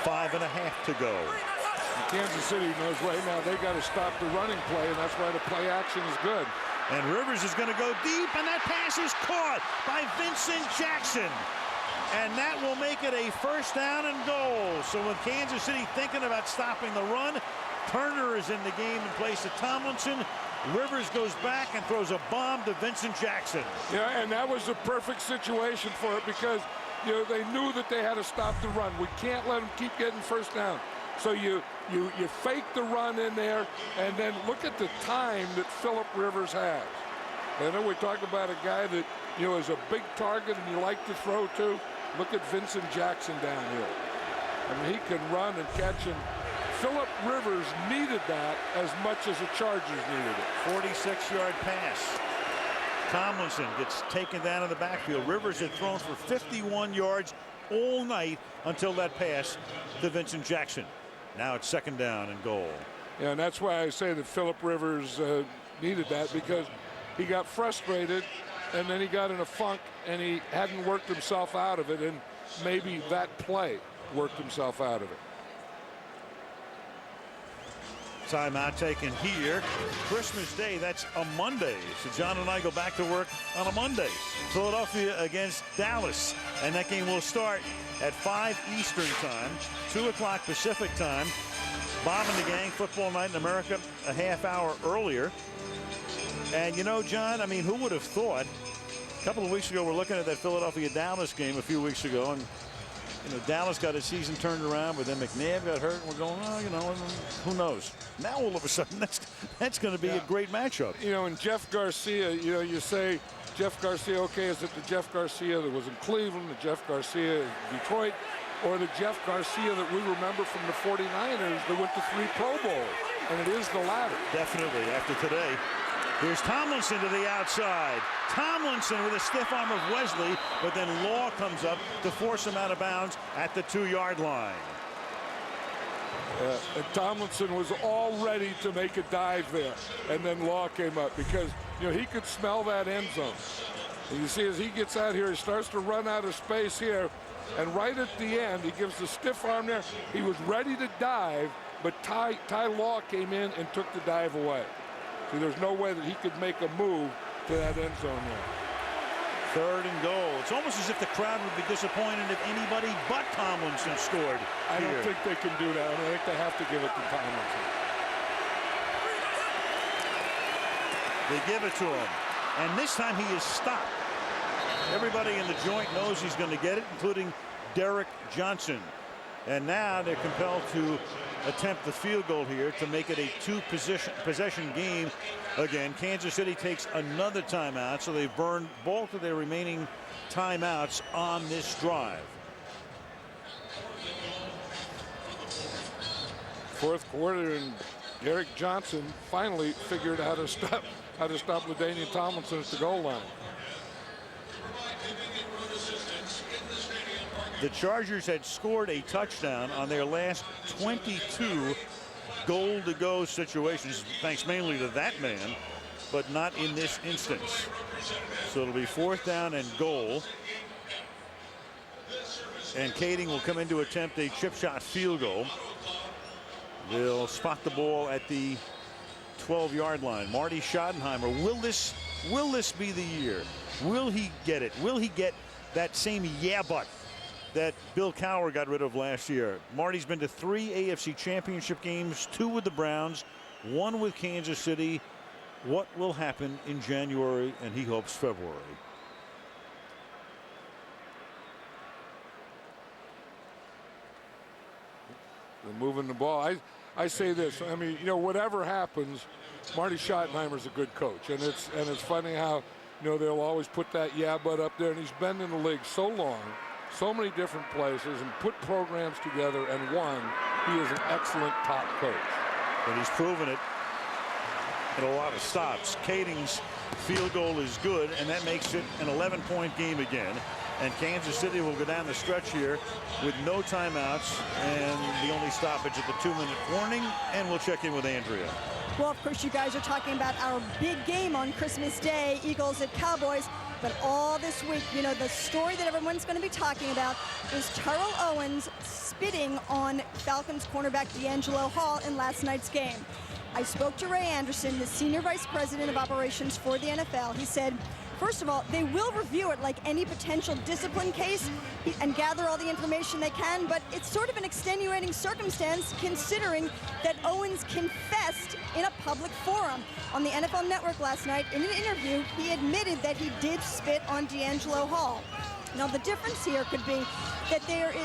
5.5 to go. And Kansas City knows right now they got to stop the running play, and that's why the play action is good. And Rivers is going to go deep, and that pass is caught by Vincent Jackson. And that will make it a 1st down and goal. So with Kansas City thinking about stopping the run, Turner is in the game in place of Tomlinson. Rivers goes back and throws a bomb to Vincent Jackson. Yeah, and that was the perfect situation for it because, you know, they knew that they had to stop the run. We can't let them keep getting 1st down. So you fake the run in there, and then look at the time that Philip Rivers has. I know we talk about a guy that, you know, is a big target and you like to throw to. Look at Vincent Jackson down here. I mean, he can run and catch, and Philip Rivers needed that as much as the Chargers needed it. 46-yard pass. Tomlinson gets taken down in the backfield. Rivers had thrown for 51 yards all night until that pass to Vincent Jackson. Now it's 2nd down and goal. Yeah, and that's why I say that Philip Rivers needed that, because he got frustrated and then he got in a funk and he hadn't worked himself out of it, and maybe that play worked himself out of it. Timeout taken here. Christmas Day, that's a Monday. So John and I go back to work on a Monday. Philadelphia against Dallas. And that game will start at 5 Eastern time, 2 o'clock Pacific time. Bob and the gang, Football Night in America, a half hour earlier. And you know, John, I mean, who would have thought? A couple of weeks ago, we're looking at that Philadelphia-Dallas game a few weeks ago, and you know, Dallas got his season turned around, but then McNabb got hurt, and we're going, oh, you know, who knows? Now all of a sudden, that's going to be a great matchup. You know, and Jeff Garcia, you know, you say Jeff Garcia, okay, is it the Jeff Garcia that was in Cleveland, the Jeff Garcia in Detroit, or the Jeff Garcia that we remember from the 49ers that went to 3 Pro Bowls? And it is the latter. Definitely, after today. Here's Tomlinson to the outside. Tomlinson with a stiff arm of Wesley, but then Law comes up to force him out of bounds at the 2-yard line. And Tomlinson was all ready to make a dive there, and then Law came up because, you know, he could smell that end zone. And you see as he gets out here, he starts to run out of space here, and right at the end, he gives the stiff arm there. He was ready to dive, but Ty Law came in and took the dive away. See, there's no way that he could make a move to that end zone there. 3rd and goal. It's almost as if the crowd would be disappointed if anybody but Tomlinson scored I here. don't think they can do that. I think they have to give it to Tomlinson. They give it to him. And this time he is stopped. Everybody in the joint knows he's going to get it, including Derek Johnson. And now they're compelled to attempt the field goal here to make it a two-possession game again. Kansas City takes another timeout, so they've burned both of their remaining timeouts on this drive. Fourth quarter, and Derek Johnson finally figured out how to stop LaDainian Tomlinson at the goal line. The Chargers had scored a touchdown on their last 22 goal-to-go situations, thanks mainly to that man, but not in this instance. So it'll be 4th down and goal. And Kading will come in to attempt a chip shot field goal. They'll spot the ball at the 12-yard line. Marty Schottenheimer, will this be the year? Will he get it? Will he get that same yeah but that Bill Cowher got rid of last year? Marty's been to 3 AFC championship games, 2 with the Browns, 1 with Kansas City. What will happen in January, and he hopes February? They're moving the ball. I say this. I mean, you know, whatever happens, Marty Schottenheimer's a good coach, and it's funny how, you know, they'll always put that yeah but up there, and he's been in the league so long, so many different places, and put programs together and won. He is an excellent top coach. But he's proven it in a lot of stops. Kading's field goal is good, and that makes it an 11-point game again. And Kansas City will go down the stretch here with no timeouts and the only stoppage at the 2-minute warning. And we'll check in with Andrea. Well, of course, you guys are talking about our big game on Christmas Day, Eagles at Cowboys. But all this week, you know, the story that everyone's going to be talking about is Terrell Owens spitting on Falcons cornerback D'Angelo Hall in last night's game. I spoke to Ray Anderson, the Senior Vice President of Operations for the NFL. He said, first of all, they will review it like any potential discipline case and gather all the information they can, but it's sort of an extenuating circumstance considering that Owens confessed in a public forum. On the NFL Network last night, in an interview, he admitted that he did spit on D'Angelo Hall. Now, the difference here could be that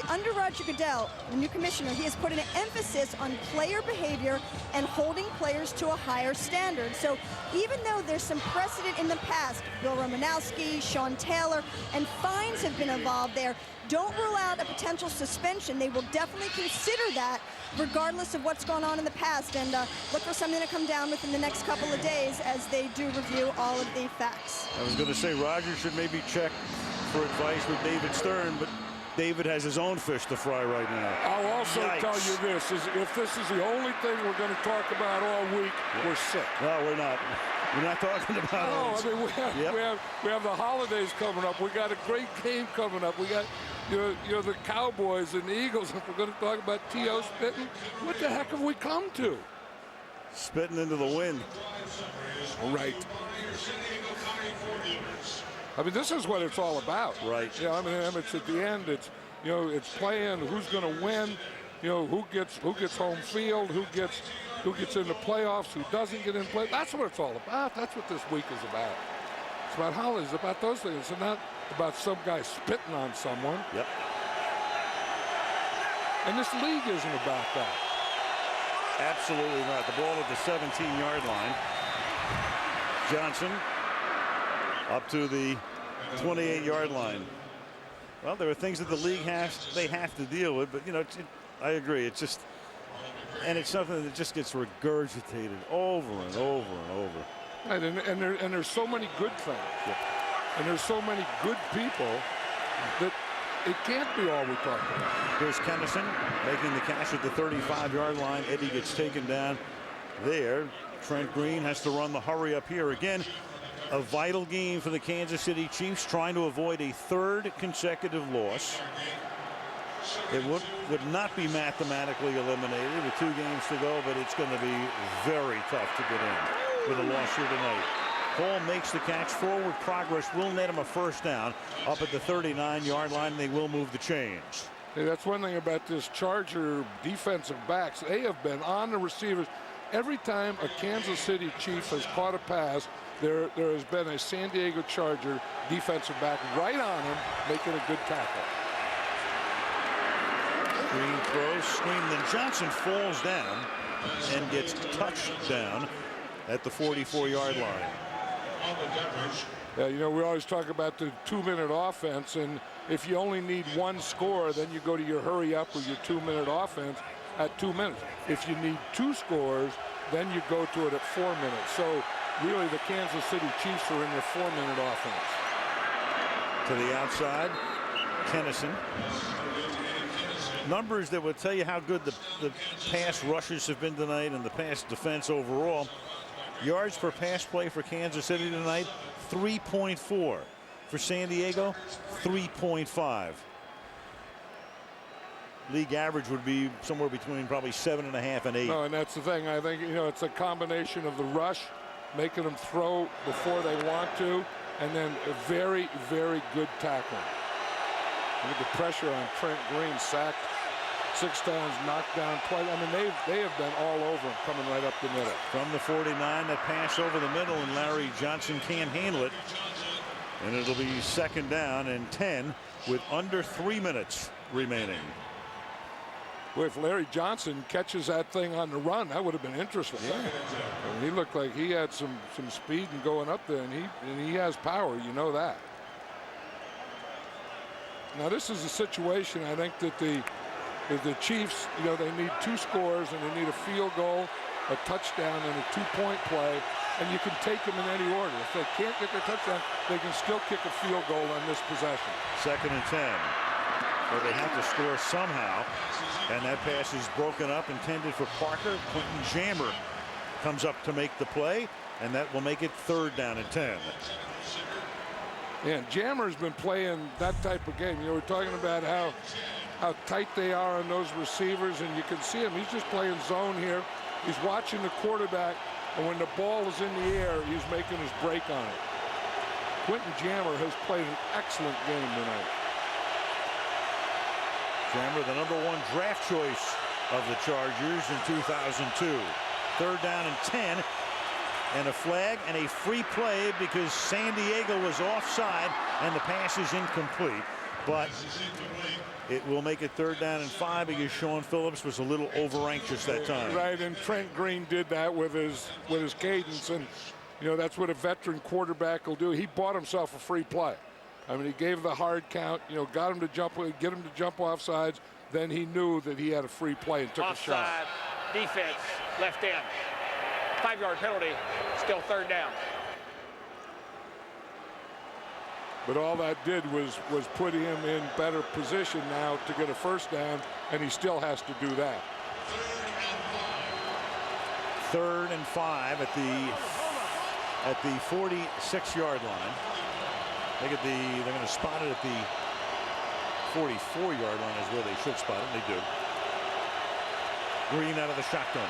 under Roger Goodell, the new commissioner, he has put an emphasis on player behavior and holding players to a higher standard. So even though there's some precedent in the past, Bill Romanowski, Sean Taylor, and fines have been involved there, don't rule out a potential suspension. They will definitely consider that regardless of what's gone on in the past, and look for something to come down within the next couple of days as they do review all of the facts. I was going to say Roger should maybe check for advice with David Stern, but David has his own fish to fry right now. I'll also tell you this, if this is the only thing we're going to talk about all week, we're sick. No, we're not. We're not talking about it. No, I mean, we have the holidays coming up. We got a great game coming up. We got you know the Cowboys and the Eagles. If we're going to talk about T.O. spitting, what the heck have we come to? Spitting into the wind. Right. I mean, this is what it's all about. Right. Yeah, I mean, it's at the end. It's, you know, it's playing who's going to win. You know, who gets home field, who gets in the playoffs, who doesn't get in play. That's what it's all about. That's what this week is about. It's about holidays. It's about those things. It's not about some guy spitting on someone. Yep. And this league isn't about that. Absolutely not. The ball at the 17-yard line. Johnson up to the 28-yard line. Well, there are things that the league have to deal with, but you know, I agree. It's just, and it's something that just gets regurgitated over and over and over. Right, and there's so many good things, and there's so many good people that it can't be all we talk about. Here's Kennison making the catch at the 35-yard line. Eddie gets taken down there. Trent Green has to run the hurry up here again. A vital game for the Kansas City Chiefs, trying to avoid a third consecutive loss. It would not be mathematically eliminated with 2 games to go, but it's going to be very tough to get in with a loss here tonight. Hall makes the catch. Forward progress will net him a first down up at the 39-yard line, and they will move the chains. Hey, that's one thing about this Charger defensive backs. They have been on the receivers. Every time a Kansas City Chief has caught a pass, there has been a San Diego Charger defensive back right on him, making a good tackle. Green throw, screen, then Johnson falls down and gets touched down at the 44-yard line. Yeah, you know, we always talk about the 2-minute offense, and if you only need one score, then you go to your hurry up or your 2-minute offense at 2 minutes. If you need 2 scores, then you go to it at 4 minutes. So really the Kansas City Chiefs are in their 4-minute offense. To the outside, Kennison. Numbers that would tell you how good the pass rushes have been tonight and the pass defense overall. Yards per pass play for Kansas City tonight, 3.4. For San Diego, 3.5. League average would be somewhere between probably 7.5 and 8. No, and that's the thing. I think, you know, it's a combination of the rush, making them throw before they want to, and then a very, very good tackling. Look at the pressure on Trent Green, sacked 6 times, knocked down twice. I mean, they have been all over him, coming right up the middle. From the 49, that pass over the middle, and Larry Johnson can't handle it. And it'll be 2nd down and 10 with under 3 minutes remaining. Well, if Larry Johnson catches that thing on the run, that would have been interesting. Yeah. I mean, he looked like he had some speed and going up there, and he has power. You know that. Now this is a situation I think that the Chiefs, you know, they need 2 scores and they need a field goal, a touchdown, and a 2-point play. And you can take them in any order. If they can't get their touchdown, they can still kick a field goal on this possession. 2nd and 10. But they have to score somehow. And that pass is broken up, intended for Parker. Quentin Jammer comes up to make the play, and that will make it 3rd down and 10. Yeah, and Jammer's been playing that type of game. You know, we're talking about how tight they are on those receivers, and you can see him. He's just playing zone here. He's watching the quarterback, and when the ball is in the air, he's making his break on it. Quentin Jammer has played an excellent game tonight. Jammer, the #1 draft choice of the Chargers in 2002. 3rd down and 10, and a flag and a free play because San Diego was offside and the pass is incomplete. But it will make it 3rd down and 5 because Sean Phillips was a little over anxious that time. Right, and Trent Green did that with his cadence, and you know that's what a veteran quarterback will do. He bought himself a free play. I mean, he gave the hard count, you know, got him to jump, get him to jump off sides. Then he knew that he had a free play and took a shot. Offside, defense, left end. 5-yard penalty, still 3rd down. But all that did was put him in better position now to get a 1st down, and he still has to do that. 3rd and 5 at the 46-yard line. They're going to spot it at the 44-yard line is where they should spot it, and they do. Green out of the shotgun.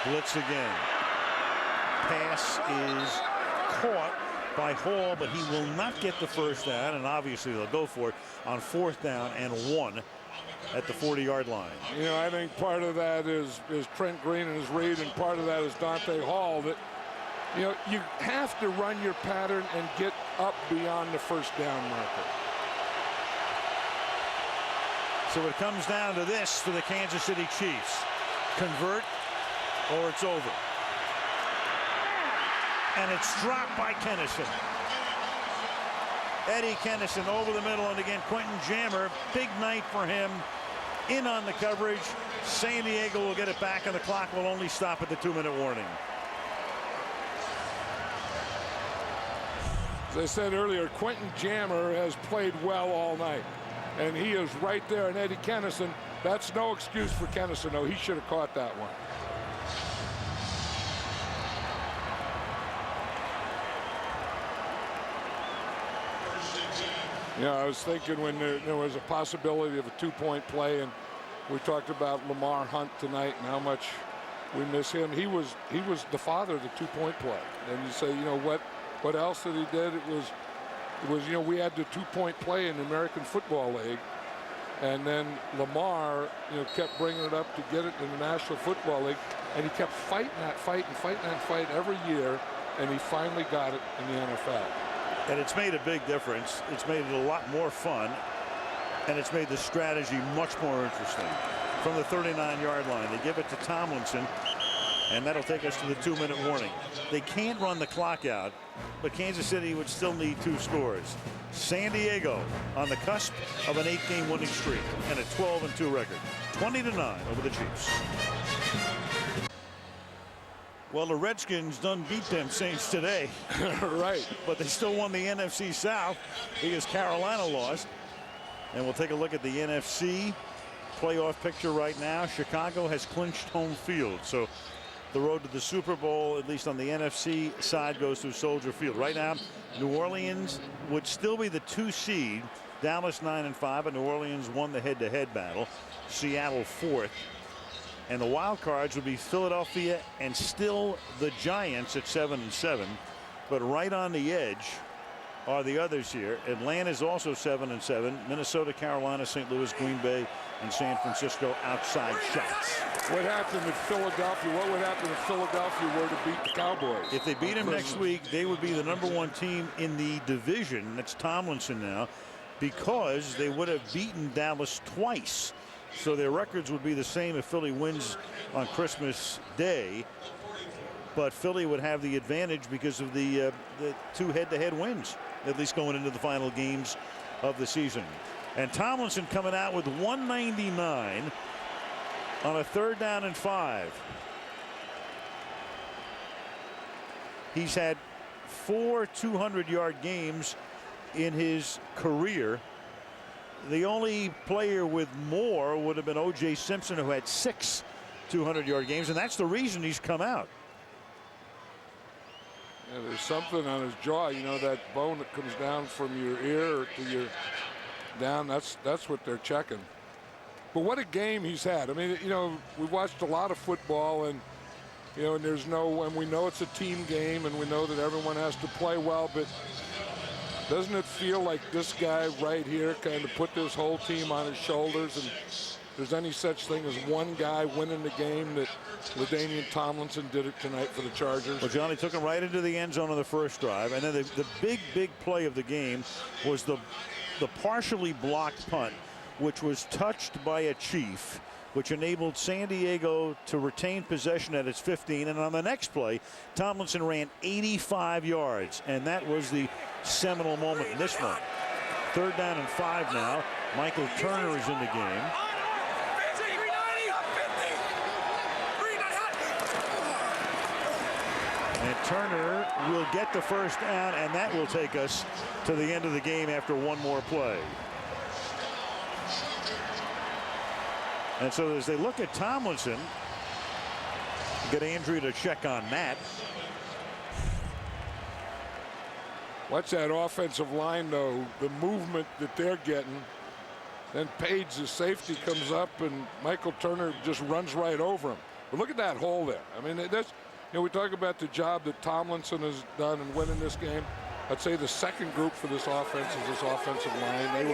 Blitz again. Pass is caught by Hall, but he will not get the 1st down, and obviously they'll go for it on 4th down and 1 at the 40-yard line. You know, I think part of that is Trent Green and his read, and part of that is Dante Hall. That, you know, you have to run your pattern and get up beyond the 1st down marker. So it comes down to this for the Kansas City Chiefs. Convert or it's over. And it's dropped by Kennison. Eddie Kennison over the middle, and again Quentin Jammer, big night for him, in on the coverage. San Diego will get it back, and the clock will only stop at the 2-minute warning. As I said earlier, Quentin Jammer has played well all night, and he is right there. And Eddie Kennison, that's no excuse for Kennison, though. He should have caught that one. Yeah, I was thinking when there was a possibility of a 2-point play, and we talked about Lamar Hunt tonight and how much we miss him. He was the father of the 2-point play. And you say, you know, what else that he did? It was, you know, we had the 2-point play in the American Football League, And then Lamar, kept bringing it up to get it in the National Football League, and he kept fighting that fight every year, and he finally got it in the NFL. And it's made a big difference. It's made it a lot more fun, and it's made the strategy much more interesting. From the 39-yard line, they give it to Tomlinson, and that'll take us to the 2-minute warning. They can't run the clock out, but Kansas City would still need 2 scores. San Diego on the cusp of an 8-game winning streak and a 12-2 record. 20-9 over the Chiefs. Well, the Redskins done beat them Saints today. Right. But they still won the NFC South because Carolina lost. And we'll take a look at the NFC playoff picture right now. Chicago has clinched home field. So the road to the Super Bowl, at least on the NFC side, goes through Soldier Field. Right now, New Orleans would still be the 2 seed. Dallas 9-5, and New Orleans won the head-to-head battle. Seattle 4th. And the wild cards would be Philadelphia and still the Giants at 7-7. But right on the edge are the others here. Atlanta's also 7-7. Minnesota, Carolina, St. Louis, Green Bay, and San Francisco outside shots. What happened if Philadelphia? What would happen if Philadelphia were to beat the Cowboys? If they beat them next week, they would be the #1 team in the division. That's Tomlinson now, because they would have beaten Dallas twice. So their records would be the same if Philly wins on Christmas Day. But Philly would have the advantage because of the 2 head-to-head wins, at least going into the final games of the season. And Tomlinson coming out with 199 on a 3rd down and 5. He's had 4 200-yard games in his career. The only player with more would have been O.J. Simpson, who had 6 200-yard games, and that's the reason he's come out. Yeah, there's something on his jaw, that bone that comes down from your ear to your down. That's what they're checking. But what a game he's had. I mean, we've watched a lot of football, and and we know it's a team game, and we know that everyone has to play well, but doesn't it feel like this guy right here kind of put this whole team on his shoulders? And there's any such thing as one guy winning the game, that LaDainian Tomlinson did it tonight for the Chargers. Well, Johnny took him right into the end zone on the first drive. And then the big play of the game was the partially blocked punt, which was touched by a Chief, which enabled San Diego to retain possession at its 15. And on the next play, Tomlinson ran 85 yards. And that was the seminal moment in this one. 3rd down and 5 now. Michael Turner is in the game. And Turner will get the 1st down, and that will take us to the end of the game after one more play. And so as they look at Tomlinson, get Andrea to check on that. Watch that offensive line, though, the movement that they're getting. Then Page, the safety, comes up, and Michael Turner just runs right over him. But look at that hole there. I mean, that's, we talk about the job that Tomlinson has done in winning this game. I'd say the second group for this offense is this offensive line.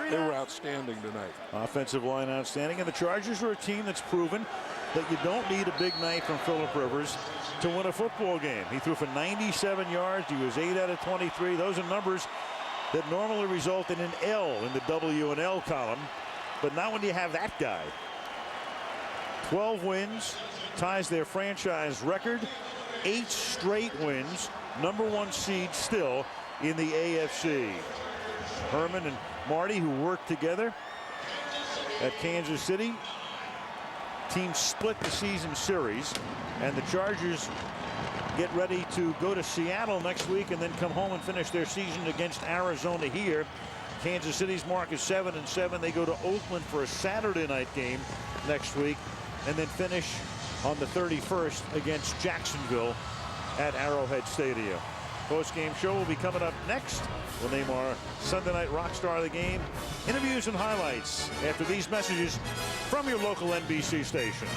They were outstanding tonight. Offensive line outstanding, and the Chargers are a team that's proven that you don't need a big night from Phillip Rivers to win a football game. He threw for 97 yards. He was 8 out of 23. Those are numbers that normally result in an L in the W and L column, but not when you have that guy. 12 wins, ties their franchise record. 8 straight wins. #1 seed still in the AFC. Herman and Marty, who worked together at Kansas City. Teams split the season series, and the Chargers get ready to go to Seattle next week and then come home and finish their season against Arizona here. Kansas City's mark is 7-7. They go to Oakland for a Saturday night game next week and then finish on the 31st against Jacksonville at Arrowhead Stadium. Post-game show will be coming up next. We'll name our Sunday night rock star of the game. Interviews and highlights after these messages from your local NBC station.